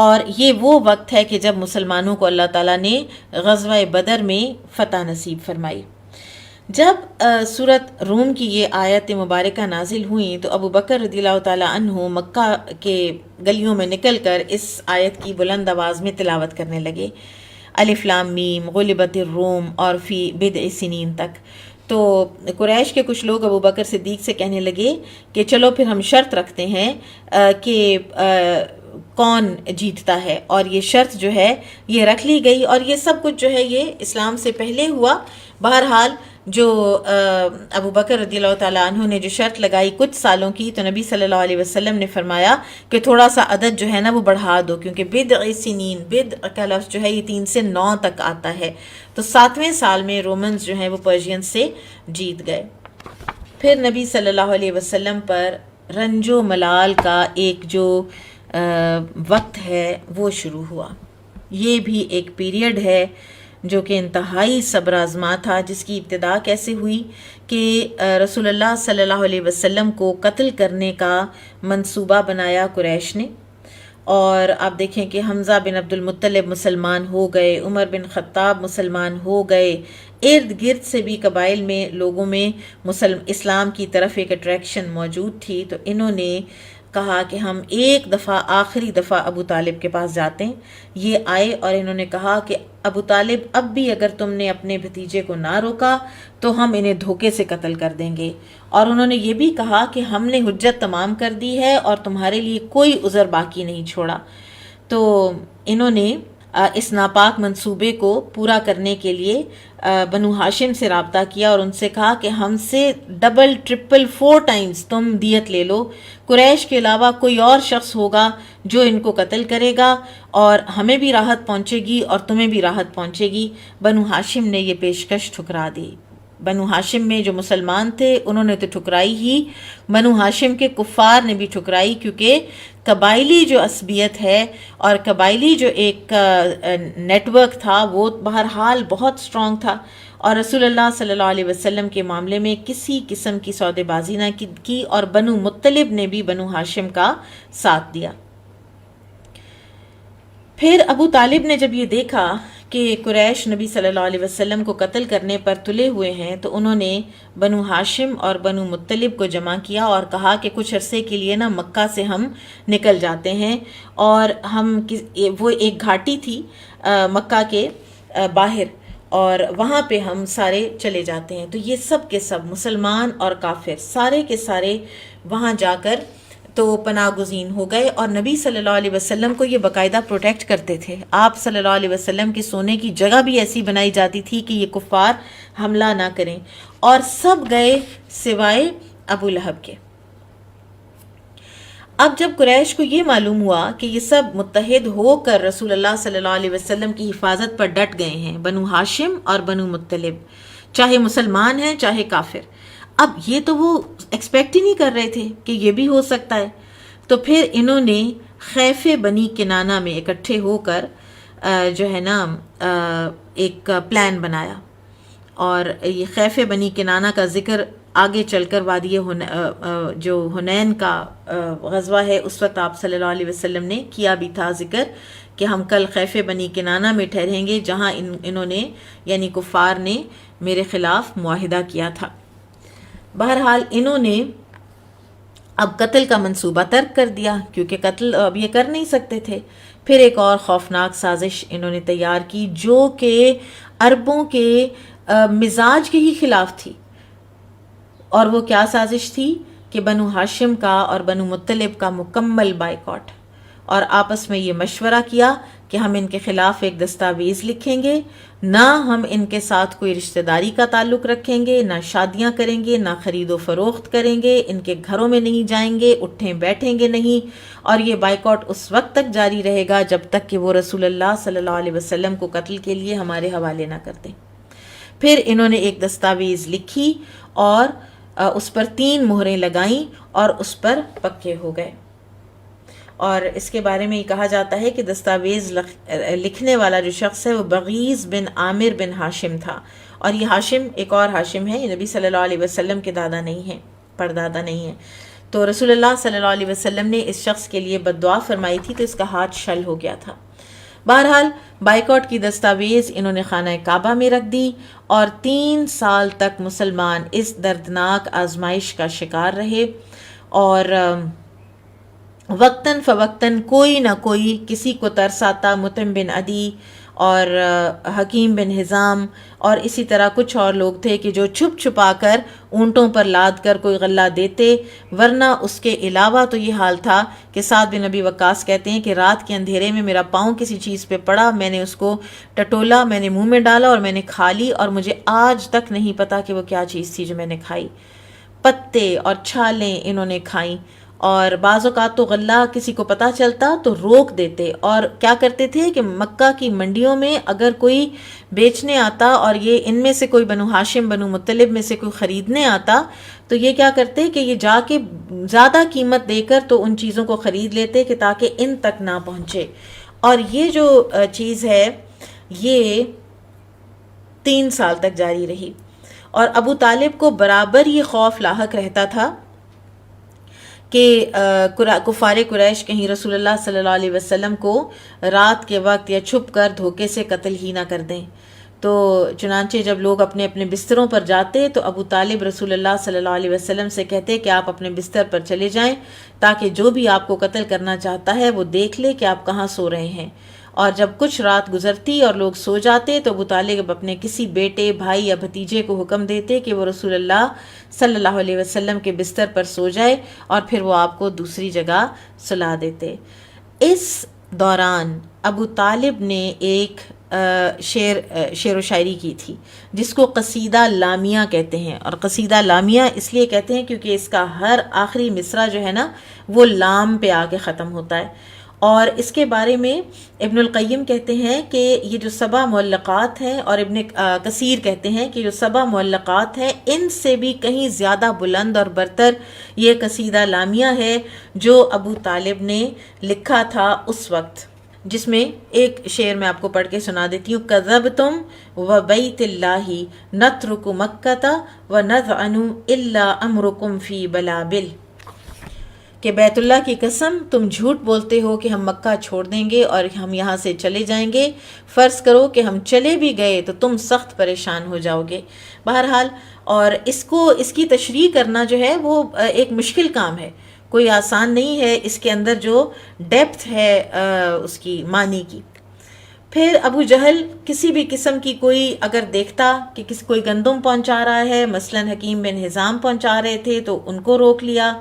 اور یہ وہ وقت ہے کہ جب مسلمانوں کو اللہ تعالیٰ نے غزوہ بدر میں فتح نصیب فرمائی. جب سورت روم کی یہ آیت مبارکہ نازل ہوئیں تو ابو بکر رضی اللہ تعالیٰ عنہ مکہ کے گلیوں میں نکل کر اس آیت کی بلند آواز میں تلاوت کرنے لگے، الف لام میم غلبت الروم اور فی بضع سنین تک. تو قریش کے کچھ لوگ ابو بکر صدیق سے کہنے لگے کہ چلو پھر ہم شرط رکھتے ہیں کہ کون جیتتا ہے، اور یہ شرط جو ہے یہ رکھ لی گئی. اور یہ سب کچھ جو ہے یہ اسلام سے پہلے ہوا. بہرحال جو ابو بکر رضی اللہ تعالیٰ عنہ نے جو شرط لگائی کچھ سالوں کی، تو نبی صلی اللہ علیہ وسلم نے فرمایا کہ تھوڑا سا عدد جو ہے نا وہ بڑھا دو، کیونکہ بضع سنین، بضع کا لفظ جو ہے یہ 3 سے 9 تک آتا ہے. تو 7ویں سال میں رومنز جو ہیں وہ پرشین سے جیت گئے. پھر نبی صلی اللہ علیہ وسلم پر رنج و ملال کا ایک جو وقت ہے وہ شروع ہوا. یہ بھی ایک پیریڈ ہے جو کہ انتہائی صبر آزما تھا، جس کی ابتدا کیسے ہوئی کہ رسول اللہ صلی اللہ علیہ وسلم کو قتل کرنے کا منصوبہ بنایا قریش نے. اور آپ دیکھیں کہ حمزہ بن عبد المطلب مسلمان ہو گئے، عمر بن خطاب مسلمان ہو گئے، ارد گرد سے بھی قبائل میں لوگوں میں اسلام کی طرف ایک اٹریکشن موجود تھی. تو انہوں نے کہا کہ ہم ایک دفعہ آخری دفعہ ابو طالب کے پاس جاتے ہیں. یہ آئے اور انہوں نے کہا کہ ابو طالب اب بھی اگر تم نے اپنے بھتیجے کو نہ روکا تو ہم انہیں دھوکے سے قتل کر دیں گے. اور انہوں نے یہ بھی کہا کہ ہم نے حجت تمام کر دی ہے اور تمہارے لیے کوئی عذر باقی نہیں چھوڑا. تو انہوں نے اس ناپاک منصوبے کو پورا کرنے کے لیے بنو ہاشم سے رابطہ کیا اور ان سے کہا کہ ہم سے ڈبل ٹرپل 4 ٹائمز تم دیت لے لو. قریش کے علاوہ کوئی اور شخص ہوگا جو ان کو قتل کرے گا اور ہمیں بھی راحت پہنچے گی اور تمہیں بھی راحت پہنچے گی. بنو ہاشم نے یہ پیشکش ٹھکرا دی. بنو ہاشم میں جو مسلمان تھے انہوں نے تو ٹھکرائی ہی، بنو ہاشم کے کفار نے بھی ٹھکرائی، کیونکہ قبائلی جو عصبیت ہے اور قبائلی جو ایک نیٹ ورک تھا وہ بہرحال بہت سٹرونگ تھا، اور رسول اللہ صلی اللہ علیہ وسلم کے معاملے میں کسی قسم کی سودے بازی نہ کی، اور بنو مطلب نے بھی بنو ہاشم کا ساتھ دیا. پھر ابو طالب نے جب یہ دیکھا کہ قریش نبی صلی اللہ علیہ وسلم کو قتل کرنے پر تلے ہوئے ہیں تو انہوں نے بنو ہاشم اور بنو مطلب کو جمع کیا اور کہا کہ کچھ عرصے کے لیے نا مکہ سے ہم نکل جاتے ہیں، اور وہ ایک گھاٹی تھی مکہ کے باہر، اور وہاں پہ ہم سارے چلے جاتے ہیں۔ تو یہ سب کے سب مسلمان اور کافر سارے کے سارے وہاں جا کر تو پناہ گزین ہو گئے، اور نبی صلی اللہ علیہ وسلم کو یہ باقاعدہ پروٹیکٹ کرتے تھے۔ آپ صلی اللہ علیہ وسلم کی سونے کی جگہ بھی ایسی بنائی جاتی تھی کہ یہ کفار حملہ نہ کریں، اور سب گئے سوائے ابو لہب کے۔ اب جب قریش کو یہ معلوم ہوا کہ یہ سب متحد ہو کر رسول اللہ صلی اللہ علیہ وسلم کی حفاظت پر ڈٹ گئے ہیں، بنو ہاشم اور بنو مطلب، چاہے مسلمان ہیں چاہے کافر، اب یہ تو وہ ایکسپیکٹ ہی نہیں کر رہے تھے کہ یہ بھی ہو سکتا ہے، تو پھر انہوں نے خیف بنی کنانہ میں اکٹھے ہو کر جو ہے نا ایک پلان بنایا، اور یہ خیف بنی کنانہ کا ذکر آگے چل کر وادی جو حنین کا غزوہ ہے اس وقت آپ صلی اللہ علیہ وسلم نے کیا بھی تھا ذکر کہ ہم کل خیف بنی کنانہ میں ٹھہریں گے، جہاں انہوں نے یعنی کفار نے میرے خلاف معاہدہ کیا تھا۔ بہرحال انہوں نے اب قتل کا منصوبہ ترک کر دیا، کیونکہ قتل اب یہ کر نہیں سکتے تھے۔ پھر ایک اور خوفناک سازش انہوں نے تیار کی جو کہ عربوں کے مزاج کے ہی خلاف تھی، اور وہ کیا سازش تھی کہ بنو ہاشم کا اور بنو مطلب کا مکمل بائیکاٹ، اور آپس میں یہ مشورہ کیا کہ ہم ان کے خلاف ایک دستاویز لکھیں گے، نہ ہم ان کے ساتھ کوئی رشتہ داری کا تعلق رکھیں گے، نہ شادیاں کریں گے، نہ خرید و فروخت کریں گے، ان کے گھروں میں نہیں جائیں گے، اٹھیں بیٹھیں گے نہیں، اور یہ بائیکاٹ اس وقت تک جاری رہے گا جب تک کہ وہ رسول اللہ صلی اللہ علیہ وسلم کو قتل کے لیے ہمارے حوالے نہ کر دیں۔ پھر انہوں نے ایک دستاویز لکھی اور اس پر 3 مہریں لگائیں اور اس پر پکے ہو گئے، اور اس کے بارے میں یہ کہا جاتا ہے کہ دستاویز لکھنے والا جو شخص ہے وہ بغیز بن عامر بن ہاشم تھا، اور یہ ہاشم ایک اور ہاشم ہے، یہ نبی صلی اللہ علیہ وسلم کے دادا نہیں ہیں، پردادا نہیں ہیں۔ تو رسول اللہ صلی اللہ علیہ وسلم نے اس شخص کے لیے بد دعا فرمائی تھی تو اس کا ہاتھ شل ہو گیا تھا۔ بہرحال بائیکاٹ کی دستاویز انہوں نے خانہ کعبہ میں رکھ دی، اور 3 سال تک مسلمان اس دردناک آزمائش کا شکار رہے، اور وقتاً فوقتاً کوئی نہ کوئی کسی کو ترس آتا، مطعم بن عدی اور حکیم بن حزام اور اسی طرح کچھ اور لوگ تھے کہ جو چھپ چھپا کر اونٹوں پر لاد کر کوئی غلہ دیتے، ورنہ اس کے علاوہ تو یہ حال تھا کہ سعد بن ابی وقاص کہتے ہیں کہ رات کے اندھیرے میں میرا پاؤں کسی چیز پہ پڑا، میں نے اس کو ٹٹولا، میں نے منہ میں ڈالا اور میں نے کھا لی، اور مجھے آج تک نہیں پتا کہ وہ کیا چیز تھی جو میں نے کھائی۔ پتے اور چھالیں انہوں نے کھائیں، اور بعض اوقات تو غلہ کسی کو پتہ چلتا تو روک دیتے، اور کیا کرتے تھے کہ مکہ کی منڈیوں میں اگر کوئی بیچنے آتا اور یہ ان میں سے کوئی بنو ہاشم بنو مطلب میں سے کوئی خریدنے آتا تو یہ کیا کرتے کہ یہ جا کے زیادہ قیمت دے کر تو ان چیزوں کو خرید لیتے کہ تاکہ ان تک نہ پہنچے، اور یہ جو چیز ہے یہ 3 سال تک جاری رہی، اور ابو طالب کو برابر یہ خوف لاحق رہتا تھا کہ کفار قریش کہیں رسول اللہ صلی اللہ علیہ وسلم کو رات کے وقت یا چھپ کر دھوکے سے قتل ہی نہ کر دیں۔ تو چنانچہ جب لوگ اپنے اپنے بستروں پر جاتے تو ابو طالب رسول اللہ صلی اللہ علیہ وسلم سے کہتے کہ آپ اپنے بستر پر چلے جائیں تاکہ جو بھی آپ کو قتل کرنا چاہتا ہے وہ دیکھ لے کہ آپ کہاں سو رہے ہیں، اور جب کچھ رات گزرتی اور لوگ سو جاتے تو ابو طالب اپنے کسی بیٹے، بھائی یا بھتیجے کو حکم دیتے کہ وہ رسول اللہ صلی اللہ علیہ وسلم کے بستر پر سو جائے، اور پھر وہ آپ کو دوسری جگہ سلا دیتے۔ اس دوران ابو طالب نے ایک شعر و شاعری کی تھی جس کو قصیدہ لامیہ کہتے ہیں، اور قصیدہ لامیہ اس لیے کہتے ہیں کیونکہ اس کا ہر آخری مصرع جو ہے نا وہ لام پہ آ کے ختم ہوتا ہے، اور اس کے بارے میں ابن القیم کہتے ہیں کہ یہ جو 7 معلقات ہیں، اور ابن کثیر کہتے ہیں کہ جو 7 معلقات ہیں ان سے بھی کہیں زیادہ بلند اور برتر یہ قصیدہ لامیہ ہے جو ابو طالب نے لکھا تھا اس وقت، جس میں ایک شعر میں آپ کو پڑھ کے سنا دیتی ہوں۔ کذبتم وبیت اللہ نترک مکۃ ونذعن الا امرکم فی بلابل، کہ بیت اللہ کی قسم تم جھوٹ بولتے ہو کہ ہم مکہ چھوڑ دیں گے اور ہم یہاں سے چلے جائیں گے، فرض کرو کہ ہم چلے بھی گئے تو تم سخت پریشان ہو جاؤ گے۔ بہرحال، اور اس کی تشریح کرنا جو ہے وہ ایک مشکل کام ہے، کوئی آسان نہیں ہے، اس کے اندر جو ڈیپتھ ہے اس کی معنی کی۔ پھر ابو جہل کسی بھی قسم کی کوئی اگر دیکھتا کہ کوئی گندم پہنچا رہا ہے، مثلا حکیم بن حزام پہنچا رہے تھے تو ان کو روک لیا۔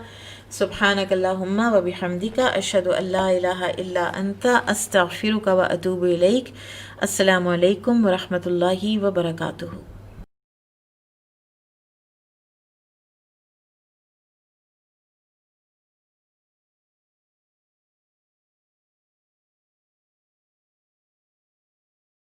سبحانک اللہم و بحمدک، اشہد ان لا الہ الا انت، استغفرک و اتوب الیک۔ السلام علیکم ورحمۃ اللہ وبرکاتہ۔